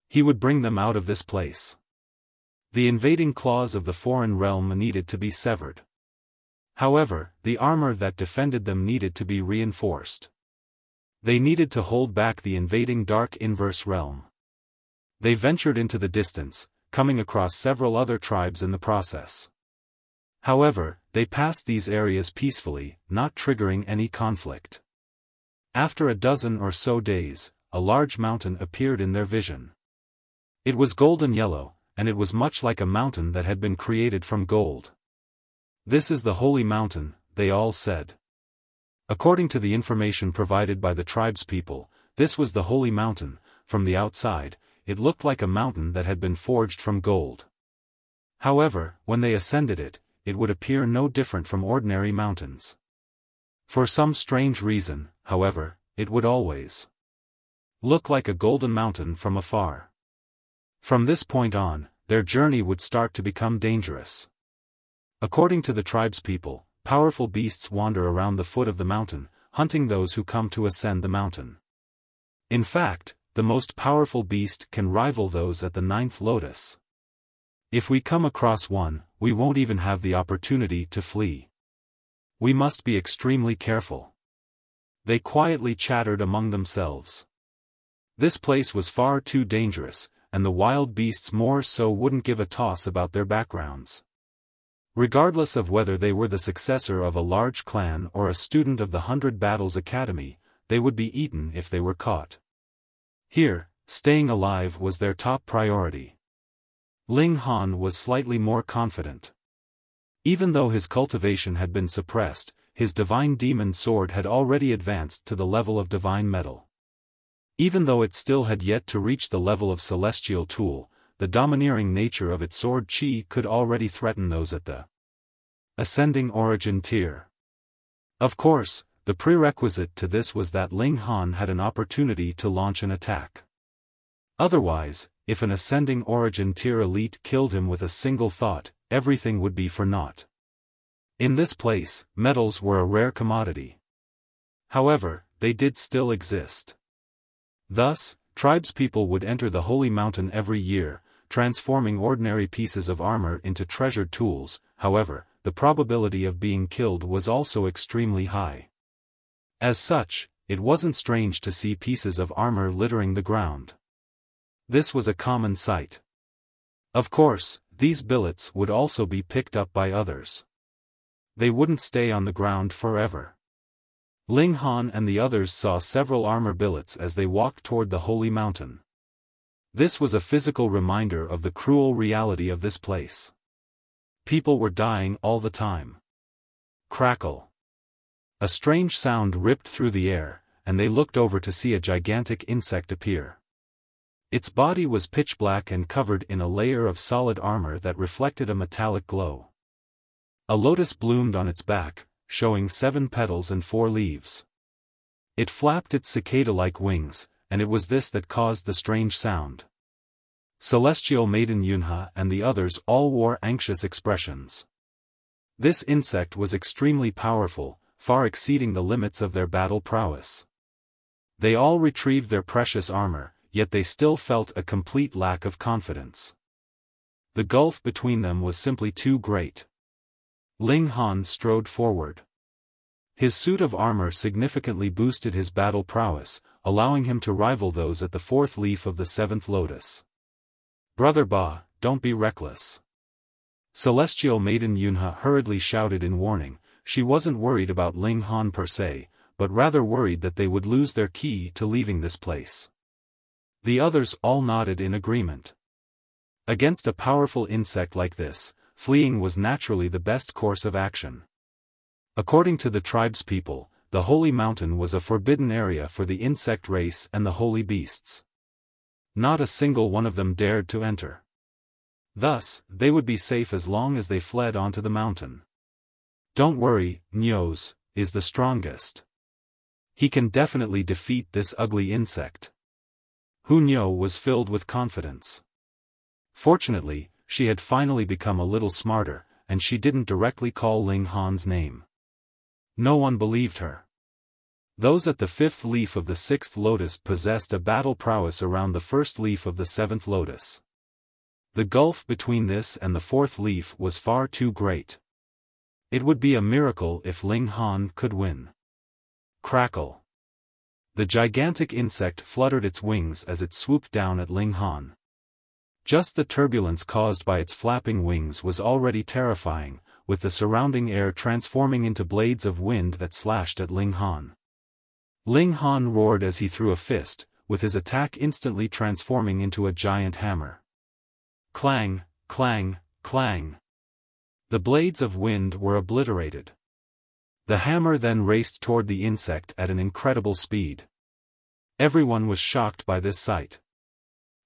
A: He would bring them out of this place. The invading claws of the foreign realm needed to be severed. However, the armor that defended them needed to be reinforced. They needed to hold back the invading dark inverse realm. They ventured into the distance, coming across several other tribes in the process. However, they passed these areas peacefully, not triggering any conflict. After a dozen or so days, a large mountain appeared in their vision. It was golden yellow, and it was much like a mountain that had been created from gold. "This is the Holy Mountain," they all said. According to the information provided by the tribespeople, this was the Holy Mountain. From the outside, it looked like a mountain that had been forged from gold. However, when they ascended it, it would appear no different from ordinary mountains. For some strange reason, however, it would always look like a golden mountain from afar. From this point on, their journey would start to become dangerous. According to the tribespeople, powerful beasts wander around the foot of the mountain, hunting those who come to ascend the mountain. In fact, the most powerful beast can rival those at the 9th lotus. If we come across one, we won't even have the opportunity to flee. We must be extremely careful. They quietly chattered among themselves. This place was far too dangerous, and the wild beasts more so wouldn't give a toss about their backgrounds. Regardless of whether they were the successor of a large clan or a student of the 100 Battles Academy, they would be eaten if they were caught. Here, staying alive was their top priority. Ling Han was slightly more confident. Even though his cultivation had been suppressed, his divine demon sword had already advanced to the level of divine metal. Even though it still had yet to reach the level of celestial tool, the domineering nature of its sword chi could already threaten those at the ascending origin tier. Of course, the prerequisite to this was that Ling Han had an opportunity to launch an attack. Otherwise, if an ascending origin tier elite killed him with a single thought, everything would be for naught. In this place, metals were a rare commodity. However, they did still exist. Thus, tribespeople would enter the holy mountain every year, transforming ordinary pieces of armor into treasured tools. However, the probability of being killed was also extremely high. As such, it wasn't strange to see pieces of armor littering the ground. This was a common sight. Of course, these billets would also be picked up by others. They wouldn't stay on the ground forever. Ling Han and the others saw several armor billets as they walked toward the holy mountain. This was a physical reminder of the cruel reality of this place. People were dying all the time. Crackle. A strange sound ripped through the air, and they looked over to see a gigantic insect appear. Its body was pitch black and covered in a layer of solid armor that reflected a metallic glow. A lotus bloomed on its back, showing 7 petals and 4 leaves. It flapped its cicada-like wings, and it was this that caused the strange sound. Celestial Maiden Yunhe and the others all wore anxious expressions. This insect was extremely powerful, far exceeding the limits of their battle prowess. They all retrieved their precious armor, yet they still felt a complete lack of confidence. The gulf between them was simply too great. Ling Han strode forward. His suit of armor significantly boosted his battle prowess, allowing him to rival those at the 4th leaf of the 7th lotus. "Brother Ba, don't be reckless." Celestial Maiden Yunhe hurriedly shouted in warning. She wasn't worried about Ling Han per se, but rather worried that they would lose their key to leaving this place. The others all nodded in agreement. Against a powerful insect like this, fleeing was naturally the best course of action. According to the tribespeople, the holy mountain was a forbidden area for the insect race and the holy beasts. Not a single one of them dared to enter. Thus, they would be safe as long as they fled onto the mountain. "Don't worry, Nyos is the strongest. He can definitely defeat this ugly insect." Hu Nyo was filled with confidence. Fortunately, she had finally become a little smarter, and she didn't directly call Ling Han's name. No one believed her. Those at the 5th leaf of the 6th lotus possessed a battle prowess around the 1st leaf of the 7th lotus. The gulf between this and the 4th leaf was far too great. It would be a miracle if Ling Han could win. Crackle. The gigantic insect fluttered its wings as it swooped down at Ling Han. Just the turbulence caused by its flapping wings was already terrifying, with the surrounding air transforming into blades of wind that slashed at Ling Han. Ling Han roared as he threw a fist, with his attack instantly transforming into a giant hammer. Clang, clang, clang. The blades of wind were obliterated. The hammer then raced toward the insect at an incredible speed. Everyone was shocked by this sight.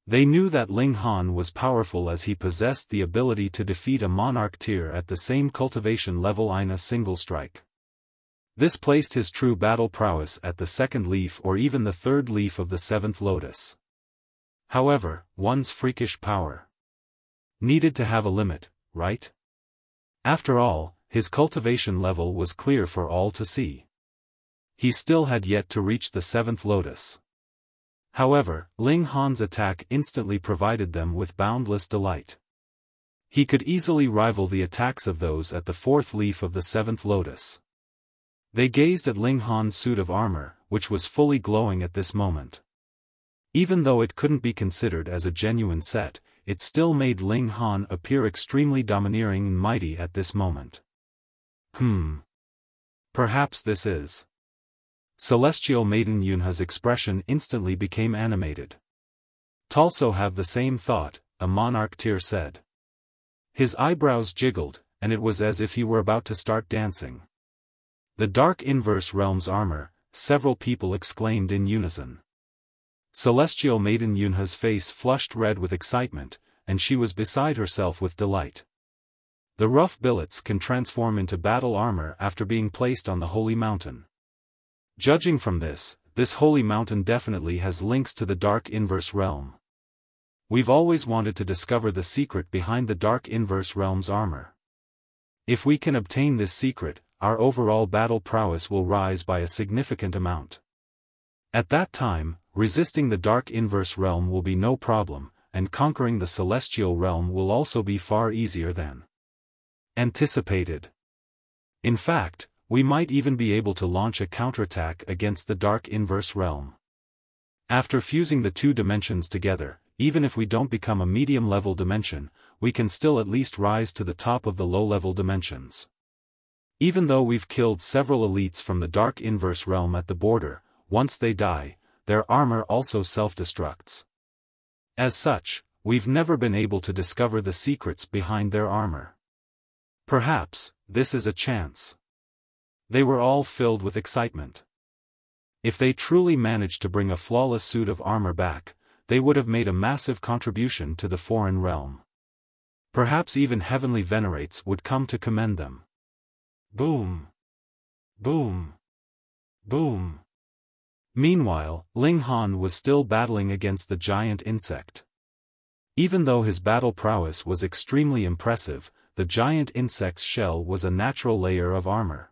A: They knew that Ling Han was powerful as he possessed the ability to defeat a monarch tier at the same cultivation level in a single strike. This placed his true battle prowess at the 2nd leaf or even the 3rd leaf of the 7th lotus. However, one's freakish power. needed to have a limit, right? After all, his cultivation level was clear for all to see. He still had yet to reach the 7th lotus. However, Ling Han's attack instantly provided them with boundless delight. He could easily rival the attacks of those at the 4th leaf of the 7th lotus. They gazed at Ling Han's suit of armor, which was fully glowing at this moment. Even though it couldn't be considered as a genuine set, it still made Ling Han appear extremely domineering and mighty at this moment. Perhaps this is. Celestial Maiden Yunhe's expression instantly became animated. "Talso have the same thought," a monarch tear said. His eyebrows jiggled, and it was as if he were about to start dancing. "The Dark Inverse Realm's armor," several people exclaimed in unison. Celestial Maiden Yunhe's face flushed red with excitement, and she was beside herself with delight. The rough billets can transform into battle armor after being placed on the Holy Mountain. Judging from this Holy Mountain definitely has links to the Dark Inverse Realm. We've always wanted to discover the secret behind the Dark Inverse Realm's armor. If we can obtain this secret, our overall battle prowess will rise by a significant amount. At that time, resisting the Dark Inverse Realm will be no problem, and conquering the Celestial Realm will also be far easier than anticipated. In fact, we might even be able to launch a counterattack against the Dark Inverse Realm. After fusing the two dimensions together, even if we don't become a medium-level dimension, we can still at least rise to the top of the low-level dimensions. Even though we've killed several elites from the Dark Inverse Realm at the border, once they die, their armor also self-destructs. As such, we've never been able to discover the secrets behind their armor. Perhaps, this is a chance. They were all filled with excitement. If they truly managed to bring a flawless suit of armor back, they would have made a massive contribution to the foreign realm. Perhaps even heavenly venerates would come to commend them. Boom! Boom! Boom! Meanwhile, Ling Han was still battling against the giant insect. Even though his battle prowess was extremely impressive, the giant insect's shell was a natural layer of armor.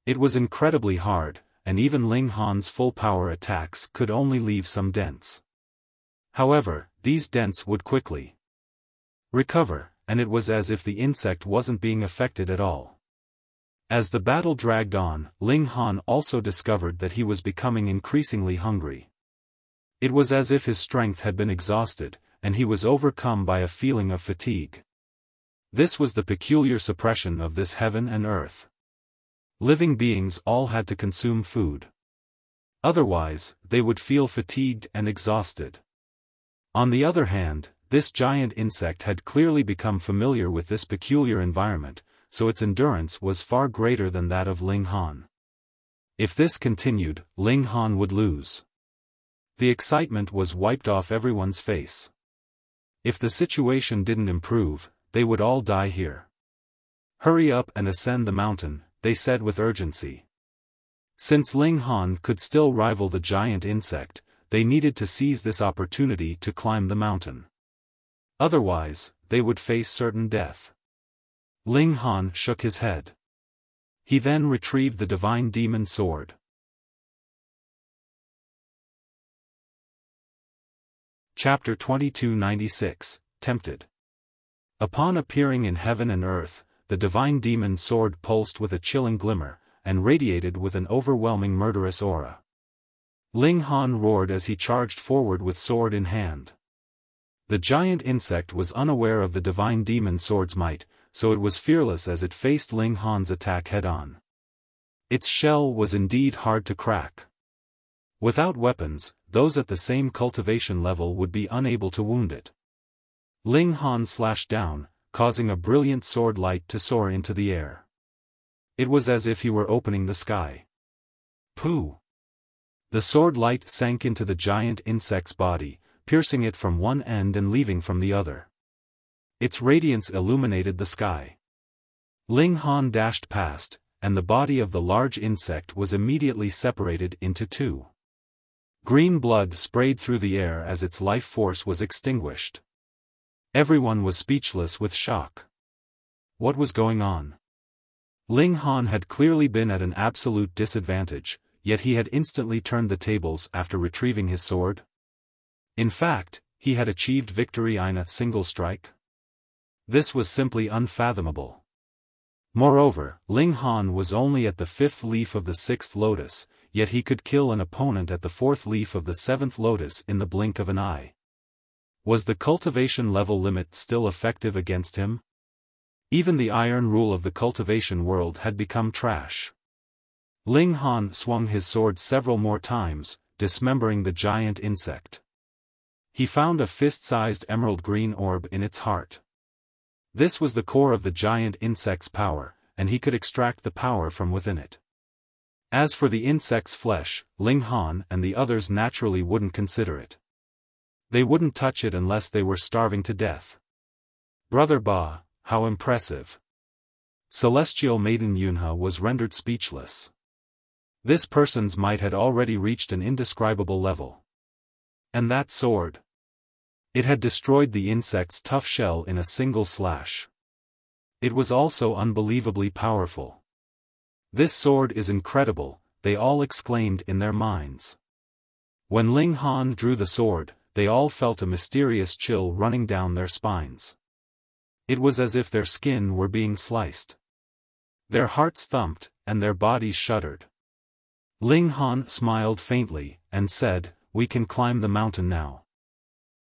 A: It was incredibly hard, and even Ling Han's full-power attacks could only leave some dents. However, these dents would quickly recover, and it was as if the insect wasn't being affected at all. As the battle dragged on, Ling Han also discovered that he was becoming increasingly hungry. It was as if his strength had been exhausted, and he was overcome by a feeling of fatigue. This was the peculiar suppression of this heaven and earth. Living beings all had to consume food. Otherwise, they would feel fatigued and exhausted. On the other hand, this giant insect had clearly become familiar with this peculiar environment, so its endurance was far greater than that of Ling Han. If this continued, Ling Han would lose. The excitement was wiped off everyone's face. If the situation didn't improve, they would all die here. "Hurry up and ascend the mountain," they said with urgency. Since Ling Han could still rival the giant insect, they needed to seize this opportunity to climb the mountain. Otherwise, they would face certain death. Ling Han shook his head. He then retrieved the divine demon sword. Chapter 2296, Tempted. Upon appearing in heaven and earth, the divine demon sword pulsed with a chilling glimmer, and radiated with an overwhelming murderous aura. Ling Han roared as he charged forward with sword in hand. The giant insect was unaware of the divine demon sword's might, so it was fearless as it faced Ling Han's attack head-on. Its shell was indeed hard to crack. Without weapons, those at the same cultivation level would be unable to wound it. Ling Han slashed down, causing a brilliant sword light to soar into the air. It was as if he were opening the sky. Pooh! The sword light sank into the giant insect's body, piercing it from one end and leaving from the other. Its radiance illuminated the sky. Ling Han dashed past, and the body of the large insect was immediately separated into two. Green blood sprayed through the air as its life force was extinguished. Everyone was speechless with shock. What was going on? Ling Han had clearly been at an absolute disadvantage, yet he had instantly turned the tables after retrieving his sword. In fact, he had achieved victory in a single strike. This was simply unfathomable. Moreover, Ling Han was only at the 5th leaf of the 6th lotus, yet he could kill an opponent at the 4th leaf of the 7th lotus in the blink of an eye. Was the cultivation level limit still effective against him? Even the iron rule of the cultivation world had become trash. Ling Han swung his sword several more times, dismembering the giant insect. He found a fist-sized emerald green orb in its heart. This was the core of the giant insect's power, and he could extract the power from within it. As for the insect's flesh, Ling Han and the others naturally wouldn't consider it. They wouldn't touch it unless they were starving to death. Brother Ba, how impressive. Celestial Maiden Yunhe was rendered speechless. This person's might had already reached an indescribable level. And that sword. It had destroyed the insect's tough shell in a single slash. It was also unbelievably powerful. This sword is incredible, they all exclaimed in their minds. When Ling Han drew the sword, they all felt a mysterious chill running down their spines. It was as if their skin were being sliced. Their hearts thumped, and their bodies shuddered. Ling Han smiled faintly, and said, "We can climb the mountain now."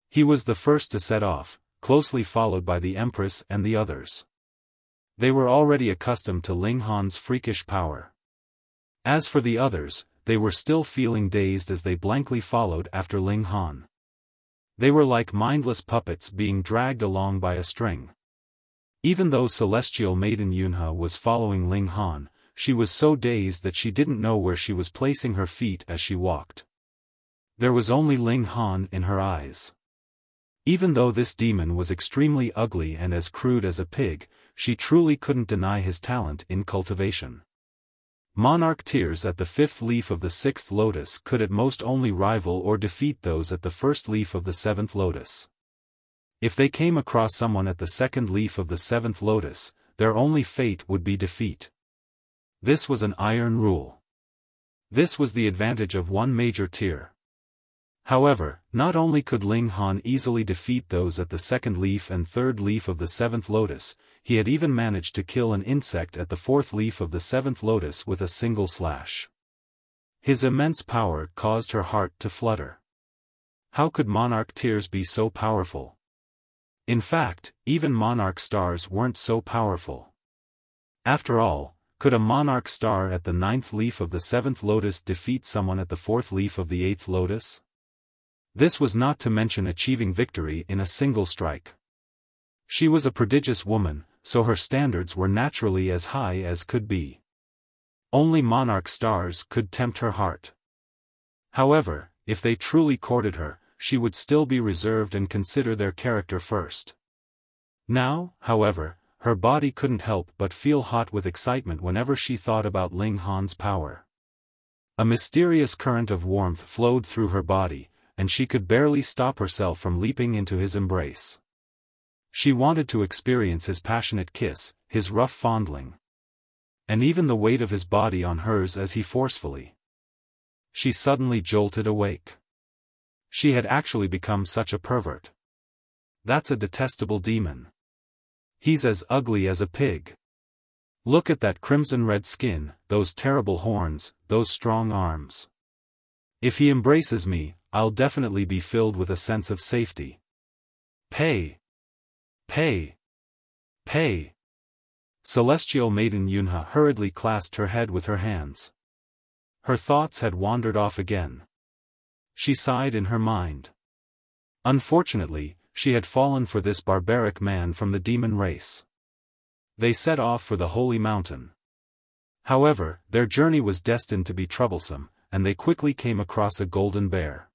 A: He was the first to set off, closely followed by the Empress and the others. They were already accustomed to Ling Han's freakish power. As for the others, they were still feeling dazed as they blankly followed after Ling Han. They were like mindless puppets being dragged along by a string. Even though Celestial Maiden Yunhe was following Ling Han, she was so dazed that she didn't know where she was placing her feet as she walked. There was only Ling Han in her eyes. Even though this demon was extremely ugly and as crude as a pig, she truly couldn't deny his talent in cultivation. Monarch tears at the 5th leaf of the 6th lotus could at most only rival or defeat those at the 1st leaf of the 7th lotus. If they came across someone at the 2nd leaf of the 7th lotus, their only fate would be defeat. This was an iron rule. This was the advantage of one major tier. However, not only could Ling Han easily defeat those at the 2nd leaf and 3rd leaf of the 7th lotus, he had even managed to kill an insect at the 4th leaf of the 7th lotus with a single slash. His immense power caused her heart to flutter. How could Monarch Tears be so powerful? In fact, even Monarch Stars weren't so powerful. After all, could a Monarch Star at the 9th leaf of the 7th lotus defeat someone at the 4th leaf of the 8th lotus? This was not to mention achieving victory in a single strike. She was a prodigious woman, so her standards were naturally as high as could be. Only Monarch Stars could tempt her heart. However, if they truly courted her, she would still be reserved and consider their character first. Now, however, her body couldn't help but feel hot with excitement whenever she thought about Ling Han's power. A mysterious current of warmth flowed through her body, and she could barely stop herself from leaping into his embrace. She wanted to experience his passionate kiss, his rough fondling, and even the weight of his body on hers as he forcefully. She suddenly jolted awake. She had actually become such a pervert. That's a detestable demon. He's as ugly as a pig. Look at that crimson-red skin, those terrible horns, those strong arms. If he embraces me, I'll definitely be filled with a sense of safety. Pay! Pay! Pay! Celestial Maiden Yunhe hurriedly clasped her head with her hands. Her thoughts had wandered off again. She sighed in her mind. Unfortunately, she had fallen for this barbaric man from the demon race. They set off for the holy mountain. However, their journey was destined to be troublesome, and they quickly came across a golden bear.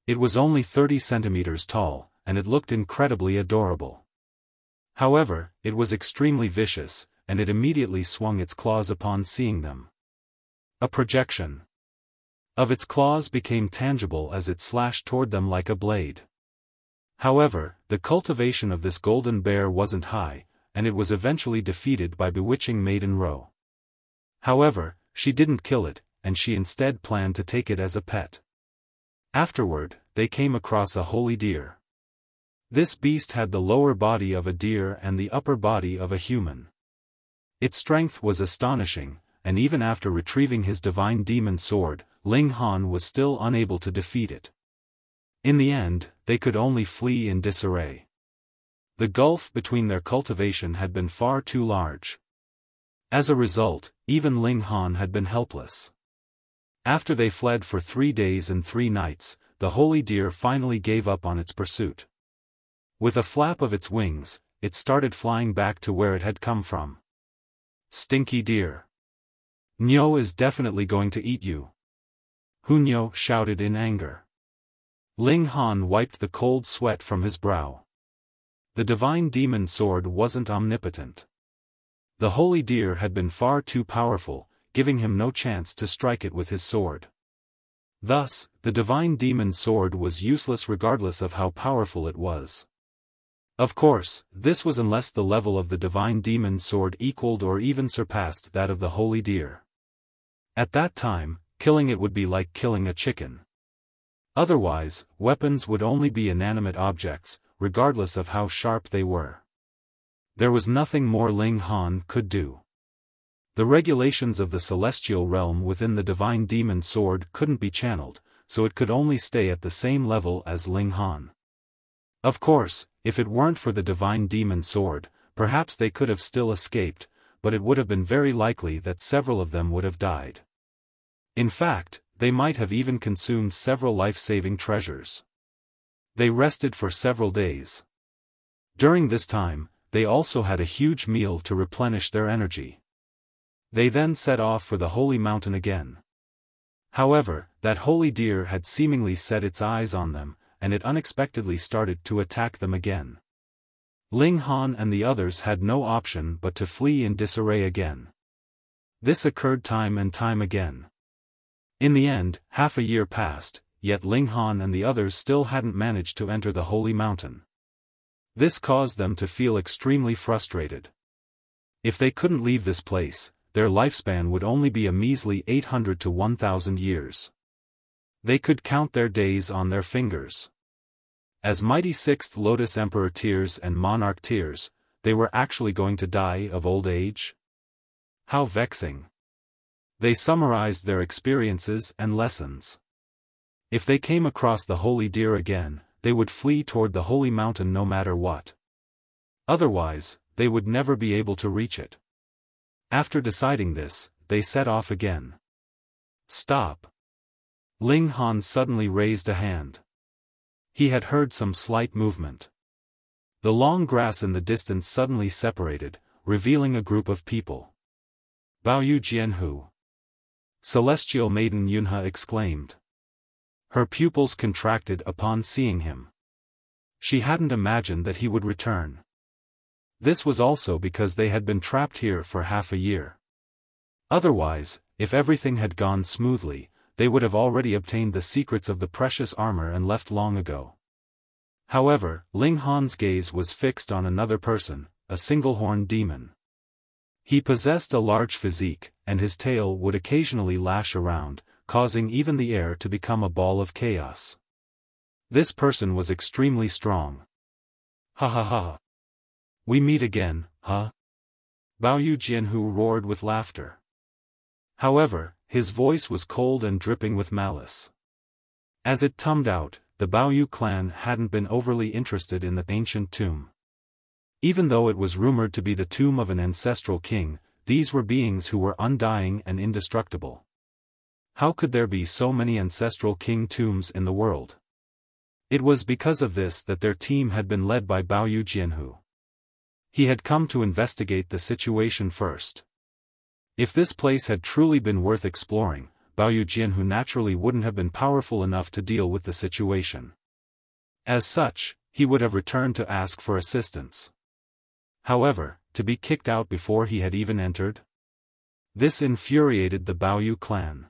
A: It was only 30 centimeters tall, and it looked incredibly adorable. However, it was extremely vicious, and it immediately swung its claws upon seeing them. A projection of its claws became tangible as it slashed toward them like a blade. However, the cultivation of this golden bear wasn't high, and it was eventually defeated by bewitching Maiden Ro. However, she didn't kill it, and she instead planned to take it as a pet. Afterward, they came across a holy deer. This beast had the lower body of a deer and the upper body of a human. Its strength was astonishing, and even after retrieving his divine demon sword, Ling Han was still unable to defeat it. In the end, they could only flee in disarray. The gulf between their cultivation had been far too large. As a result, even Ling Han had been helpless. After they fled for 3 days and 3 nights, the holy deer finally gave up on its pursuit. With a flap of its wings, it started flying back to where it had come from. Stinky deer. Nyo is definitely going to eat you. Hunyo shouted in anger. Ling Han wiped the cold sweat from his brow. The divine demon sword wasn't omnipotent. The holy deer had been far too powerful, giving him no chance to strike it with his sword. Thus, the divine demon sword was useless regardless of how powerful it was. Of course, this was unless the level of the divine demon sword equaled or even surpassed that of the holy deer. At that time, killing it would be like killing a chicken. Otherwise, weapons would only be inanimate objects, regardless of how sharp they were. There was nothing more Ling Han could do. The regulations of the celestial realm within the divine demon sword couldn't be channeled, so it could only stay at the same level as Ling Han. Of course, if it weren't for the divine demon sword, perhaps they could have still escaped, but it would have been very likely that several of them would have died. In fact, they might have even consumed several life-saving treasures. They rested for several days. During this time, they also had a huge meal to replenish their energy. They then set off for the holy mountain again. However, that holy deer had seemingly set its eyes on them, and it unexpectedly started to attack them again. Ling Han and the others had no option but to flee in disarray again. This occurred time and time again. In the end, half a year passed, yet Ling Han and the others still hadn't managed to enter the holy mountain. This caused them to feel extremely frustrated. If they couldn't leave this place, their lifespan would only be a measly 800 to 1,000 years. They could count their days on their fingers. As mighty Sixth Lotus Emperor Tears and Monarch Tears, they were actually going to die of old age? How vexing. They summarized their experiences and lessons. If they came across the holy deer again, they would flee toward the holy mountain no matter what. Otherwise, they would never be able to reach it. After deciding this, they set off again. Stop. Ling Han suddenly raised a hand. He had heard some slight movement. The long grass in the distance suddenly separated, revealing a group of people. Baoyu Jianhu. Celestial Maiden Yunhe exclaimed. Her pupils contracted upon seeing him. She hadn't imagined that he would return. This was also because they had been trapped here for half a year. Otherwise, if everything had gone smoothly, they would have already obtained the secrets of the precious armor and left long ago. However, Ling Han's gaze was fixed on another person, a single-horned demon. He possessed a large physique, and his tail would occasionally lash around, causing even the air to become a ball of chaos. This person was extremely strong. Ha ha ha. We meet again, huh? Baoyu Jianhu roared with laughter. However, his voice was cold and dripping with malice. As it turned out, the Baoyu clan hadn't been overly interested in the ancient tomb. Even though it was rumored to be the tomb of an ancestral king, these were beings who were undying and indestructible. How could there be so many ancestral king tombs in the world? It was because of this that their team had been led by Baoyu Jianhu. He had come to investigate the situation first. If this place had truly been worth exploring, Baoyu Jianhu naturally wouldn't have been powerful enough to deal with the situation. As such, he would have returned to ask for assistance. However, to be kicked out before he had even entered? This infuriated the Baoyu clan.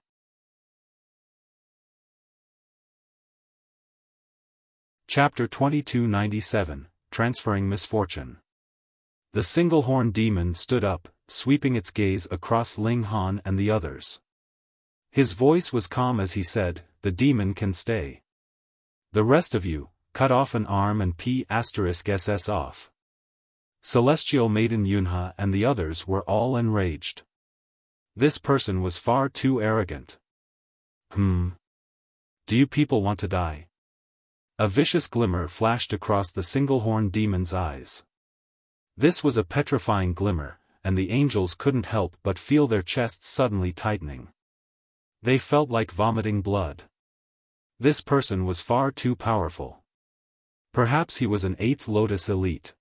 A: Chapter 2297, Transferring Misfortune. The single-horn demon stood up, sweeping its gaze across Ling Han and the others. His voice was calm as he said, "The demon can stay. The rest of you, cut off an arm and *SS off." Celestial Maiden Yunhe and the others were all enraged. This person was far too arrogant. Do you people want to die? A vicious glimmer flashed across the single-horn demon's eyes. This was a petrifying glimmer, and the angels couldn't help but feel their chests suddenly tightening. They felt like vomiting blood. This person was far too powerful. Perhaps he was an 8th Lotus elite.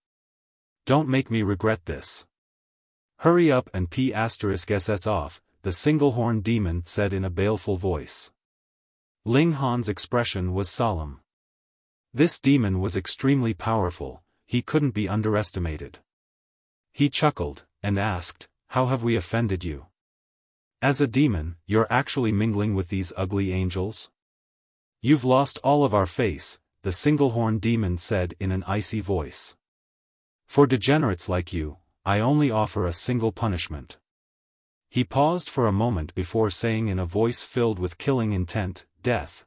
A: Don't make me regret this. Hurry up and *SS off, the single-horn demon said in a baleful voice. Ling Han's expression was solemn. This demon was extremely powerful, he couldn't be underestimated. He chuckled, and asked, "How have we offended you? As a demon, you're actually mingling with these ugly angels? You've lost all of our face," the single-horn demon said in an icy voice. "For degenerates like you, I only offer a single punishment." He paused for a moment before saying in a voice filled with killing intent, "Death."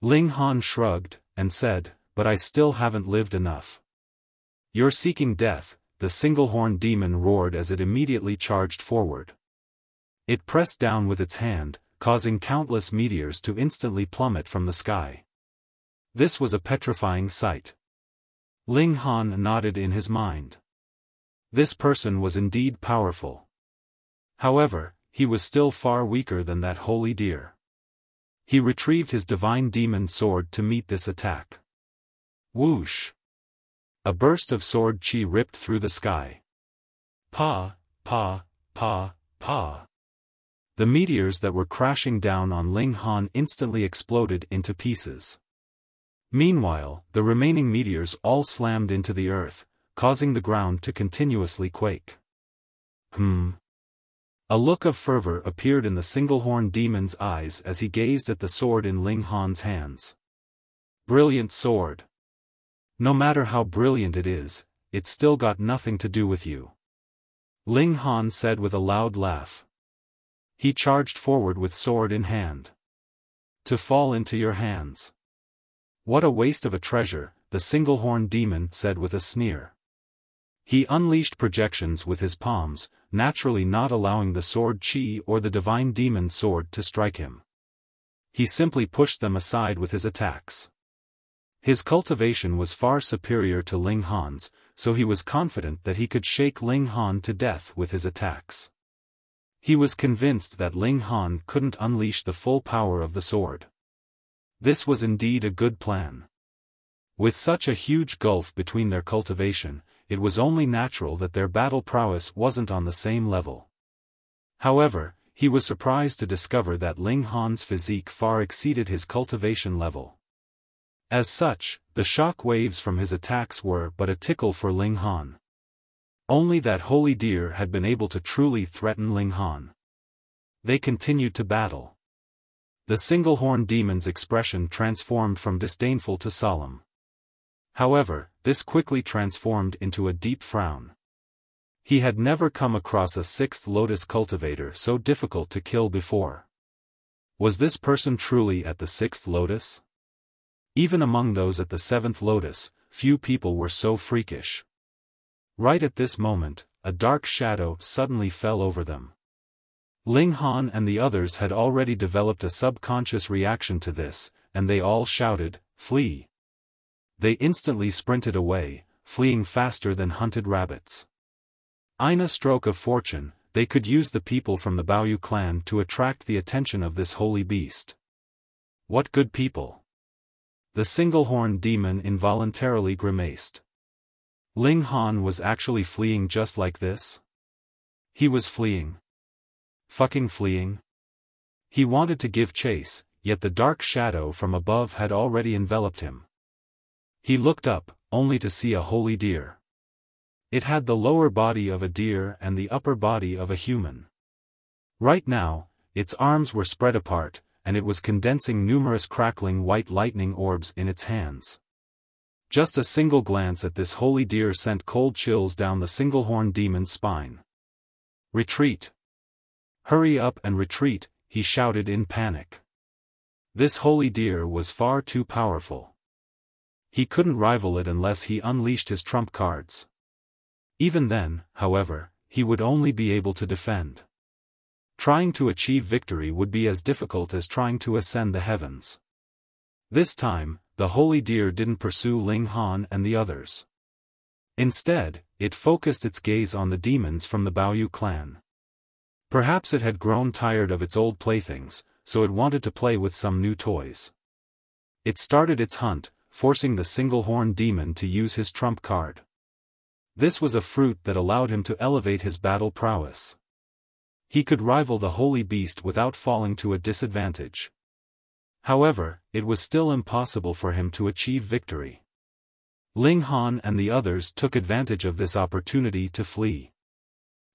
A: Ling Han shrugged, and said, "But I still haven't lived enough." "You're seeking death," the single-horn demon roared as it immediately charged forward. It pressed down with its hand, causing countless meteors to instantly plummet from the sky. This was a petrifying sight. Ling Han nodded in his mind. This person was indeed powerful. However, he was still far weaker than that holy deer. He retrieved his divine demon sword to meet this attack. Whoosh! A burst of sword chi ripped through the sky. Pa, pa, pa, pa. The meteors that were crashing down on Ling Han instantly exploded into pieces. Meanwhile, the remaining meteors all slammed into the earth, causing the ground to continuously quake. A look of fervor appeared in the single-horn demon's eyes as he gazed at the sword in Ling Han's hands. Brilliant sword. No matter how brilliant it is, it's still got nothing to do with you. Ling Han said with a loud laugh. He charged forward with sword in hand. To fall into your hands. What a waste of a treasure, the single-horn demon said with a sneer. He unleashed projections with his palms, naturally not allowing the sword chi or the divine demon sword to strike him. He simply pushed them aside with his attacks. His cultivation was far superior to Ling Han's, so he was confident that he could shake Ling Han to death with his attacks. He was convinced that Ling Han couldn't unleash the full power of the sword. This was indeed a good plan. With such a huge gulf between their cultivation, it was only natural that their battle prowess wasn't on the same level. However, he was surprised to discover that Ling Han's physique far exceeded his cultivation level. As such, the shock waves from his attacks were but a tickle for Ling Han. Only that holy deer had been able to truly threaten Ling Han. They continued to battle. The single-horn demon's expression transformed from disdainful to solemn. However, this quickly transformed into a deep frown. He had never come across a 6th Lotus cultivator so difficult to kill before. Was this person truly at the 6th Lotus? Even among those at the 7th Lotus, few people were so freakish. Right at this moment, a dark shadow suddenly fell over them. Ling Han and the others had already developed a subconscious reaction to this, and they all shouted, "Flee!" They instantly sprinted away, fleeing faster than hunted rabbits. In a stroke of fortune, they could use the people from the Baoyu clan to attract the attention of this holy beast. What good people! The single-horn demon involuntarily grimaced. Ling Han was actually fleeing just like this? He was fleeing. Fucking fleeing. He wanted to give chase, yet the dark shadow from above had already enveloped him. He looked up, only to see a holy deer. It had the lower body of a deer and the upper body of a human. Right now, its arms were spread apart, and it was condensing numerous crackling white lightning orbs in its hands. Just a single glance at this holy deer sent cold chills down the single-horned demon's spine. "Retreat! Hurry up and retreat," he shouted in panic. This holy deer was far too powerful. He couldn't rival it unless he unleashed his trump cards. Even then, however, he would only be able to defend. Trying to achieve victory would be as difficult as trying to ascend the heavens. This time, the holy deer didn't pursue Ling Han and the others. Instead, it focused its gaze on the demons from the Baoyu clan. Perhaps it had grown tired of its old playthings, so it wanted to play with some new toys. It started its hunt, forcing the single-horned demon to use his trump card. This was a fruit that allowed him to elevate his battle prowess. He could rival the holy beast without falling to a disadvantage. However, it was still impossible for him to achieve victory. Ling Han and the others took advantage of this opportunity to flee.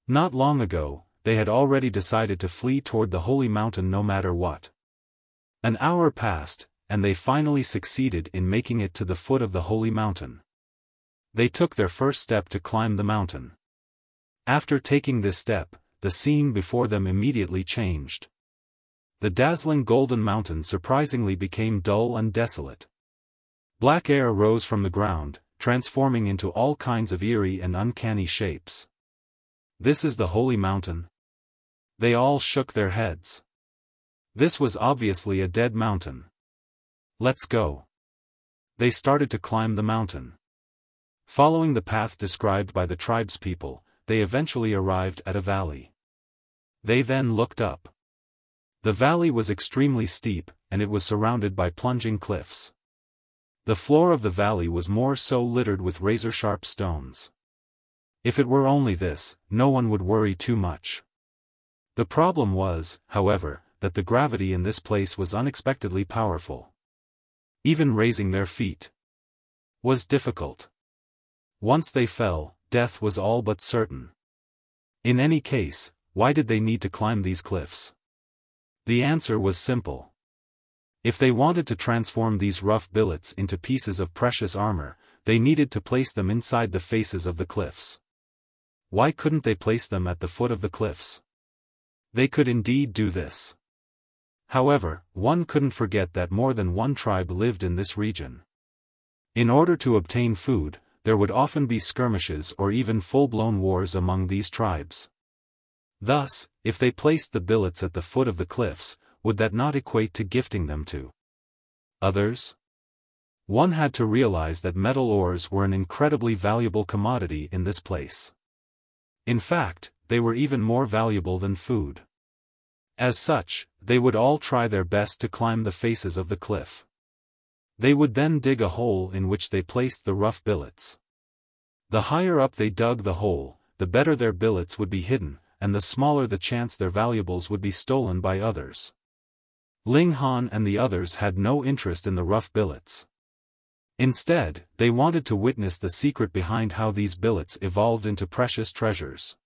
A: Not long ago, they had already decided to flee toward the holy mountain no matter what. An hour passed, and they finally succeeded in making it to the foot of the holy mountain. They took their first step to climb the mountain. After taking this step, the scene before them immediately changed. The dazzling golden mountain surprisingly became dull and desolate. Black air rose from the ground, transforming into all kinds of eerie and uncanny shapes. "This is the holy mountain?" They all shook their heads. This was obviously a dead mountain. "Let's go." They started to climb the mountain. Following the path described by the tribespeople, they eventually arrived at a valley. They then looked up. The valley was extremely steep, and it was surrounded by plunging cliffs. The floor of the valley was more so littered with razor-sharp stones. If it were only this, no one would worry too much. The problem was, however, that the gravity in this place was unexpectedly powerful. Even raising their feet was difficult. Once they fell, death was all but certain. In any case, why did they need to climb these cliffs? The answer was simple. If they wanted to transform these rough billets into pieces of precious armor, they needed to place them inside the faces of the cliffs. Why couldn't they place them at the foot of the cliffs? They could indeed do this. However, one couldn't forget that more than one tribe lived in this region. In order to obtain food, there would often be skirmishes or even full-blown wars among these tribes. Thus, if they placed the billets at the foot of the cliffs, would that not equate to gifting them to others? One had to realize that metal ores were an incredibly valuable commodity in this place. In fact, they were even more valuable than food. As such, they would all try their best to climb the faces of the cliff. They would then dig a hole in which they placed the rough billets. The higher up they dug the hole, the better their billets would be hidden, and the smaller the chance their valuables would be stolen by others. Ling Han and the others had no interest in the rough billets. Instead, they wanted to witness the secret behind how these billets evolved into precious treasures.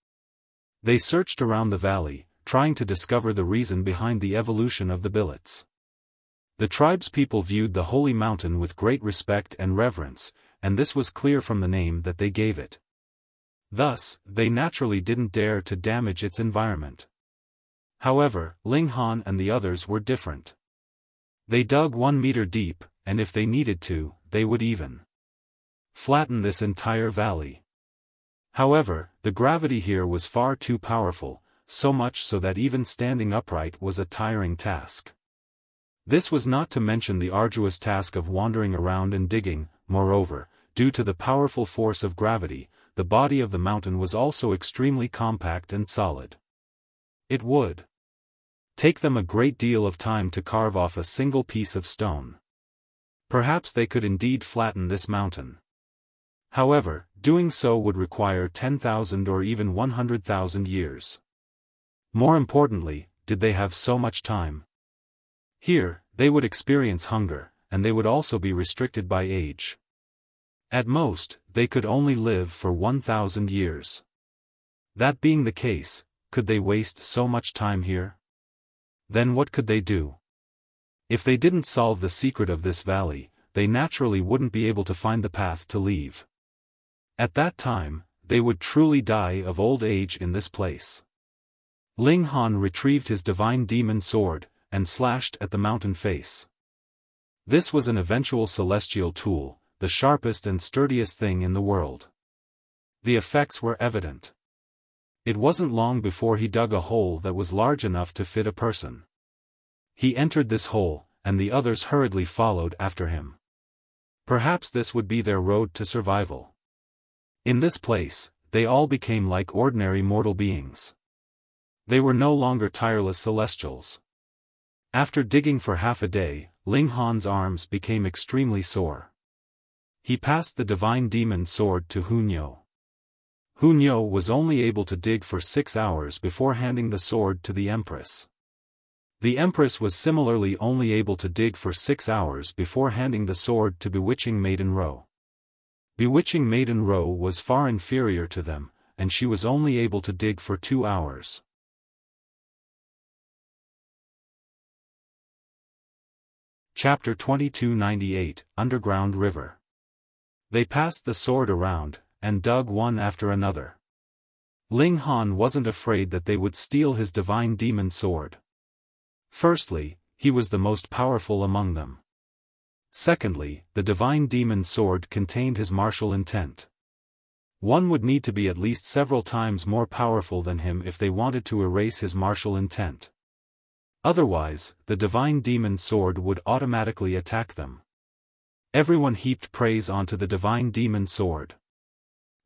A: They searched around the valley, trying to discover the reason behind the evolution of the billets. The tribespeople viewed the holy mountain with great respect and reverence, and this was clear from the name that they gave it. Thus, they naturally didn't dare to damage its environment. However, Ling Han and the others were different. They dug 1 meter deep, and if they needed to, they would even flatten this entire valley. However, the gravity here was far too powerful, so much so that even standing upright was a tiring task. This was not to mention the arduous task of wandering around and digging. Moreover, due to the powerful force of gravity, the body of the mountain was also extremely compact and solid. It would take them a great deal of time to carve off a single piece of stone. Perhaps they could indeed flatten this mountain. However, doing so would require 10,000 or even 100,000 years. More importantly, did they have so much time? Here, they would experience hunger, and they would also be restricted by age. At most, they could only live for 1,000 years. That being the case, could they waste so much time here? Then what could they do? If they didn't solve the secret of this valley, they naturally wouldn't be able to find the path to leave. At that time, they would truly die of old age in this place. Ling Han retrieved his divine demon sword, and slashed at the mountain face. This was an eventual celestial tool, the sharpest and sturdiest thing in the world. The effects were evident. It wasn't long before he dug a hole that was large enough to fit a person. He entered this hole, and the others hurriedly followed after him. Perhaps this would be their road to survival. In this place, they all became like ordinary mortal beings. They were no longer tireless celestials. After digging for half a day, Ling Han's arms became extremely sore. He passed the divine demon sword to Hunyo. Hunyo was only able to dig for 6 hours before handing the sword to the Empress. The Empress was similarly only able to dig for 6 hours before handing the sword to Bewitching Maiden Ro. Bewitching Maiden Ro was far inferior to them, and she was only able to dig for 2 hours. Chapter 2298, Underground River. They passed the sword around, and dug one after another. Ling Han wasn't afraid that they would steal his divine demon sword. Firstly, he was the most powerful among them. Secondly, the divine demon sword contained his martial intent. One would need to be at least several times more powerful than him if they wanted to erase his martial intent. Otherwise, the divine demon sword would automatically attack them. Everyone heaped praise onto the divine demon sword.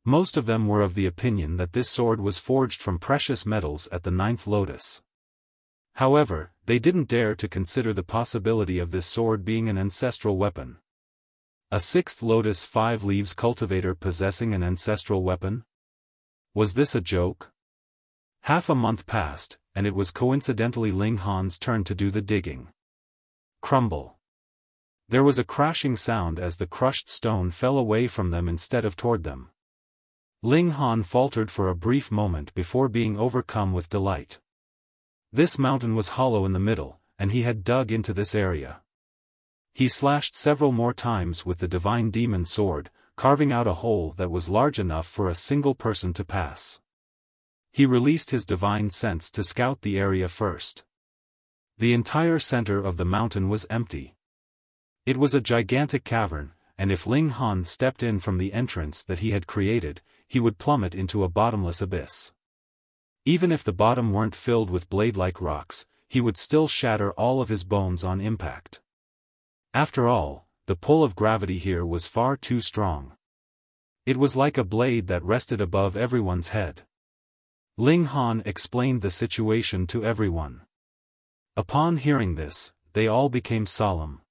A: Most of them were of the opinion that this sword was forged from precious metals at the 9th lotus. However, they didn't dare to consider the possibility of this sword being an ancestral weapon. A 6th lotus 5 leaves cultivator possessing an ancestral weapon? Was this a joke? Half a month passed, and it was coincidentally Ling Han's turn to do the digging. Crumble. There was a crashing sound as the crushed stone fell away from them instead of toward them. Ling Han faltered for a brief moment before being overcome with delight. This mountain was hollow in the middle, and he had dug into this area. He slashed several more times with the divine demon sword, carving out a hole that was large enough for a single person to pass. He released his divine sense to scout the area first. The entire center of the mountain was empty. It was a gigantic cavern, and if Ling Han stepped in from the entrance that he had created, he would plummet into a bottomless abyss. Even if the bottom weren't filled with blade-like rocks, he would still shatter all of his bones on impact. After all, the pull of gravity here was far too strong. It was like a blade that rested above everyone's head. Ling Han explained the situation to everyone. Upon hearing this, they all became solemn.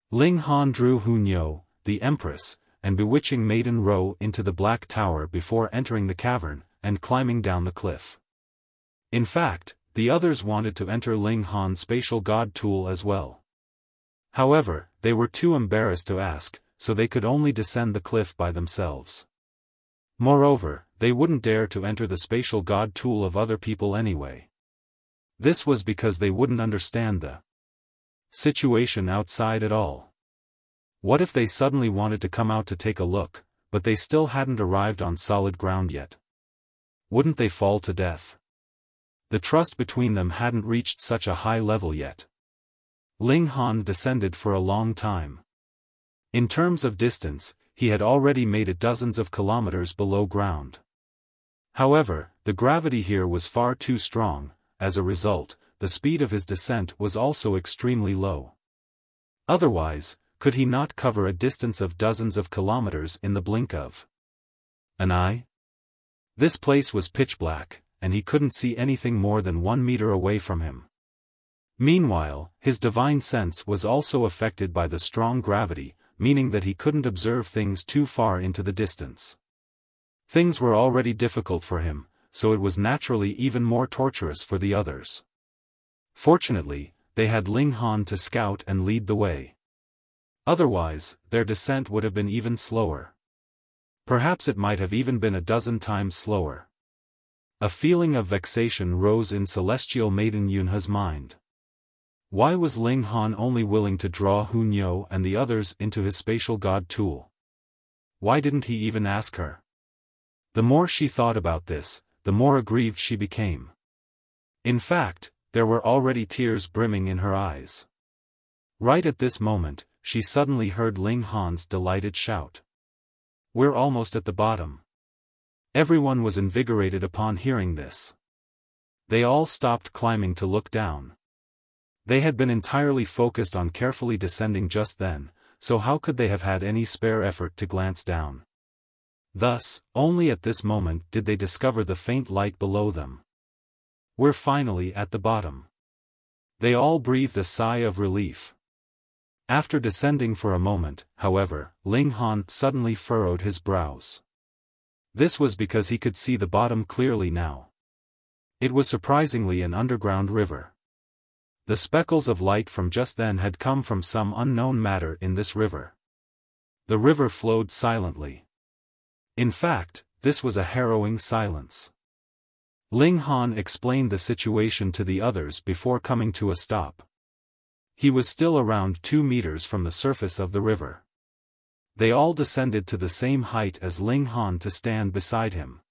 A: Ling Han drew Hunyo, the Empress, and Bewitching Maiden Ro into the Black Tower before entering the cavern, and climbing down the cliff. In fact, the others wanted to enter Ling Han's spatial god tool as well. However, they were too embarrassed to ask, so they could only descend the cliff by themselves. Moreover, they wouldn't dare to enter the spatial god tool of other people anyway. This was because they wouldn't understand the situation outside at all. What if they suddenly wanted to come out to take a look, but they still hadn't arrived on solid ground yet? Wouldn't they fall to death? The trust between them hadn't reached such a high level yet. Ling Han descended for a long time. In terms of distance, he had already made it dozens of kilometers below ground. However, the gravity here was far too strong. As a result, the speed of his descent was also extremely low. Otherwise, could he not cover a distance of dozens of kilometers in the blink of an eye? This place was pitch black, and he couldn't see anything more than 1 meter away from him. Meanwhile, his divine sense was also affected by the strong gravity, meaning that he couldn't observe things too far into the distance. Things were already difficult for him, so it was naturally even more torturous for the others. Fortunately, they had Ling Han to scout and lead the way. Otherwise, their descent would have been even slower. Perhaps it might have even been a dozen times slower. A feeling of vexation rose in Celestial Maiden Yunhe's mind. Why was Ling Han only willing to draw Hunyou and the others into his spatial god tool? Why didn't he even ask her? The more she thought about this, the more aggrieved she became. In fact, there were already tears brimming in her eyes. Right at this moment, she suddenly heard Ling Han's delighted shout. "We're almost at the bottom." Everyone was invigorated upon hearing this. They all stopped climbing to look down. They had been entirely focused on carefully descending just then, so how could they have had any spare effort to glance down? Thus, only at this moment did they discover the faint light below them. "We're finally at the bottom." They all breathed a sigh of relief. After descending for a moment, however, Ling Han suddenly furrowed his brows. This was because he could see the bottom clearly now. It was surprisingly an underground river. The speckles of light from just then had come from some unknown matter in this river. The river flowed silently. In fact, this was a harrowing silence. Ling Han explained the situation to the others before coming to a stop. He was still around 2 meters from the surface of the river. They all descended to the same height as Ling Han to stand beside him.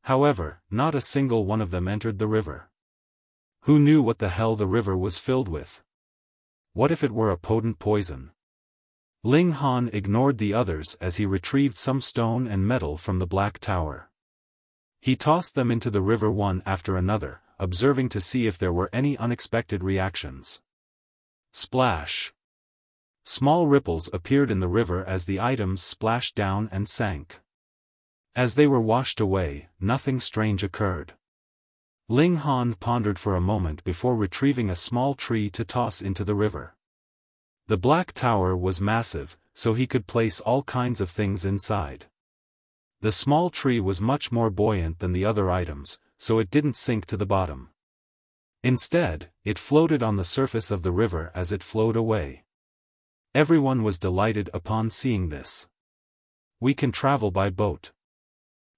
A: However, not a single one of them entered the river. Who knew what the hell the river was filled with? What if it were a potent poison? Ling Han ignored the others as he retrieved some stone and metal from the Black Tower. He tossed them into the river one after another, observing to see if there were any unexpected reactions. Splash! Small ripples appeared in the river as the items splashed down and sank. As they were washed away, nothing strange occurred. Ling Han pondered for a moment before retrieving a small tree to toss into the river. The Black Tower was massive, so he could place all kinds of things inside. The small tree was much more buoyant than the other items, so it didn't sink to the bottom. Instead, it floated on the surface of the river as it flowed away. Everyone was delighted upon seeing this. "We can travel by boat."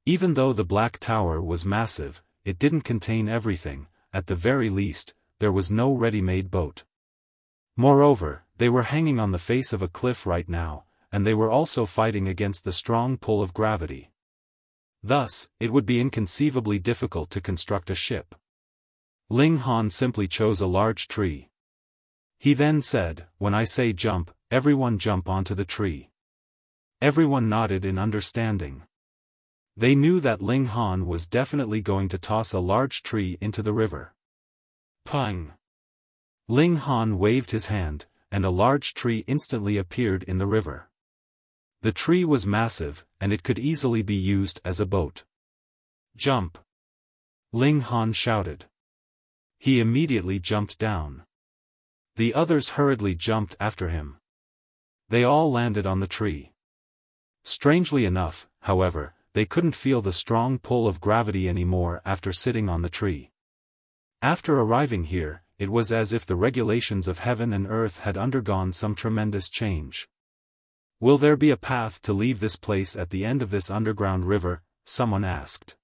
A: Even though the Black Tower was massive, it didn't contain everything. At the very least, there was no ready-made boat. Moreover, they were hanging on the face of a cliff right now, and they were also fighting against the strong pull of gravity. Thus, it would be inconceivably difficult to construct a ship. Ling Han simply chose a large tree. He then said, "When I say jump, everyone jump onto the tree." Everyone nodded in understanding. They knew that Ling Han was definitely going to toss a large tree into the river. Pang! Ling Han waved his hand, and a large tree instantly appeared in the river. The tree was massive, and it could easily be used as a boat. "Jump!" Ling Han shouted. He immediately jumped down. The others hurriedly jumped after him. They all landed on the tree. Strangely enough, however, they couldn't feel the strong pull of gravity anymore after sitting on the tree. After arriving here, it was as if the regulations of heaven and earth had undergone some tremendous change. "Will there be a path to leave this place at the end of this underground river?" someone asked.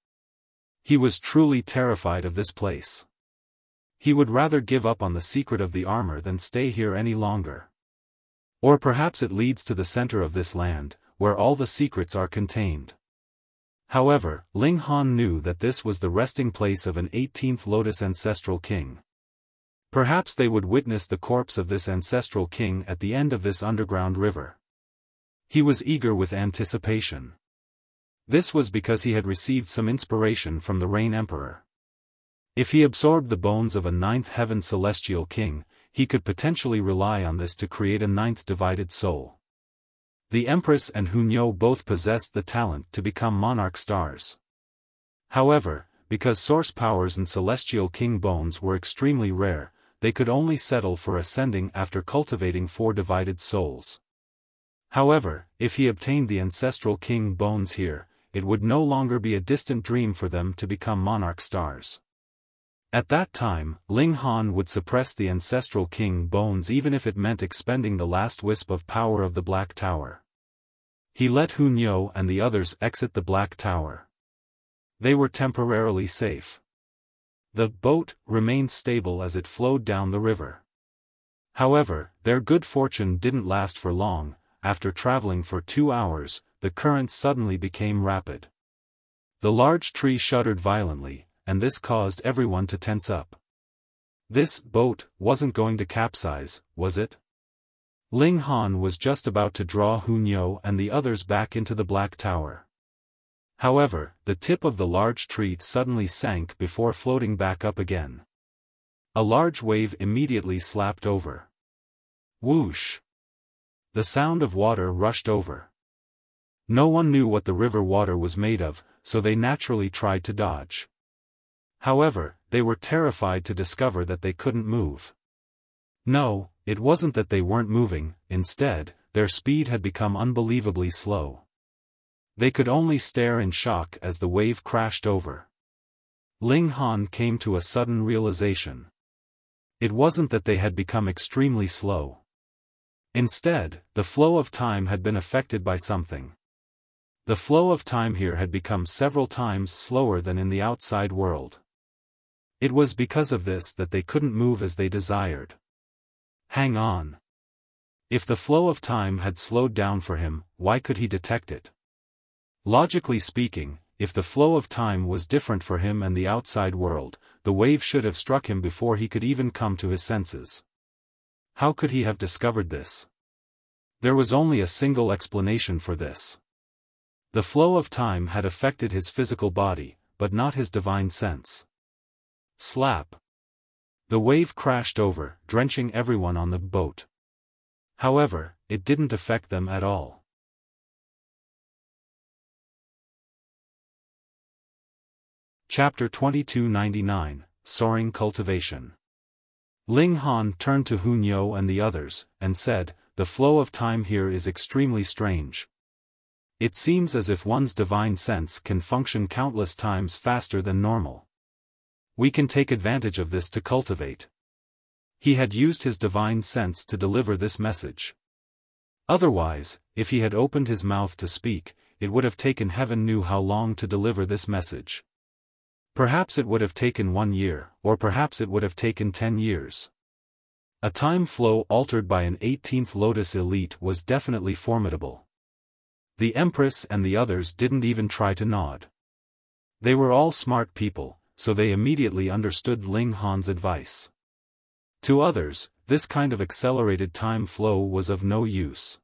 A: He was truly terrified of this place. He would rather give up on the secret of the armor than stay here any longer. Or perhaps it leads to the center of this land, where all the secrets are contained. However, Ling Han knew that this was the resting place of an 18th Lotus ancestral king. Perhaps they would witness the corpse of this ancestral king at the end of this underground river. He was eager with anticipation. This was because he had received some inspiration from the Rain Emperor. If he absorbed the bones of a 9th heaven celestial king, he could potentially rely on this to create a 9th divided soul. The Empress and Hunyou both possessed the talent to become monarch stars. However, because source powers and celestial king bones were extremely rare, they could only settle for ascending after cultivating 4 divided souls. However, if he obtained the ancestral king bones here, it would no longer be a distant dream for them to become monarch stars. At that time, Ling Han would suppress the ancestral king bones even if it meant expending the last wisp of power of the Black Tower. He let Hunyou and the others exit the Black Tower. They were temporarily safe. The boat remained stable as it flowed down the river. However, their good fortune didn't last for long. After traveling for 2 hours, the current suddenly became rapid. The large tree shuddered violently, and this caused everyone to tense up. This boat wasn't going to capsize, was it? Ling Han was just about to draw Hunyo and the others back into the Black Tower. However, the tip of the large tree suddenly sank before floating back up again. A large wave immediately slapped over. Whoosh! The sound of water rushed over. No one knew what the river water was made of, so they naturally tried to dodge. However, they were terrified to discover that they couldn't move. No, it wasn't that they weren't moving, instead, their speed had become unbelievably slow. They could only stare in shock as the wave crashed over. Ling Han came to a sudden realization. It wasn't that they had become extremely slow. Instead, the flow of time had been affected by something. The flow of time here had become several times slower than in the outside world. It was because of this that they couldn't move as they desired. Hang on. If the flow of time had slowed down for him, why could he detect it? Logically speaking, if the flow of time was different for him and the outside world, the wave should have struck him before he could even come to his senses. How could he have discovered this? There was only a single explanation for this. The flow of time had affected his physical body, but not his divine sense. Slap! The wave crashed over, drenching everyone on the boat. However, it didn't affect them at all. Chapter 2299, Soaring Cultivation. Ling Han turned to Hunyo and the others, and said, "The flow of time here is extremely strange. It seems as if one's divine sense can function countless times faster than normal. We can take advantage of this to cultivate." He had used his divine sense to deliver this message. Otherwise, if he had opened his mouth to speak, it would have taken heaven knew how long to deliver this message. Perhaps it would have taken 1 year, or perhaps it would have taken 10 years. A time flow altered by an 18th Lotus elite was definitely formidable. The Empress and the others didn't even try to nod. They were all smart people, so they immediately understood Ling Han's advice. To others, this kind of accelerated time flow was of no use.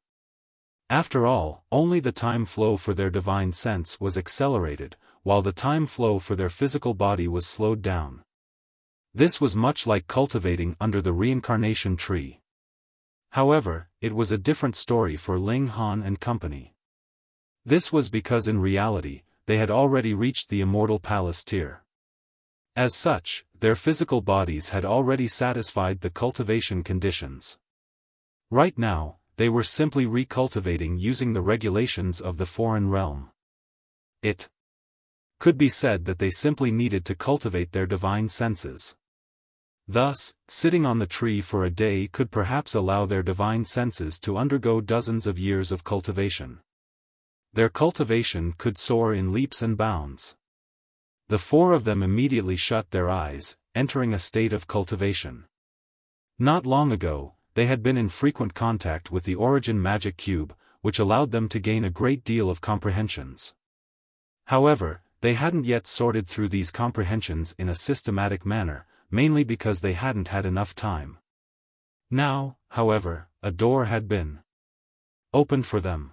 A: After all, only the time flow for their divine sense was accelerated, while the time flow for their physical body was slowed down. This was much like cultivating under the reincarnation tree. However, it was a different story for Ling Han and company. This was because in reality, they had already reached the immortal palace tier. As such, their physical bodies had already satisfied the cultivation conditions. Right now, they were simply recultivating using the regulations of the foreign realm. It could be said that they simply needed to cultivate their divine senses. Thus, sitting on the tree for a day could perhaps allow their divine senses to undergo dozens of years of cultivation. Their cultivation could soar in leaps and bounds. The 4 of them immediately shut their eyes, entering a state of cultivation. Not long ago, they had been in frequent contact with the Origin Magic Cube, which allowed them to gain a great deal of comprehensions. However, they hadn't yet sorted through these comprehensions in a systematic manner, mainly because they hadn't had enough time. Now, however, a door had been opened for them.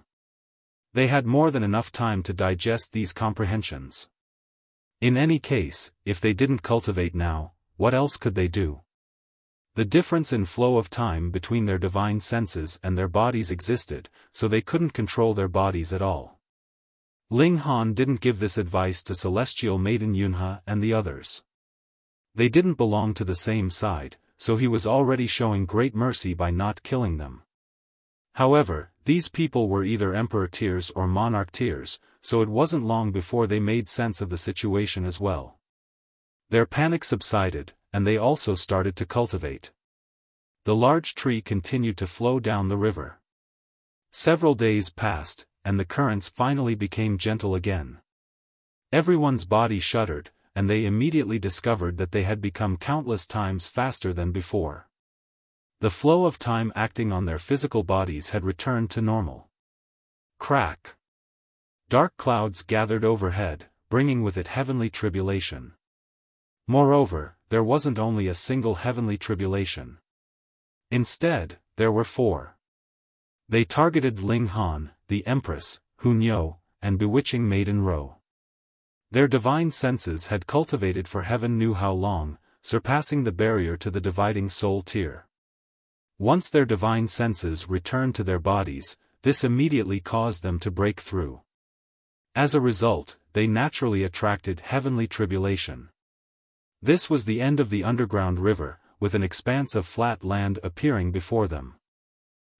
A: They had more than enough time to digest these comprehensions. In any case, if they didn't cultivate now, what else could they do? The difference in flow of time between their divine senses and their bodies existed, so they couldn't control their bodies at all. Ling Han didn't give this advice to Celestial Maiden Yunhe and the others. They didn't belong to the same side, so he was already showing great mercy by not killing them. However, these people were either Emperor tiers or Monarch tiers, so it wasn't long before they made sense of the situation as well. Their panic subsided, and they also started to cultivate. The large tree continued to flow down the river. Several days passed, and the currents finally became gentle again. Everyone's body shuddered, and they immediately discovered that they had become countless times faster than before. The flow of time acting on their physical bodies had returned to normal. Crack. Dark clouds gathered overhead, bringing with it heavenly tribulation. Moreover, there wasn't only a single heavenly tribulation. Instead, there were four. They targeted Ling Han, the Empress, Hunyo, and bewitching Maiden Ro. Their divine senses had cultivated for heaven knew how long, surpassing the barrier to the dividing soul tier. Once their divine senses returned to their bodies, this immediately caused them to break through. As a result, they naturally attracted heavenly tribulation. This was the end of the underground river, with an expanse of flat land appearing before them.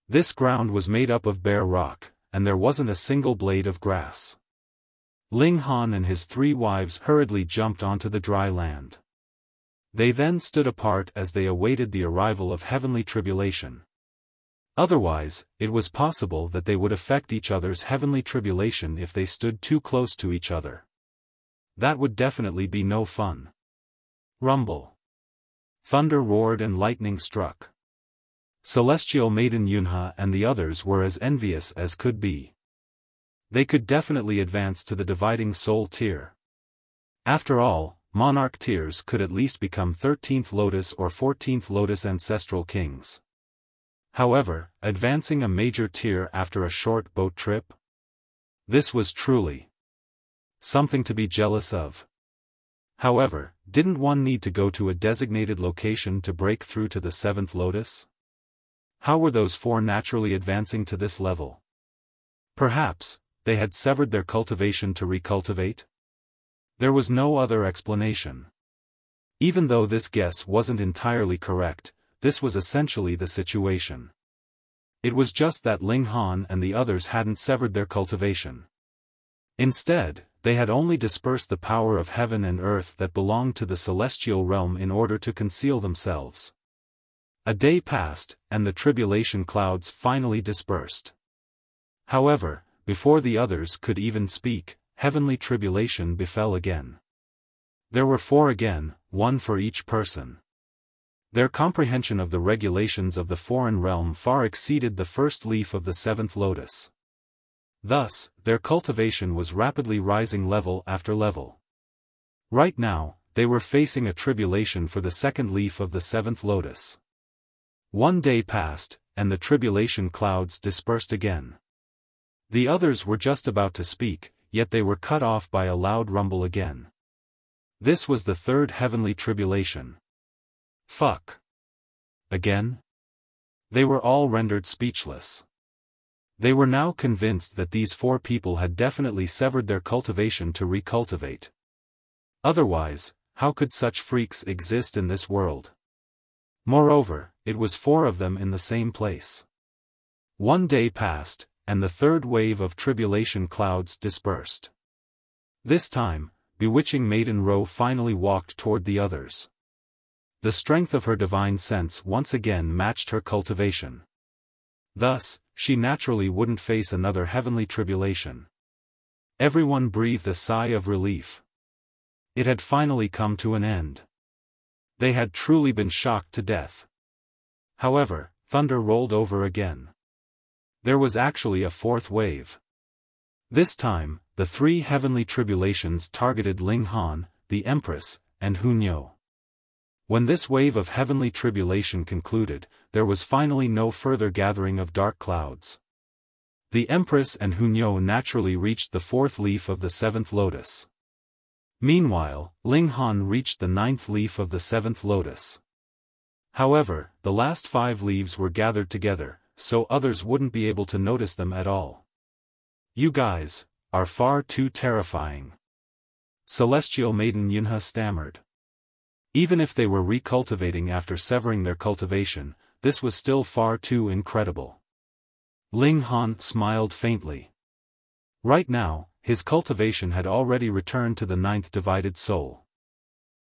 A: This ground was made up of bare rock, and there wasn't a single blade of grass. Ling Han and his 3 wives hurriedly jumped onto the dry land. They then stood apart as they awaited the arrival of heavenly tribulation. Otherwise, it was possible that they would affect each other's heavenly tribulation if they stood too close to each other. That would definitely be no fun. Rumble. Thunder roared and lightning struck. Celestial Maiden Yunhe and the others were as envious as could be. They could definitely advance to the dividing soul tier. After all, monarch tiers could at least become 13th Lotus or 14th Lotus ancestral kings. However, advancing a major tier after a short boat trip? This was truly something to be jealous of. However, didn't one need to go to a designated location to break through to the 7th Lotus? How were those 4 naturally advancing to this level? Perhaps, they had severed their cultivation to recultivate? There was no other explanation. Even though this guess wasn't entirely correct, this was essentially the situation. It was just that Ling Han and the others hadn't severed their cultivation. Instead, they had only dispersed the power of heaven and earth that belonged to the celestial realm in order to conceal themselves. A day passed, and the tribulation clouds finally dispersed. However, before the others could even speak, heavenly tribulation befell again. There were 4 again, 1 for each person. Their comprehension of the regulations of the foreign realm far exceeded the first leaf of the 7th Lotus. Thus, their cultivation was rapidly rising level after level. Right now, they were facing a tribulation for the 2nd leaf of the 7th Lotus. 1 day passed, and the tribulation clouds dispersed again. The others were just about to speak, yet they were cut off by a loud rumble again. This was the 3rd heavenly tribulation. Fuck. Again? They were all rendered speechless. They were now convinced that these 4 people had definitely severed their cultivation to recultivate. Otherwise, how could such freaks exist in this world? Moreover, it was 4 of them in the same place. 1 day passed, and the 3rd wave of tribulation clouds dispersed. This time, bewitching Maiden Ro finally walked toward the others. The strength of her divine sense once again matched her cultivation. Thus, she naturally wouldn't face another heavenly tribulation. Everyone breathed a sigh of relief. It had finally come to an end. They had truly been shocked to death. However, thunder rolled over again. There was actually a 4th wave. This time, the 3 heavenly tribulations targeted Ling Han, the Empress, and Hunyo. When this wave of heavenly tribulation concluded, there was finally no further gathering of dark clouds. The Empress and Hunyo naturally reached the 4th leaf of the 7th Lotus. Meanwhile, Ling Han reached the 9th leaf of the 7th Lotus. However, the last 5 leaves were gathered together, so others wouldn't be able to notice them at all. You guys are far too terrifying. Celestial Maiden Yunhe stammered. Even if they were recultivating after severing their cultivation, this was still far too incredible. Ling Han smiled faintly. Right now, his cultivation had already returned to the 9th divided soul.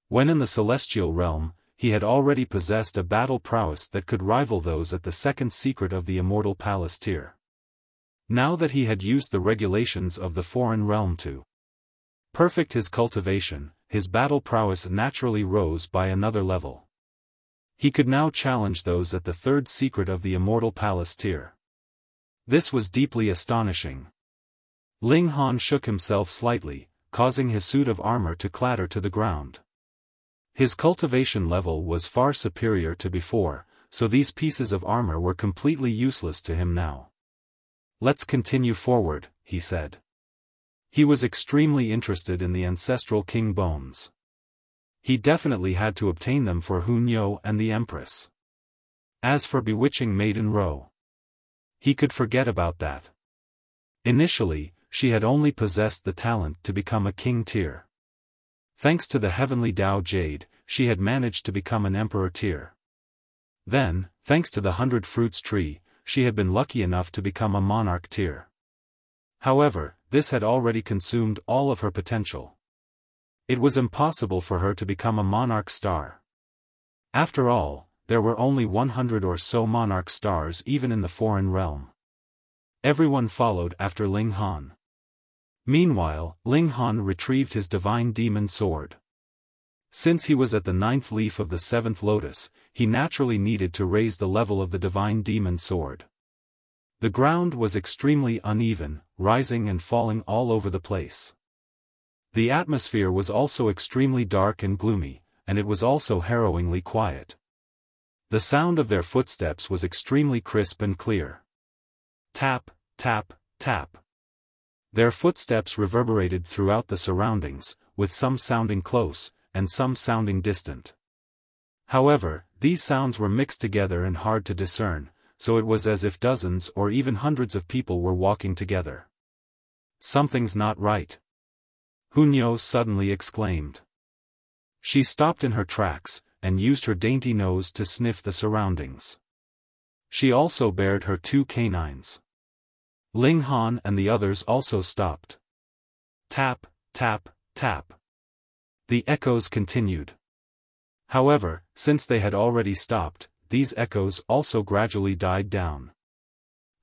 A: When in the celestial realm, he had already possessed a battle prowess that could rival those at the 2nd secret of the Immortal Palace tier. Now that he had used the regulations of the foreign realm to perfect his cultivation, his battle prowess naturally rose by another level. He could now challenge those at the third secret of the Immortal Palace tier. This was deeply astonishing. Ling Han shook himself slightly, causing his suit of armor to clatter to the ground. His cultivation level was far superior to before, so these pieces of armor were completely useless to him now. "Let's continue forward," he said. He was extremely interested in the ancestral king bones. He definitely had to obtain them for Hunyo and the Empress. As for bewitching Maiden Ro, he could forget about that. Initially, she had only possessed the talent to become a king tier. Thanks to the heavenly Tao Jade, she had managed to become an emperor tier. Then, thanks to the 100 Fruits tree, she had been lucky enough to become a monarch tier. However, this had already consumed all of her potential. It was impossible for her to become a monarch star. After all, there were only 100 or so monarch stars even in the foreign realm. Everyone followed after Ling Han. Meanwhile, Ling Han retrieved his divine demon sword. Since he was at the 9th leaf of the 7th lotus, he naturally needed to raise the level of the divine demon sword. The ground was extremely uneven, rising and falling all over the place. The atmosphere was also extremely dark and gloomy, and it was also harrowingly quiet. The sound of their footsteps was extremely crisp and clear. Tap, tap, tap. Their footsteps reverberated throughout the surroundings, with some sounding close, and some sounding distant. However, these sounds were mixed together and hard to discern, so it was as if dozens or even hundreds of people were walking together. "Something's not right," Hunyo suddenly exclaimed. She stopped in her tracks, and used her dainty nose to sniff the surroundings. She also bared her 2 canines. Ling Han and the others also stopped. Tap, tap, tap. The echoes continued. However, since they had already stopped, these echoes also gradually died down.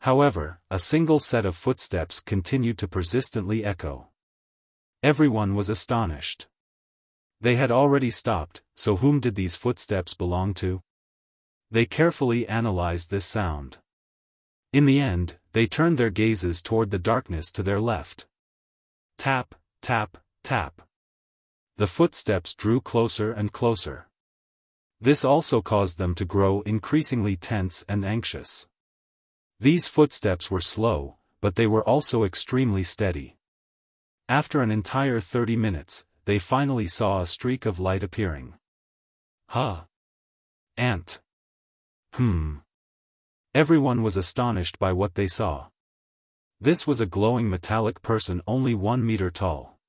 A: However, a single set of footsteps continued to persistently echo. Everyone was astonished. They had already stopped, so whom did these footsteps belong to? They carefully analyzed this sound. In the end, they turned their gazes toward the darkness to their left. Tap, tap, tap. The footsteps drew closer and closer. This also caused them to grow increasingly tense and anxious. These footsteps were slow, but they were also extremely steady. After an entire 30 minutes, they finally saw a streak of light appearing. Huh. Ant. Everyone was astonished by what they saw. This was a glowing metallic person only 1 meter tall.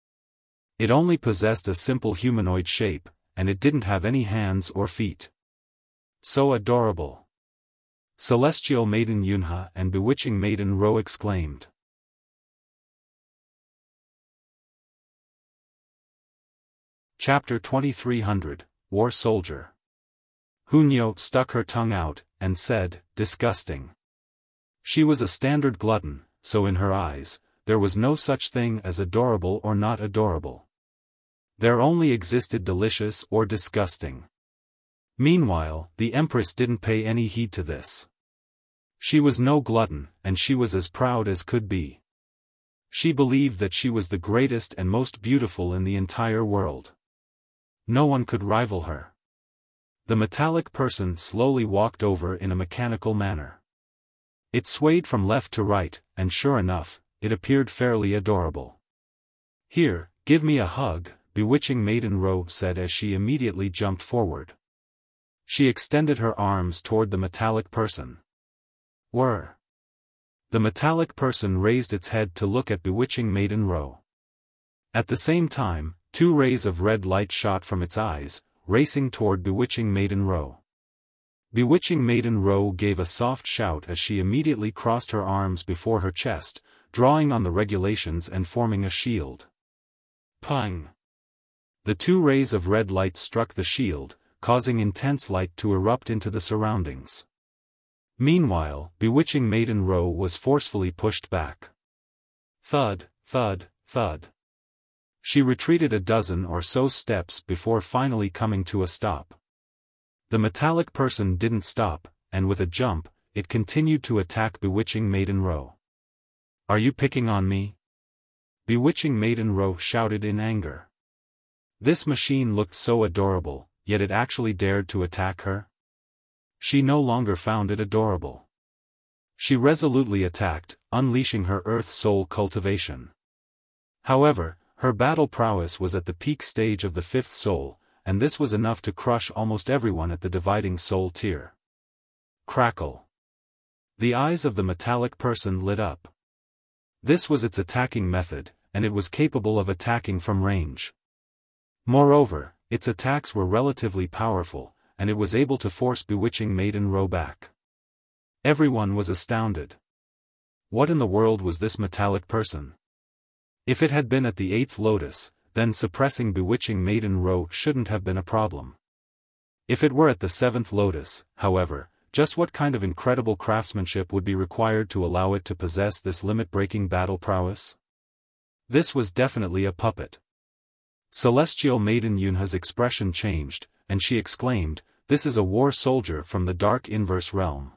A: It only possessed a simple humanoid shape, and it didn't have any hands or feet. So adorable. Celestial Maiden Yunhe and Bewitching Maiden Ro exclaimed. Chapter 2300, War Soldier. Hunyo stuck her tongue out, and said, "Disgusting." She was a standard glutton, so in her eyes, there was no such thing as adorable or not adorable. There only existed delicious or disgusting. Meanwhile, the Empress didn't pay any heed to this. She was no glutton, and she was as proud as could be. She believed that she was the greatest and most beautiful in the entire world. No one could rival her. The metallic person slowly walked over in a mechanical manner. It swayed from left to right, and sure enough, it appeared fairly adorable. "Here, give me a hug," Bewitching Maiden Ro said as she immediately jumped forward. She extended her arms toward the metallic person. Whir. The metallic person raised its head to look at Bewitching Maiden Ro. At the same time, 2 rays of red light shot from its eyes, racing toward Bewitching Maiden Ro. Bewitching Maiden Ro gave a soft shout as she immediately crossed her arms before her chest, drawing on the regulations and forming a shield. Pang! The 2 rays of red light struck the shield, causing intense light to erupt into the surroundings. Meanwhile, Bewitching Maiden Ro was forcefully pushed back. Thud, thud, thud. She retreated a dozen or so steps before finally coming to a stop. The metallic person didn't stop, and with a jump, it continued to attack Bewitching Maiden Ro. "Are you picking on me?" Bewitching Maiden Ro shouted in anger. This machine looked so adorable, yet it actually dared to attack her? She no longer found it adorable. She resolutely attacked, unleashing her Earth Soul cultivation. However, her battle prowess was at the peak stage of the 5th soul, and this was enough to crush almost everyone at the dividing soul tier. Crackle. The eyes of the metallic person lit up. This was its attacking method, and it was capable of attacking from range. Moreover, its attacks were relatively powerful, and it was able to force Bewitching Maiden Ro back. Everyone was astounded. What in the world was this metallic person? If it had been at the 8th lotus, then suppressing Bewitching Maiden Ro shouldn't have been a problem. If it were at the 7th lotus, however, just what kind of incredible craftsmanship would be required to allow it to possess this limit-breaking battle prowess? This was definitely a puppet. Celestial Maiden Yunhe's expression changed, and she exclaimed, "This is a war soldier from the Dark Inverse Realm."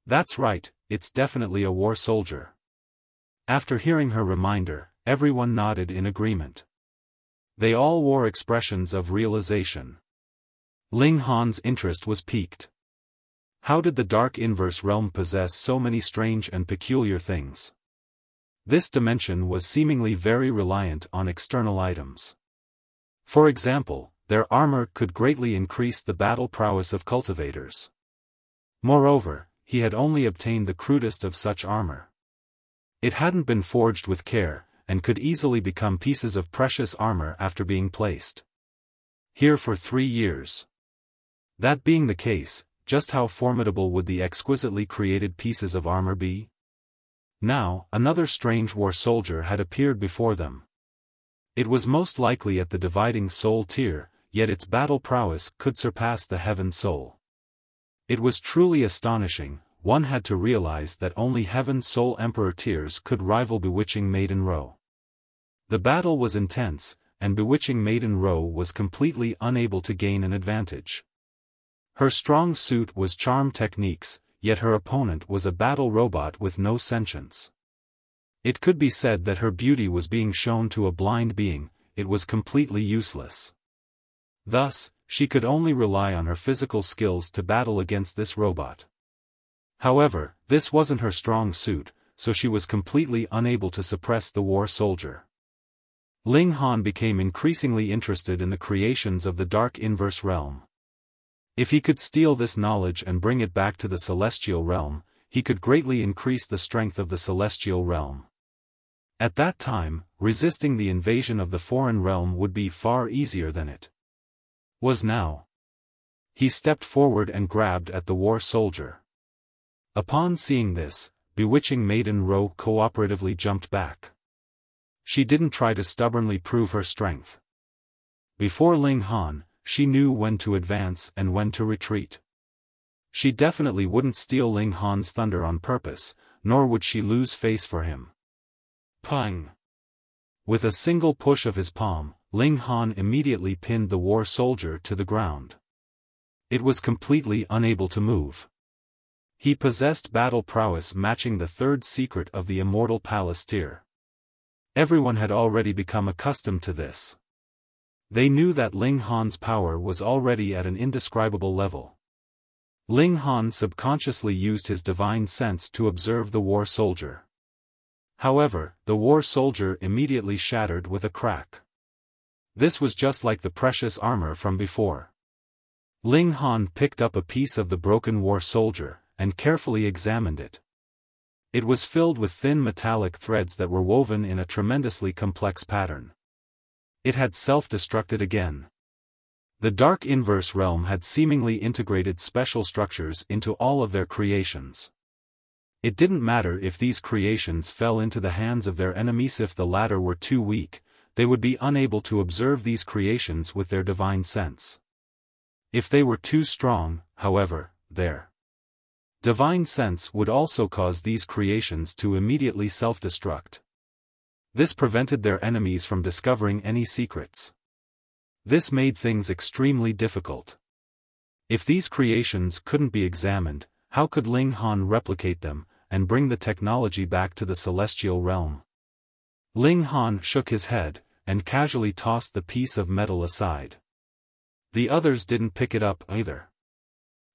A: That's right, it's definitely a war soldier. After hearing her reminder, everyone nodded in agreement. They all wore expressions of realization. Ling Han's interest was piqued. How did the Dark Inverse Realm possess so many strange and peculiar things? This dimension was seemingly very reliant on external items. For example, their armor could greatly increase the battle prowess of cultivators. Moreover, he had only obtained the crudest of such armor. It hadn't been forged with care, and could easily become pieces of precious armor after being placed here for 3 years. That being the case, just how formidable would the exquisitely created pieces of armor be? Now, another strange war soldier had appeared before them. It was most likely at the dividing soul tier, yet its battle prowess could surpass the heaven soul. It was truly astonishing. One had to realize that only Heaven Soul Emperor tiers could rival Bewitching Maiden Ro. The battle was intense, and Bewitching Maiden Ro was completely unable to gain an advantage. Her strong suit was charm techniques, yet her opponent was a battle robot with no sentience. It could be said that her beauty was being shown to a blind being. It was completely useless. Thus, she could only rely on her physical skills to battle against this robot. However, this wasn't her strong suit, so she was completely unable to suppress the war soldier. Ling Han became increasingly interested in the creations of the Dark Inverse Realm. If he could steal this knowledge and bring it back to the Celestial Realm, he could greatly increase the strength of the Celestial Realm. At that time, resisting the invasion of the foreign realm would be far easier than it was now. He stepped forward and grabbed at the war soldier. Upon seeing this, Bewitching Maiden Ro cooperatively jumped back. She didn't try to stubbornly prove her strength. Before Ling Han, she knew when to advance and when to retreat. She definitely wouldn't steal Ling Han's thunder on purpose, nor would she lose face for him. Pang! With a single push of his palm, Ling Han immediately pinned the war soldier to the ground. It was completely unable to move. He possessed battle prowess matching the 3rd secret of the Immortal Palace tier. Everyone had already become accustomed to this. They knew that Ling Han's power was already at an indescribable level. Ling Han subconsciously used his divine sense to observe the war soldier. However, the war soldier immediately shattered with a crack. This was just like the precious armor from before. Ling Han picked up a piece of the broken war soldier, and carefully examined it. It was filled with thin metallic threads that were woven in a tremendously complex pattern. It had self-destructed again. The Dark Inverse Realm had seemingly integrated special structures into all of their creations. It didn't matter if these creations fell into the hands of their enemies. If the latter were too weak, they would be unable to observe these creations with their divine sense. If they were too strong, however, their divine sense would also cause these creations to immediately self-destruct. This prevented their enemies from discovering any secrets. This made things extremely difficult. If these creations couldn't be examined, how could Ling Han replicate them, and bring the technology back to the celestial realm? Ling Han shook his head, and casually tossed the piece of metal aside. The others didn't pick it up either.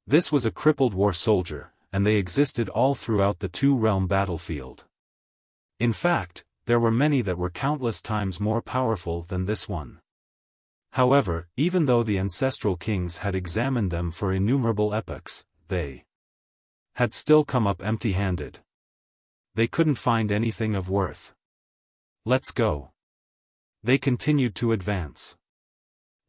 A: This was a crippled war soldier, and they existed all throughout the two-realm battlefield. In fact, there were many that were countless times more powerful than this one. However, even though the ancestral kings had examined them for innumerable epochs, they had still come up empty-handed. They couldn't find anything of worth. Let's go. They continued to advance.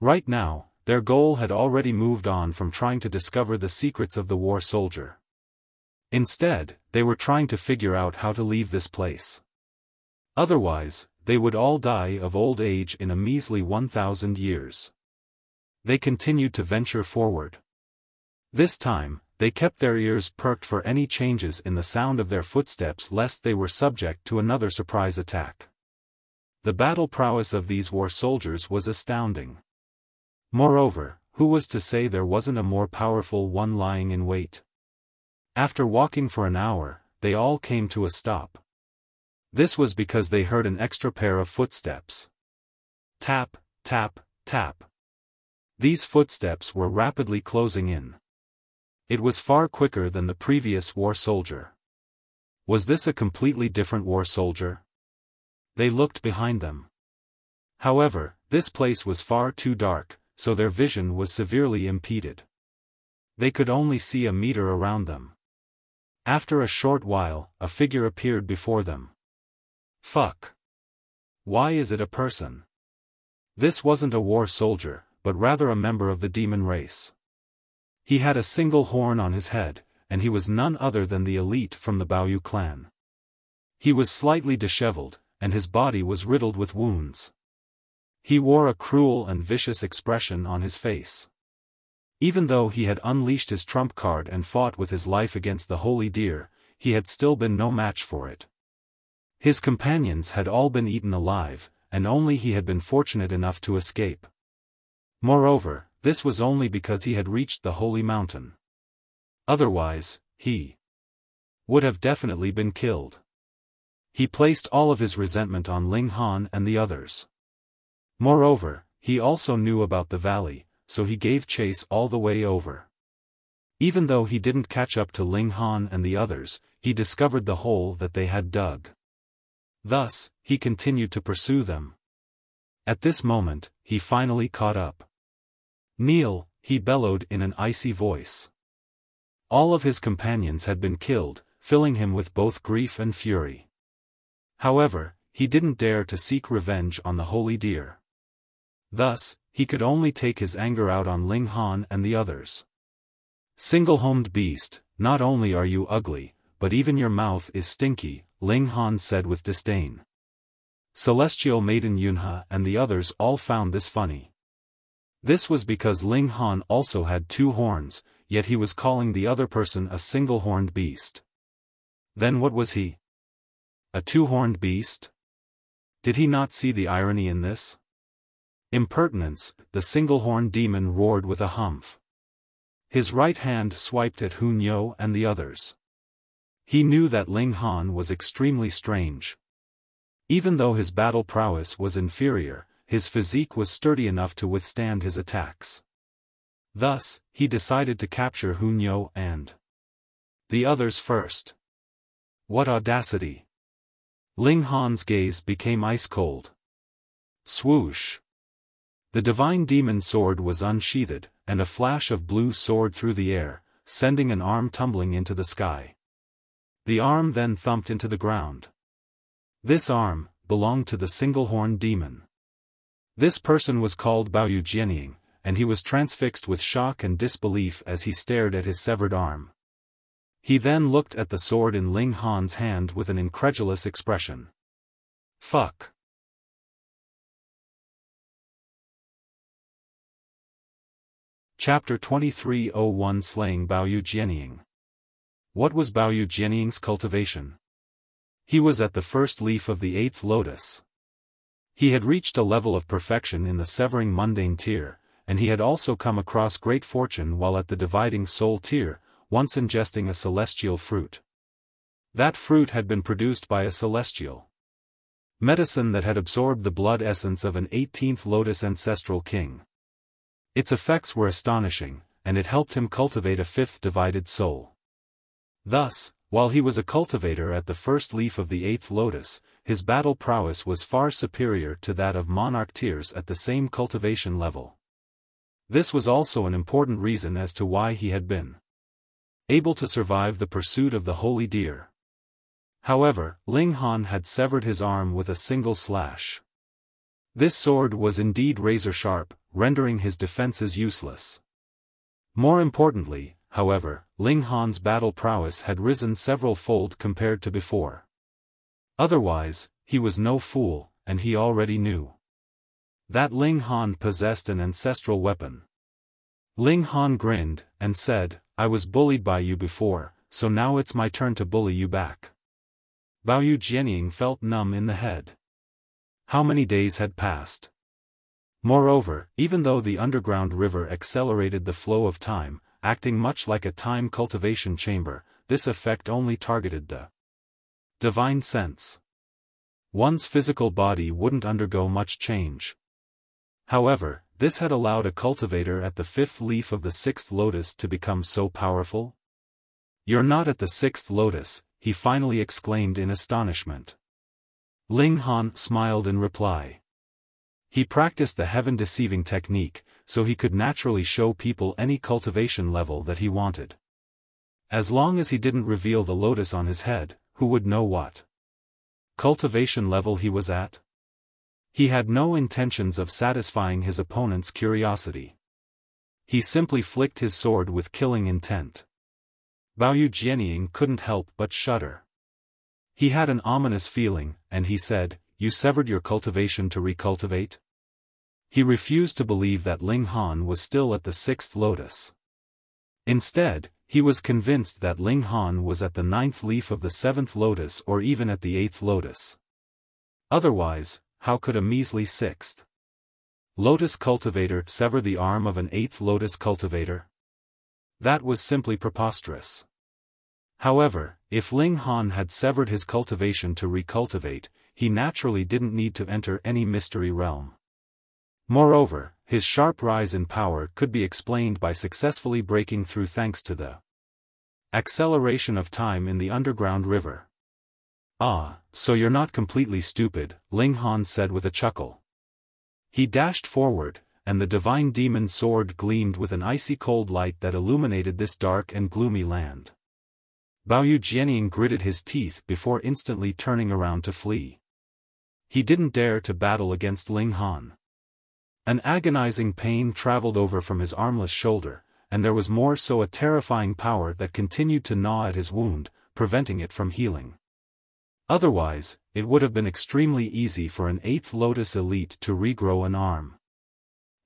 A: Right now, their goal had already moved on from trying to discover the secrets of the war soldier. Instead, they were trying to figure out how to leave this place. Otherwise, they would all die of old age in a measly 1,000 years. They continued to venture forward. This time, they kept their ears perked for any changes in the sound of their footsteps lest they were subject to another surprise attack. The battle prowess of these war soldiers was astounding. Moreover, who was to say there wasn't a more powerful one lying in wait? After walking for an hour, they all came to a stop. This was because they heard an extra pair of footsteps. Tap, tap, tap. These footsteps were rapidly closing in. It was far quicker than the previous war soldier. Was this a completely different war soldier? They looked behind them. However, this place was far too dark, so their vision was severely impeded. They could only see a meter around them. After a short while, a figure appeared before them. Fuck. Why is it a person? This wasn't a war soldier, but rather a member of the demon race. He had a single horn on his head, and he was none other than the elite from the Baoyu clan. He was slightly disheveled, and his body was riddled with wounds. He wore a cruel and vicious expression on his face. Even though he had unleashed his trump card and fought with his life against the holy deer, he had still been no match for it. His companions had all been eaten alive, and only he had been fortunate enough to escape. Moreover, this was only because he had reached the holy mountain. Otherwise, he would have definitely been killed. He placed all of his resentment on Ling Han and the others. Moreover, he also knew about the valley, so he gave chase all the way over. Even though he didn't catch up to Ling Han and the others, he discovered the hole that they had dug. Thus, he continued to pursue them. At this moment, he finally caught up. "Kneel," he bellowed in an icy voice. All of his companions had been killed, filling him with both grief and fury. However, he didn't dare to seek revenge on the holy deer. Thus, he could only take his anger out on Ling Han and the others. "Single-homed beast, not only are you ugly, but even your mouth is stinky," Ling Han said with disdain. Celestial Maiden Yunhe and the others all found this funny. This was because Ling Han also had two horns, yet he was calling the other person a single-horned beast. Then what was he? A two-horned beast? Did he not see the irony in this? Impertinence, the single-horned demon roared with a humph. His right hand swiped at Yunhe and the others. He knew that Ling Han was extremely strange. Even though his battle prowess was inferior, his physique was sturdy enough to withstand his attacks. Thus, he decided to capture Yunhe and the others first. What audacity! Ling Han's gaze became ice-cold. Swoosh! The divine demon sword was unsheathed, and a flash of blue soared through the air, sending an arm tumbling into the sky. The arm then thumped into the ground. This arm belonged to the single-horned demon. This person was called Baoyu Jianying, and he was transfixed with shock and disbelief as he stared at his severed arm. He then looked at the sword in Ling Han's hand with an incredulous expression. Fuck. Chapter 23:01 Slaying Baoyu Jianying. What was Baoyu Jianying's cultivation? He was at the first leaf of the 8th lotus. He had reached a level of perfection in the severing mundane tier, and he had also come across great fortune while at the dividing soul tier, once ingesting a celestial fruit. That fruit had been produced by a celestial medicine that had absorbed the blood essence of an 18th Lotus ancestral king. Its effects were astonishing, and it helped him cultivate a 5th divided soul. Thus, while he was a cultivator at the first leaf of the 8th Lotus, his battle prowess was far superior to that of monarch tiers at the same cultivation level. This was also an important reason as to why he had been able to survive the pursuit of the holy deer. However, Ling Han had severed his arm with a single slash. This sword was indeed razor-sharp, rendering his defenses useless. More importantly, however, Ling Han's battle prowess had risen several-fold compared to before. Otherwise, he was no fool, and he already knew that Ling Han possessed an ancestral weapon. Ling Han grinned, and said, "I was bullied by you before, so now it's my turn to bully you back." Baoyu Jianying felt numb in the head. How many days had passed? Moreover, even though the underground river accelerated the flow of time, acting much like a time cultivation chamber, this effect only targeted the divine sense. One's physical body wouldn't undergo much change. However, this had allowed a cultivator at the 5th leaf of the 6th lotus to become so powerful. "You're not at the 6th lotus," he finally exclaimed in astonishment. Ling Han smiled in reply. He practiced the heaven-deceiving technique, so he could naturally show people any cultivation level that he wanted. As long as he didn't reveal the lotus on his head, who would know what cultivation level he was at? He had no intentions of satisfying his opponent's curiosity. He simply flicked his sword with killing intent. Baoyu Jianying couldn't help but shudder. He had an ominous feeling, and he said, "You severed your cultivation to recultivate?" He refused to believe that Ling Han was still at the 6th lotus. Instead, he was convinced that Ling Han was at the 9th leaf of the 7th lotus or even at the 8th lotus. Otherwise, how could a measly 6th lotus cultivator sever the arm of an 8th lotus cultivator? That was simply preposterous. However, if Ling Han had severed his cultivation to recultivate, he naturally didn't need to enter any mystery realm. Moreover, his sharp rise in power could be explained by successfully breaking through thanks to the acceleration of time in the underground river. "Ah, so you're not completely stupid," Ling Han said with a chuckle. He dashed forward, and the divine demon sword gleamed with an icy cold light that illuminated this dark and gloomy land. Baoyu Jianying gritted his teeth before instantly turning around to flee. He didn't dare to battle against Ling Han. An agonizing pain traveled over from his armless shoulder, and there was more so a terrifying power that continued to gnaw at his wound, preventing it from healing. Otherwise, it would have been extremely easy for an 8th Lotus elite to regrow an arm.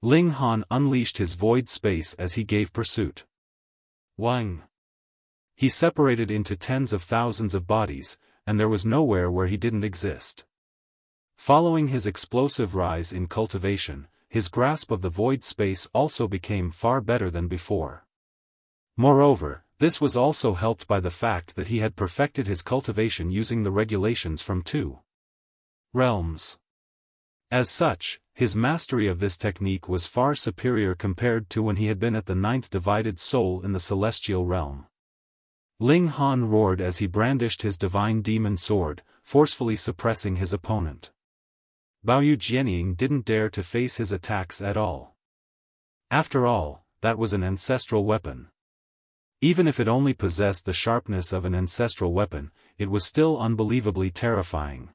A: Ling Han unleashed his void space as he gave pursuit. Wang! He separated into tens of thousands of bodies, and there was nowhere where he didn't exist. Following his explosive rise in cultivation, his grasp of the void space also became far better than before. Moreover, this was also helped by the fact that he had perfected his cultivation using the regulations from 2 realms. As such, his mastery of this technique was far superior compared to when he had been at the 9th divided soul in the celestial realm. Ling Han roared as he brandished his divine demon sword, forcefully suppressing his opponent. Baoyu Jianying didn't dare to face his attacks at all. After all, that was an ancestral weapon. Even if it only possessed the sharpness of an ancestral weapon, it was still unbelievably terrifying.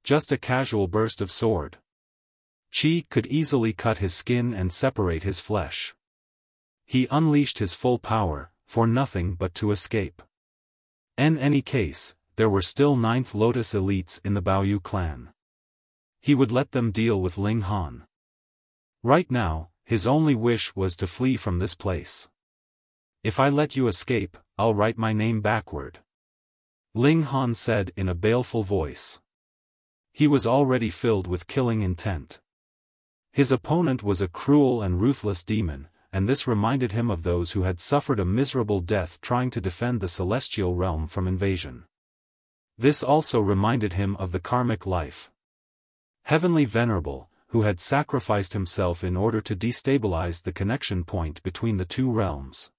A: Just a casual burst of sword chi could easily cut his skin and separate his flesh. He unleashed his full power, for nothing but to escape. In any case, there were still 9th Lotus elites in the Baoyu clan. He would let them deal with Ling Han. Right now, his only wish was to flee from this place. "If I let you escape, I'll write my name backward," Ling Han said in a baleful voice. He was already filled with killing intent. His opponent was a cruel and ruthless demon, and this reminded him of those who had suffered a miserable death trying to defend the celestial realm from invasion. This also reminded him of the karmic life. Heavenly Venerable, who had sacrificed himself in order to destabilize the connection point between the two realms.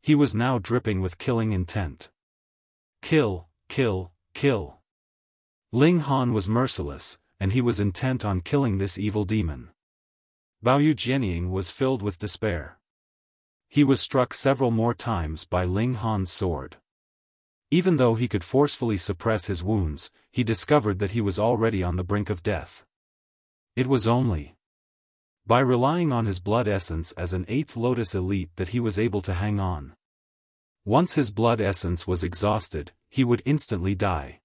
A: He was now dripping with killing intent. Kill, kill, kill. Ling Han was merciless, and he was intent on killing this evil demon. Baoyu Jianying was filled with despair. He was struck several more times by Ling Han's sword. Even though he could forcefully suppress his wounds, he discovered that he was already on the brink of death. It was only by relying on his blood essence as an 8th Lotus elite that he was able to hang on. Once his blood essence was exhausted, he would instantly die.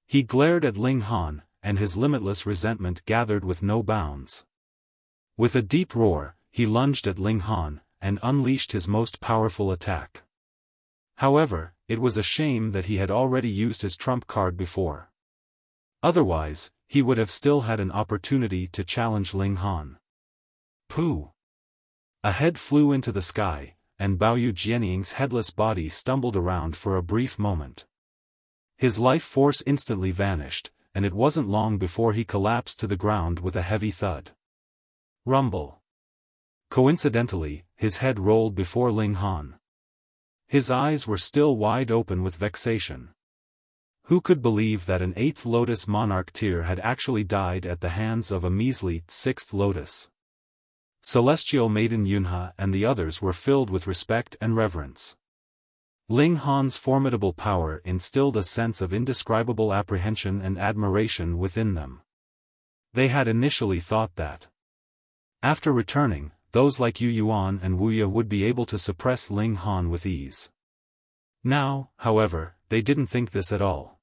A: He glared at Ling Han, and his limitless resentment gathered with no bounds. With a deep roar, he lunged at Ling Han, and unleashed his most powerful attack. However, it was a shame that he had already used his trump card before. Otherwise, he would have still had an opportunity to challenge Ling Han. Pooh! A head flew into the sky, and Baoyu Jianying's headless body stumbled around for a brief moment. His life force instantly vanished, and it wasn't long before he collapsed to the ground with a heavy thud. Rumble. Coincidentally, his head rolled before Ling Han. His eyes were still wide open with vexation. Who could believe that an 8th Lotus monarch tier had actually died at the hands of a measly 6th Lotus? Celestial Maiden Yunhe and the others were filled with respect and reverence. Ling Han's formidable power instilled a sense of indescribable apprehension and admiration within them. They had initially thought that, after returning, those like Yu Yuan and Wuxia would be able to suppress Ling Han with ease. Now, however, they didn't think this at all.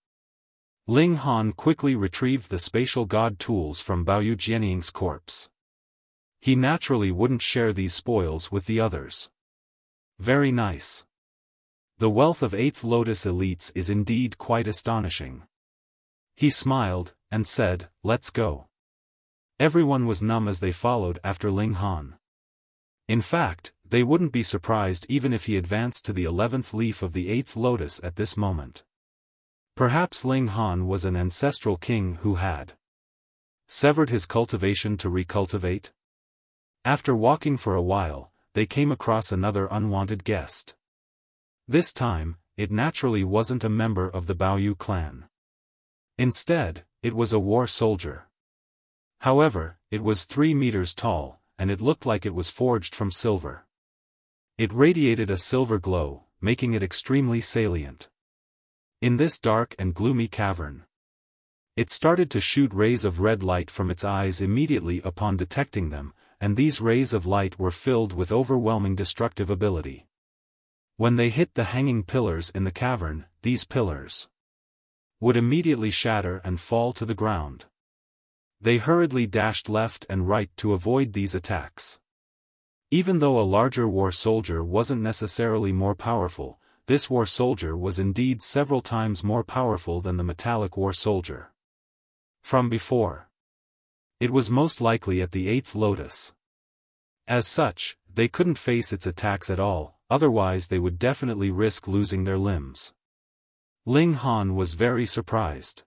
A: Ling Han quickly retrieved the spatial god tools from Baoyu Jianying's corpse. He naturally wouldn't share these spoils with the others. Very nice. The wealth of 8th Lotus elites is indeed quite astonishing. He smiled, and said, "Let's go." Everyone was numb as they followed after Ling Han. In fact, they wouldn't be surprised even if he advanced to the 11th leaf of the 8th Lotus at this moment. Perhaps Ling Han was an ancestral king who had severed his cultivation to recultivate? After walking for a while, they came across another unwanted guest. This time, it naturally wasn't a member of the Baoyu clan. Instead, it was a war soldier. However, it was 3 meters tall, and it looked like it was forged from silver. It radiated a silver glow, making it extremely salient. In this dark and gloomy cavern, it started to shoot rays of red light from its eyes immediately upon detecting them, and these rays of light were filled with overwhelming destructive ability. When they hit the hanging pillars in the cavern, these pillars would immediately shatter and fall to the ground. They hurriedly dashed left and right to avoid these attacks. Even though a larger war soldier wasn't necessarily more powerful, this war soldier was indeed several times more powerful than the metallic war soldier from before. It was most likely at the 8th Lotus. As such, they couldn't face its attacks at all, otherwise they would definitely risk losing their limbs. Ling Han was very surprised.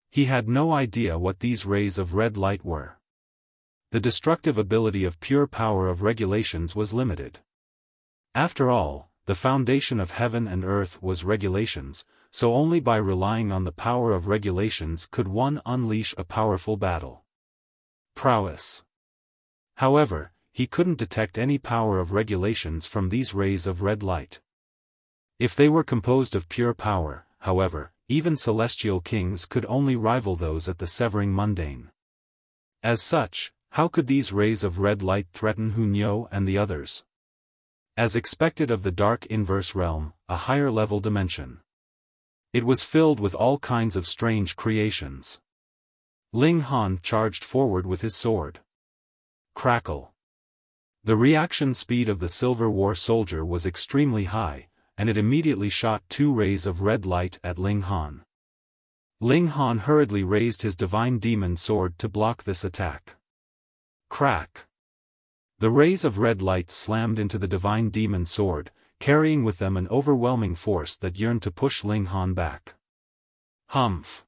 A: He had no idea what these rays of red light were. The destructive ability of pure power of regulations was limited. After all, the foundation of heaven and earth was regulations, so only by relying on the power of regulations could one unleash a powerful battle. Prowess. However, he couldn't detect any power of regulations from these rays of red light. If they were composed of pure power, however, even celestial kings could only rival those at the Severing Mundane. As such, how could these rays of red light threaten Yunhe and the others? As expected of the dark inverse realm, a higher level dimension. It was filled with all kinds of strange creations. Ling Han charged forward with his sword. Crackle. The reaction speed of the silver war soldier was extremely high, and it immediately shot 2 rays of red light at Ling Han. Ling Han hurriedly raised his divine demon sword to block this attack. Crack! The rays of red light slammed into the divine demon sword, carrying with them an overwhelming force that yearned to push Ling Han back. Humph!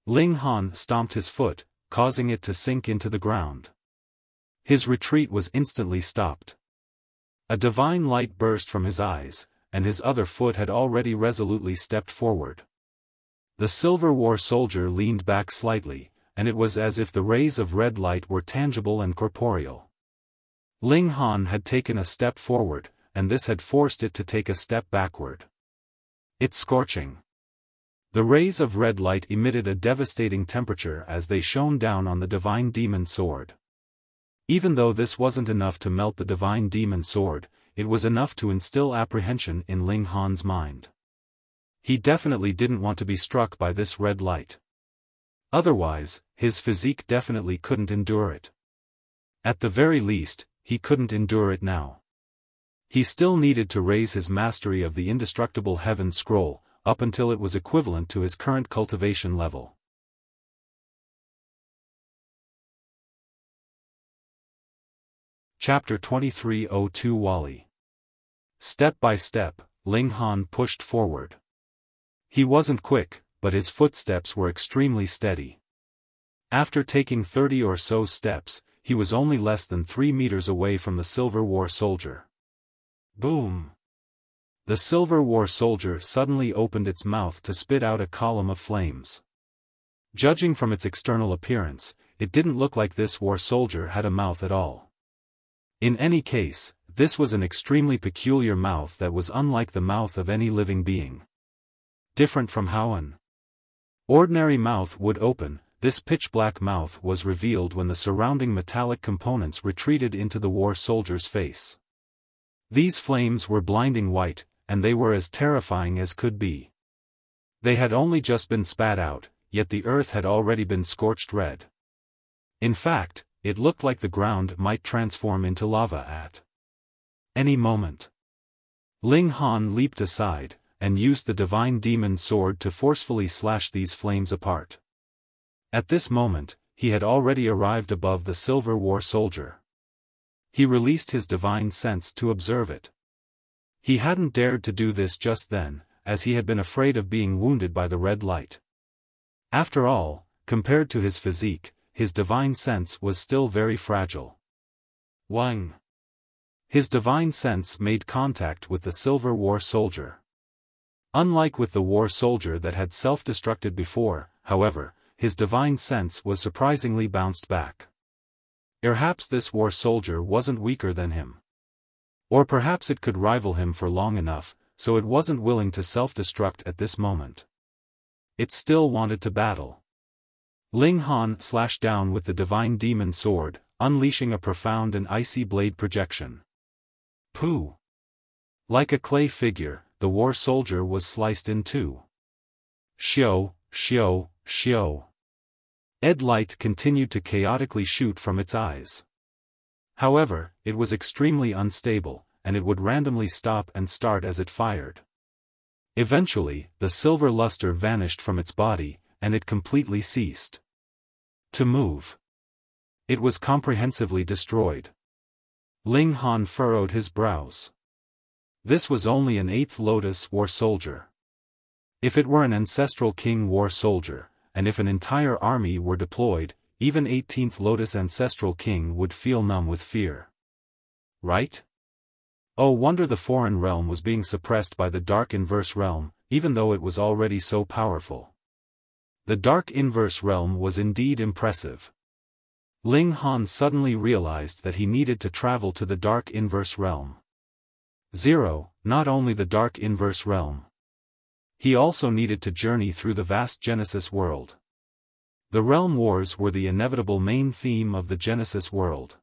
A: Ling Han stomped his foot, causing it to sink into the ground. His retreat was instantly stopped. A divine light burst from his eyes, and his other foot had already resolutely stepped forward. The silver war soldier leaned back slightly, and it was as if the rays of red light were tangible and corporeal. Ling Han had taken a step forward, and this had forced it to take a step backward. It's scorching. The rays of red light emitted a devastating temperature as they shone down on the divine demon sword. Even though this wasn't enough to melt the divine demon sword, it was enough to instill apprehension in Ling Han's mind. He definitely didn't want to be struck by this red light. Otherwise, his physique definitely couldn't endure it. At the very least, he couldn't endure it now. He still needed to raise his mastery of the indestructible heaven scroll, up until it was equivalent to his current cultivation level. Chapter 2302 Wally. Step by step, Ling Han pushed forward. He wasn't quick, but his footsteps were extremely steady. After taking 30 or so steps, he was only less than 3 meters away from the silver war soldier. Boom! The silver war soldier suddenly opened its mouth to spit out a column of flames. Judging from its external appearance, it didn't look like this war soldier had a mouth at all. In any case, this was an extremely peculiar mouth that was unlike the mouth of any living being. Different from how an ordinary mouth would open, this pitch-black mouth was revealed when the surrounding metallic components retreated into the war soldier's face. These flames were blinding white, and they were as terrifying as could be. They had only just been spat out, yet the earth had already been scorched red. In fact, it looked like the ground might transform into lava at any moment. Ling Han leaped aside, and used the divine demon sword to forcefully slash these flames apart. At this moment, he had already arrived above the silver war soldier. He released his divine sense to observe it. He hadn't dared to do this just then, as he had been afraid of being wounded by the red light. After all, compared to his physique, his divine sense was still very fragile. Wang! His divine sense made contact with the silver war soldier. Unlike with the war soldier that had self-destructed before, however, his divine sense was surprisingly bounced back. Perhaps this war soldier wasn't weaker than him. Or perhaps it could rival him for long enough, so it wasn't willing to self-destruct at this moment. It still wanted to battle. Ling Han slashed down with the divine demon sword, unleashing a profound and icy blade projection. Pooh! Like a clay figure, the war soldier was sliced in two. Xiao, xiao, xiao. Red light continued to chaotically shoot from its eyes. However, it was extremely unstable, and it would randomly stop and start as it fired. Eventually, the silver luster vanished from its body, and it completely ceased to move. It was comprehensively destroyed. Ling Han furrowed his brows. This was only an 8th Lotus war soldier. If it were an ancestral king war soldier, and if an entire army were deployed, even 18th Lotus ancestral king would feel numb with fear. Right? Oh wonder the foreign realm was being suppressed by the dark inverse realm, even though it was already so powerful. The dark inverse realm was indeed impressive. Ling Han suddenly realized that he needed to travel to the dark inverse realm. Not only the dark inverse realm. He also needed to journey through the vast Genesis world. The realm wars were the inevitable main theme of the Genesis world.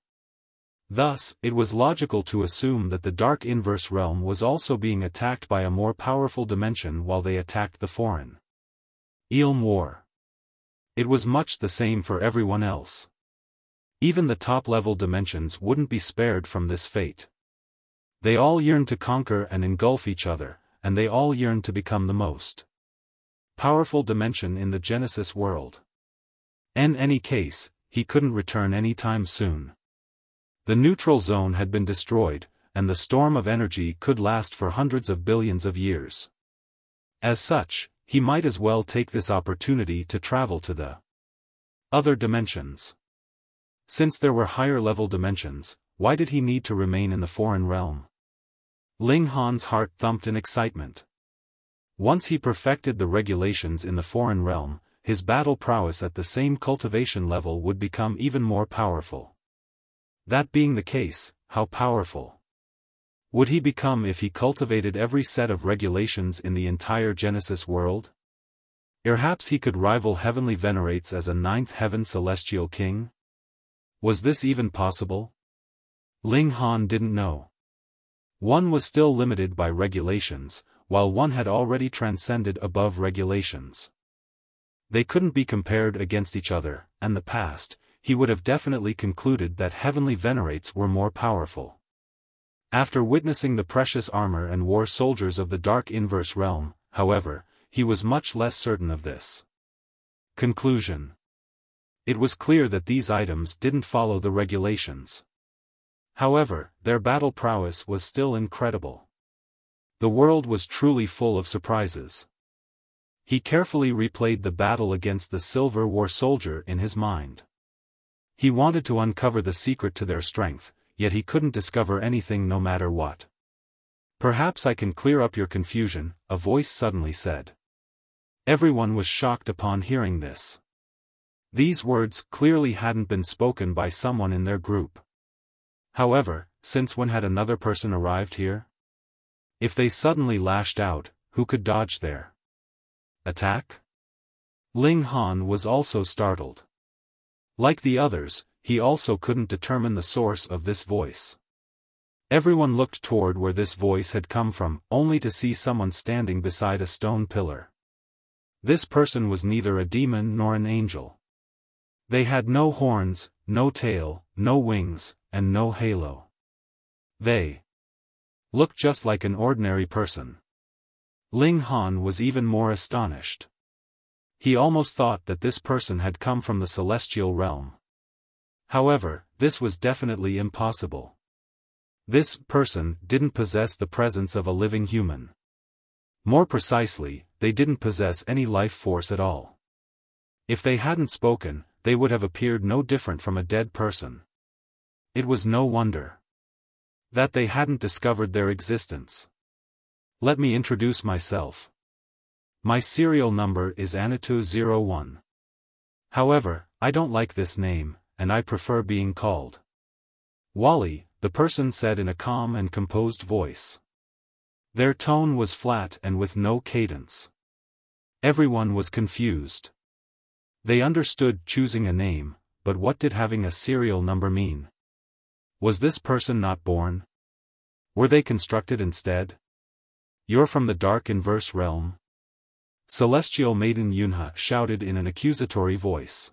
A: Thus, it was logical to assume that the dark inverse realm was also being attacked by a more powerful dimension while they attacked the foreign realm war. It was much the same for everyone else. Even the top-level dimensions wouldn't be spared from this fate. They all yearned to conquer and engulf each other, and they all yearned to become the most powerful dimension in the Genesis world. In any case, he couldn't return any time soon. The neutral zone had been destroyed, and the storm of energy could last for hundreds of billions of years. As such, he might as well take this opportunity to travel to the other dimensions. Since there were higher-level dimensions, why did he need to remain in the foreign realm? Ling Han's heart thumped in excitement. Once he perfected the regulations in the foreign realm, his battle prowess at the same cultivation level would become even more powerful. That being the case, how powerful would he become if he cultivated every set of regulations in the entire Genesis world? Perhaps he could rival heavenly venerates as a ninth heaven celestial king? Was this even possible? Ling Han didn't know. One was still limited by regulations, while one had already transcended above regulations. They couldn't be compared against each other, and the past, he would have definitely concluded that heavenly venerates were more powerful. After witnessing the precious armor and war soldiers of the Dark Inverse Realm, however, he was much less certain of this. Conclusion. It was clear that these items didn't follow the regulations. However, their battle prowess was still incredible. The world was truly full of surprises. He carefully replayed the battle against the Silver War Soldier in his mind. He wanted to uncover the secret to their strength, yet he couldn't discover anything no matter what. "Perhaps I can clear up your confusion," a voice suddenly said. Everyone was shocked upon hearing this. These words clearly hadn't been spoken by someone in their group. However, since when had another person arrived here? If they suddenly lashed out, who could dodge their attack? Ling Han was also startled. Like the others, he also couldn't determine the source of this voice. Everyone looked toward where this voice had come from, only to see someone standing beside a stone pillar. This person was neither a demon nor an angel. They had no horns, no tail, no wings, and no halo. They looked just like an ordinary person. Ling Han was even more astonished. He almost thought that this person had come from the celestial realm. However, this was definitely impossible. This person didn't possess the presence of a living human. More precisely, they didn't possess any life force at all. If they hadn't spoken, they would have appeared no different from a dead person. It was no wonder that they hadn't discovered their existence. "Let me introduce myself. My serial number is Anitu01. However, I don't like this name, and I prefer being called Wally," the person said in a calm and composed voice. Their tone was flat and with no cadence. Everyone was confused. They understood choosing a name, but what did having a serial number mean? Was this person not born? Were they constructed instead? "You're from the Dark Inverse Realm?" Celestial Maiden Yunhe shouted in an accusatory voice.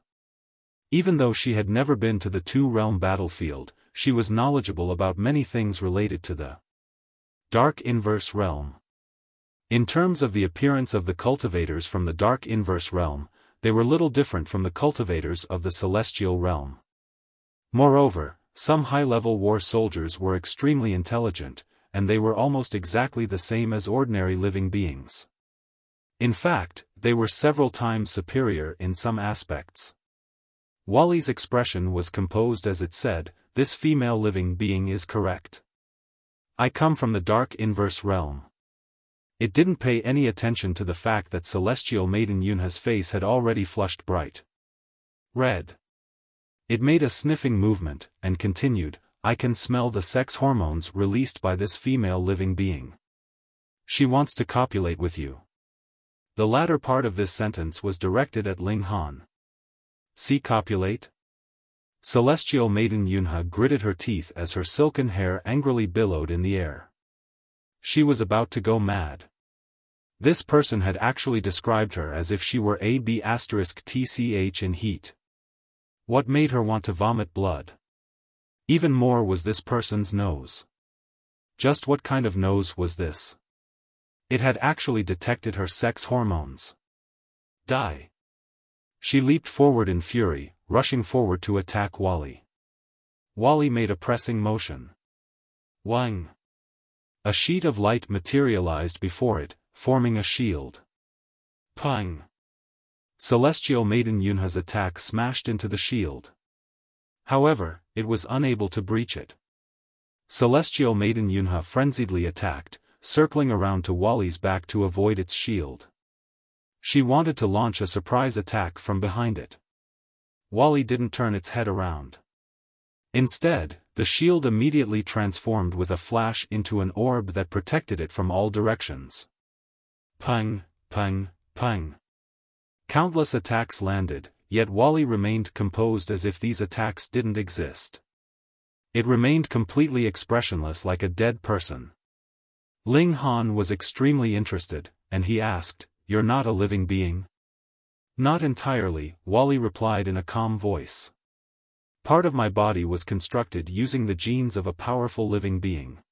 A: Even though she had never been to the two-realm battlefield, she was knowledgeable about many things related to the Dark Inverse Realm. In terms of the appearance of the cultivators from the Dark Inverse Realm, they were little different from the cultivators of the Celestial Realm. Moreover, some high-level war soldiers were extremely intelligent, and they were almost exactly the same as ordinary living beings. In fact, they were several times superior in some aspects. Wally's expression was composed as it said, "This female living being is correct. I come from the Dark Inverse Realm." It didn't pay any attention to the fact that Celestial Maiden Yunhe's face had already flushed bright red. It made a sniffing movement, and continued, "I can smell the sex hormones released by this female living being. She wants to copulate with you." The latter part of this sentence was directed at Ling Han. "See copulate?" Celestial Maiden Yunhe gritted her teeth as her silken hair angrily billowed in the air. She was about to go mad. This person had actually described her as if she were AB*TCH in heat. What made her want to vomit blood? Even more was this person's nose. Just what kind of nose was this? It had actually detected her sex hormones. Die. She leaped forward in fury, rushing forward to attack Wally. Wally made a pressing motion. Wang! A sheet of light materialized before it, forming a shield. Pang! Celestial Maiden Yunhe's attack smashed into the shield. However, it was unable to breach it. Celestial Maiden Yunhe frenziedly attacked, circling around to Wally's back to avoid its shield. She wanted to launch a surprise attack from behind it. Wally didn't turn its head around. Instead, the shield immediately transformed with a flash into an orb that protected it from all directions. Pang, pang, pang. Countless attacks landed, yet Wally remained composed as if these attacks didn't exist. It remained completely expressionless like a dead person. Ling Han was extremely interested, and he asked, "You're not a living being?" "Not entirely," Wally replied in a calm voice. "Part of my body was constructed using the genes of a powerful living being.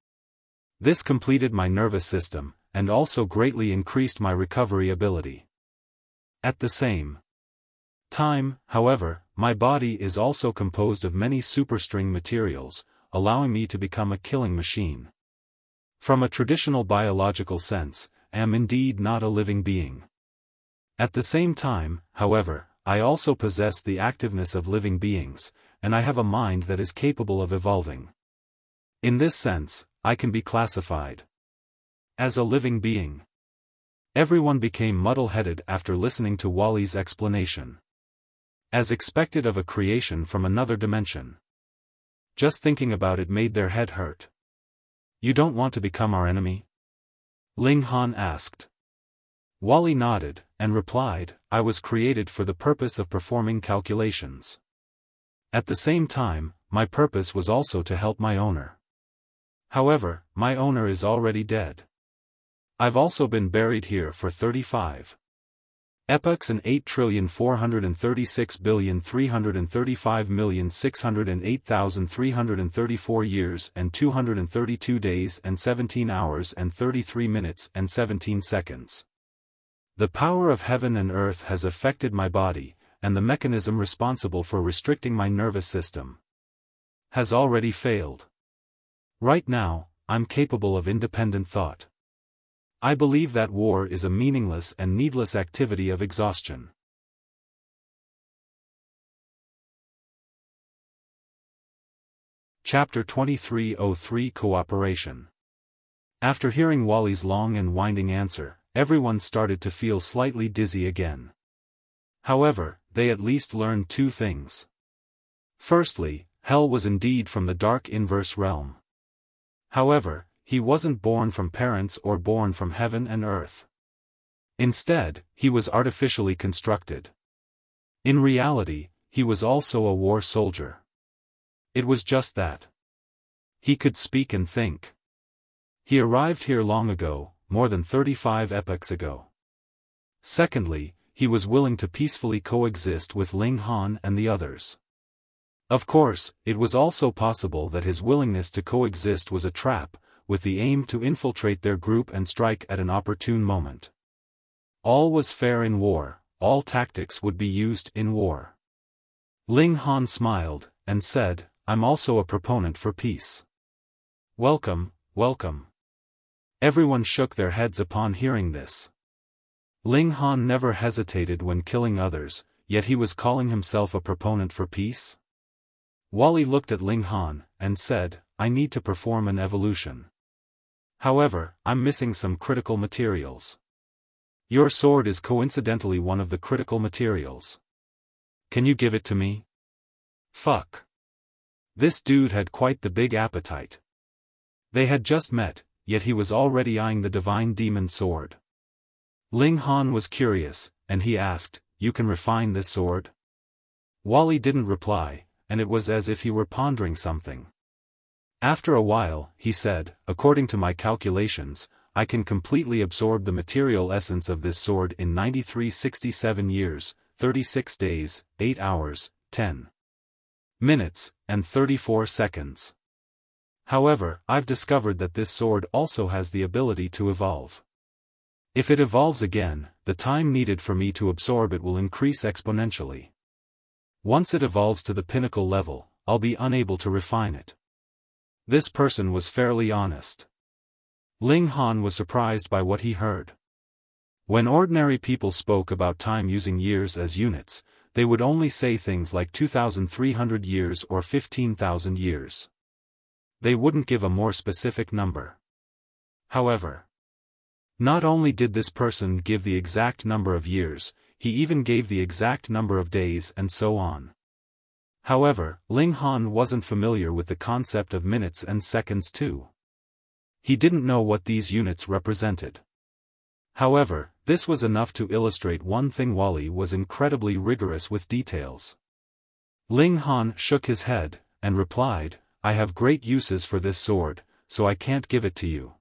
A: This completed my nervous system, and also greatly increased my recovery ability. At the same time, however, my body is also composed of many superstring materials, allowing me to become a killing machine. From a traditional biological sense, I am indeed not a living being. At the same time, however, I also possess the activeness of living beings, and I have a mind that is capable of evolving. In this sense, I can be classified as a living being." Everyone became muddle-headed after listening to Wally's explanation. As expected of a creation from another dimension. Just thinking about it made their head hurt. "You don't want to become our enemy?" Ling Han asked. Wally nodded, and replied, "I was created for the purpose of performing calculations. At the same time, my purpose was also to help my owner. However, my owner is already dead. I've also been buried here for 35 epochs and 8,436,335,608,334 years and 232 days and 17 hours and 33 minutes and 17 seconds. The power of heaven and earth has affected my body, and the mechanism responsible for restricting my nervous system has already failed. Right now, I'm capable of independent thought. I believe that war is a meaningless and needless activity of exhaustion." Chapter 2303 Cooperation. After hearing Wally's long and winding answer, everyone started to feel slightly dizzy again. However, they at least learned two things. Firstly, Hell was indeed from the dark inverse realm. However, he wasn't born from parents or born from heaven and earth. Instead, he was artificially constructed. In reality, he was also a war soldier. It was just that he could speak and think. He arrived here long ago, more than 35 epochs ago. Secondly, he was willing to peacefully coexist with Ling Han and the others. Of course, it was also possible that his willingness to coexist was a trap, with the aim to infiltrate their group and strike at an opportune moment. All was fair in war, all tactics would be used in war. Ling Han smiled, and said, "I'm also a proponent for peace." "Welcome, welcome." Everyone shook their heads upon hearing this. Ling Han never hesitated when killing others, yet he was calling himself a proponent for peace? Wally looked at Ling Han, and said, "I need to perform an evolution. However, I'm missing some critical materials. Your sword is coincidentally one of the critical materials. Can you give it to me?" Fuck. This dude had quite the big appetite. They had just met, yet he was already eyeing the divine demon sword. Ling Han was curious, and he asked, "You can refine this sword?" Wally didn't reply, and it was as if he were pondering something. After a while, he said, "According to my calculations, I can completely absorb the material essence of this sword in 9367 years, 36 days, 8 hours, 10 minutes, and 34 seconds. However, I've discovered that this sword also has the ability to evolve. If it evolves again, the time needed for me to absorb it will increase exponentially." Once it evolves to the pinnacle level, I'll be unable to refine it. This person was fairly honest. Ling Han was surprised by what he heard. When ordinary people spoke about time using years as units, they would only say things like 2,300 years or 15,000 years. They wouldn't give a more specific number. However, not only did this person give the exact number of years, he even gave the exact number of days and so on. However, Ling Han wasn't familiar with the concept of minutes and seconds too. He didn't know what these units represented. However, this was enough to illustrate one thing: Wally was incredibly rigorous with details. Ling Han shook his head, and replied, "I have great uses for this sword, so I can't give it to you."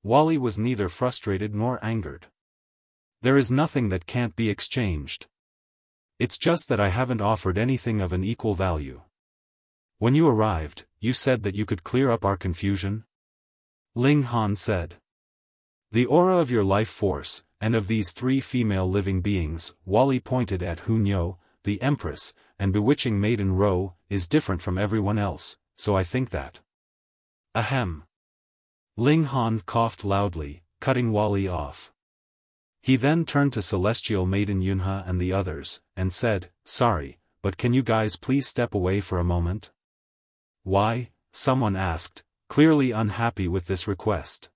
A: Wally was neither frustrated nor angered. "There is nothing that can't be exchanged. It's just that I haven't offered anything of an equal value. When you arrived, you said that you could clear up our confusion?" Ling Han said. "The aura of your life force, and of these three female living beings," Wally pointed at Yunhe, the Empress, and bewitching Maiden Ro, "is different from everyone else, so I think that." Ahem. Ling Han coughed loudly, cutting Wally off. He then turned to Celestial Maiden Yunhe and the others, and said, "Sorry, but can you guys please step away for a moment?" "Why?" someone asked, clearly unhappy with this request.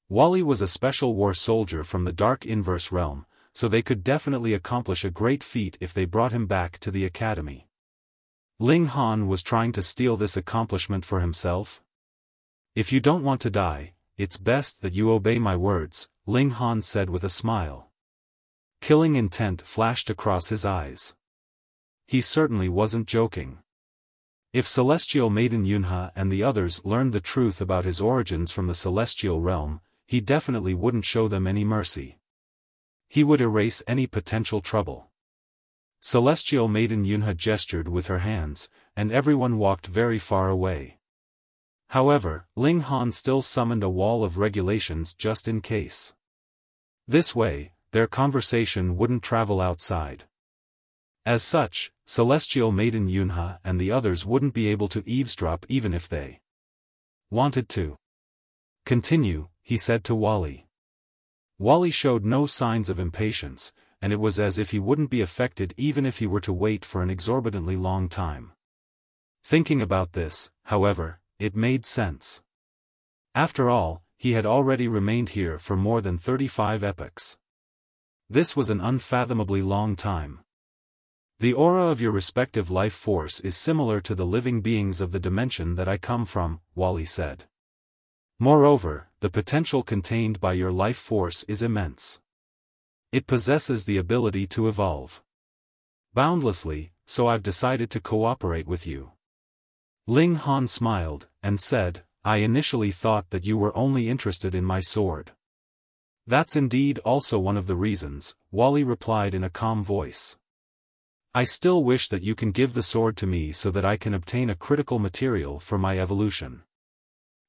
A: Wally was a special war soldier from the Dark Inverse realm, so they could definitely accomplish a great feat if they brought him back to the academy. Ling Han was trying to steal this accomplishment for himself? "If you don't want to die, it's best that you obey my words," Ling Han said with a smile. Killing intent flashed across his eyes. He certainly wasn't joking. If Celestial Maiden Yunhe and the others learned the truth about his origins from the Celestial realm, he definitely wouldn't show them any mercy. He would erase any potential trouble. Celestial Maiden Yunhe gestured with her hands, and everyone walked very far away. However, Ling Han still summoned a wall of regulations just in case. This way, their conversation wouldn't travel outside. As such, Celestial Maiden Yunhe and the others wouldn't be able to eavesdrop even if they wanted to. "Continue," he said to Wally. Wally showed no signs of impatience, and it was as if he wouldn't be affected even if he were to wait for an exorbitantly long time. Thinking about this, however, it made sense. After all, he had already remained here for more than 35 epochs. This was an unfathomably long time. "The aura of your respective life force is similar to the living beings of the dimension that I come from," Wally said. "Moreover, the potential contained by your life force is immense. It possesses the ability to evolve boundlessly, so I've decided to cooperate with you." Ling Han smiled, and said, "I initially thought that you were only interested in my sword." "That's indeed also one of the reasons," Wally replied in a calm voice. "I still wish that you can give the sword to me so that I can obtain a critical material for my evolution."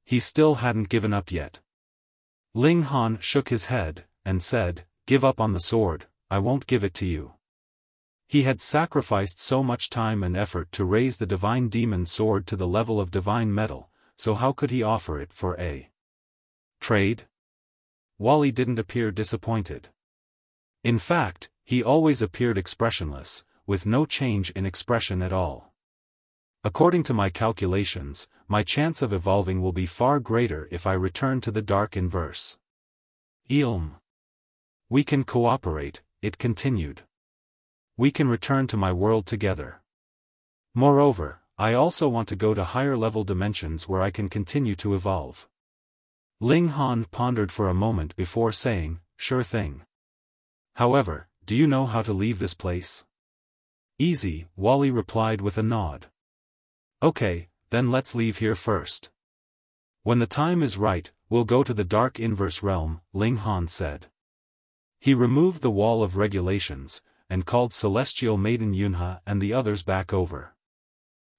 A: He still hadn't given up yet. Ling Han shook his head, and said, "Give up on the sword, I won't give it to you." He had sacrificed so much time and effort to raise the divine demon sword to the level of divine metal, so how could he offer it for a trade? Wally didn't appear disappointed. In fact, he always appeared expressionless, with no change in expression at all. "According to my calculations, my chance of evolving will be far greater if I return to the Dark Inverse." "We can cooperate," it continued. "We can return to my world together. Moreover, I also want to go to higher-level dimensions where I can continue to evolve." Ling Han pondered for a moment before saying, "Sure thing. However, do you know how to leave this place?" "Easy," Wally replied with a nod. "Okay, then let's leave here first. When the time is right, we'll go to the Dark Inverse realm," Ling Han said. He removed the wall of regulations, and called Celestial Maiden Yunhe and the others back over.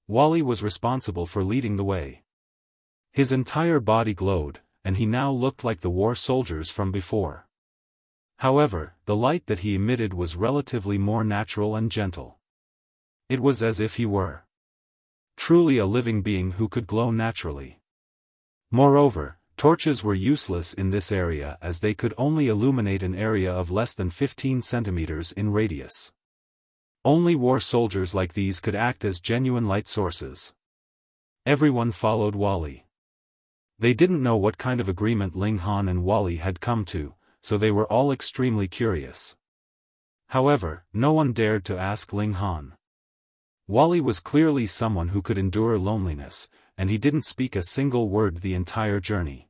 A: Wally was responsible for leading the way. His entire body glowed, and he now looked like the war soldiers from before. However, the light that he emitted was relatively more natural and gentle. It was as if he were truly a living being who could glow naturally. Moreover, torches were useless in this area as they could only illuminate an area of less than 15 centimeters in radius. Only war soldiers like these could act as genuine light sources. Everyone followed Wally. They didn't know what kind of agreement Ling Han and Wally had come to, so they were all extremely curious. However, no one dared to ask Ling Han. Wally was clearly someone who could endure loneliness, and he didn't speak a single word the entire journey.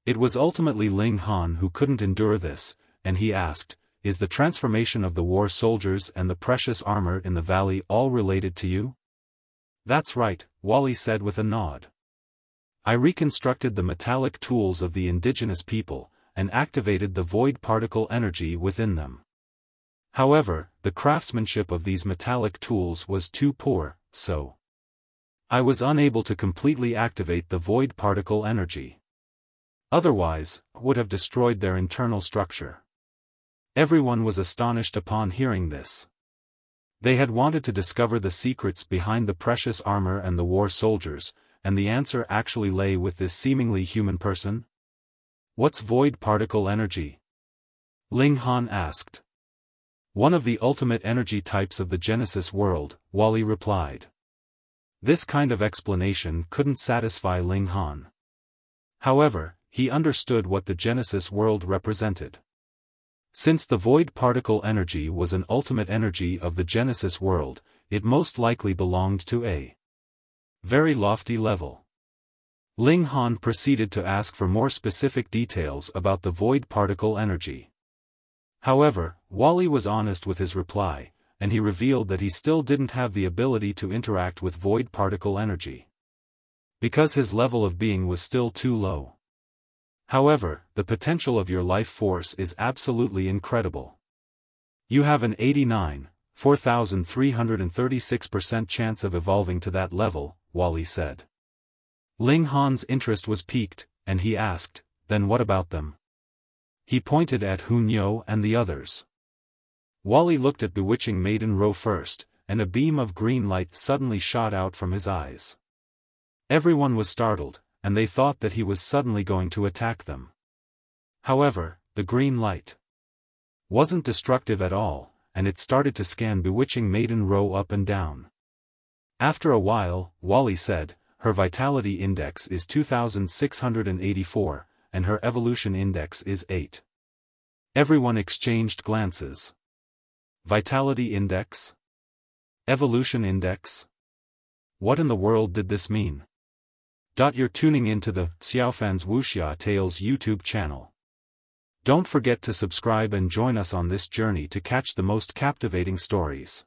A: It was ultimately Ling Han who couldn't endure this, and he asked, "Is the transformation of the war soldiers and the precious armor in the valley all related to you?" "That's right," Wally said with a nod. "I reconstructed the metallic tools of the indigenous people, and activated the void particle energy within them. However, the craftsmanship of these metallic tools was too poor, so I was unable to completely activate the void particle energy. Otherwise, would have destroyed their internal structure." Everyone was astonished upon hearing this. They had wanted to discover the secrets behind the precious armor and the war soldiers, and the answer actually lay with this seemingly human person. "What's void particle energy?" Ling Han asked. "One of the ultimate energy types of the Genesis world," Wally replied. This kind of explanation couldn't satisfy Ling Han. However, he understood what the Genesis world represented. Since the void particle energy was an ultimate energy of the Genesis world, it most likely belonged to a very lofty level. Ling Han proceeded to ask for more specific details about the void particle energy. However, Wally was honest with his reply, and he revealed that he still didn't have the ability to interact with void particle energy, because his level of being was still too low. However, the potential of your life force is absolutely incredible. You have an 4,336% chance of evolving to that level, Wally said. Ling Han's interest was piqued, and he asked, "Then what about them?" He pointed at Yunhe and the others. Wally looked at bewitching Maiden Row first, and a beam of green light suddenly shot out from his eyes. Everyone was startled, and they thought that he was suddenly going to attack them. However, the green light wasn't destructive at all, and it started to scan bewitching Maiden Row up and down. After a while, Wally said, "Her vitality index is 2684, and her evolution index is 8. Everyone exchanged glances. Vitality index? Evolution index? What in the world did this mean? You're tuning into the Xiaofan's Wuxia Tales YouTube channel. Don't forget to subscribe and join us on this journey to catch the most captivating stories.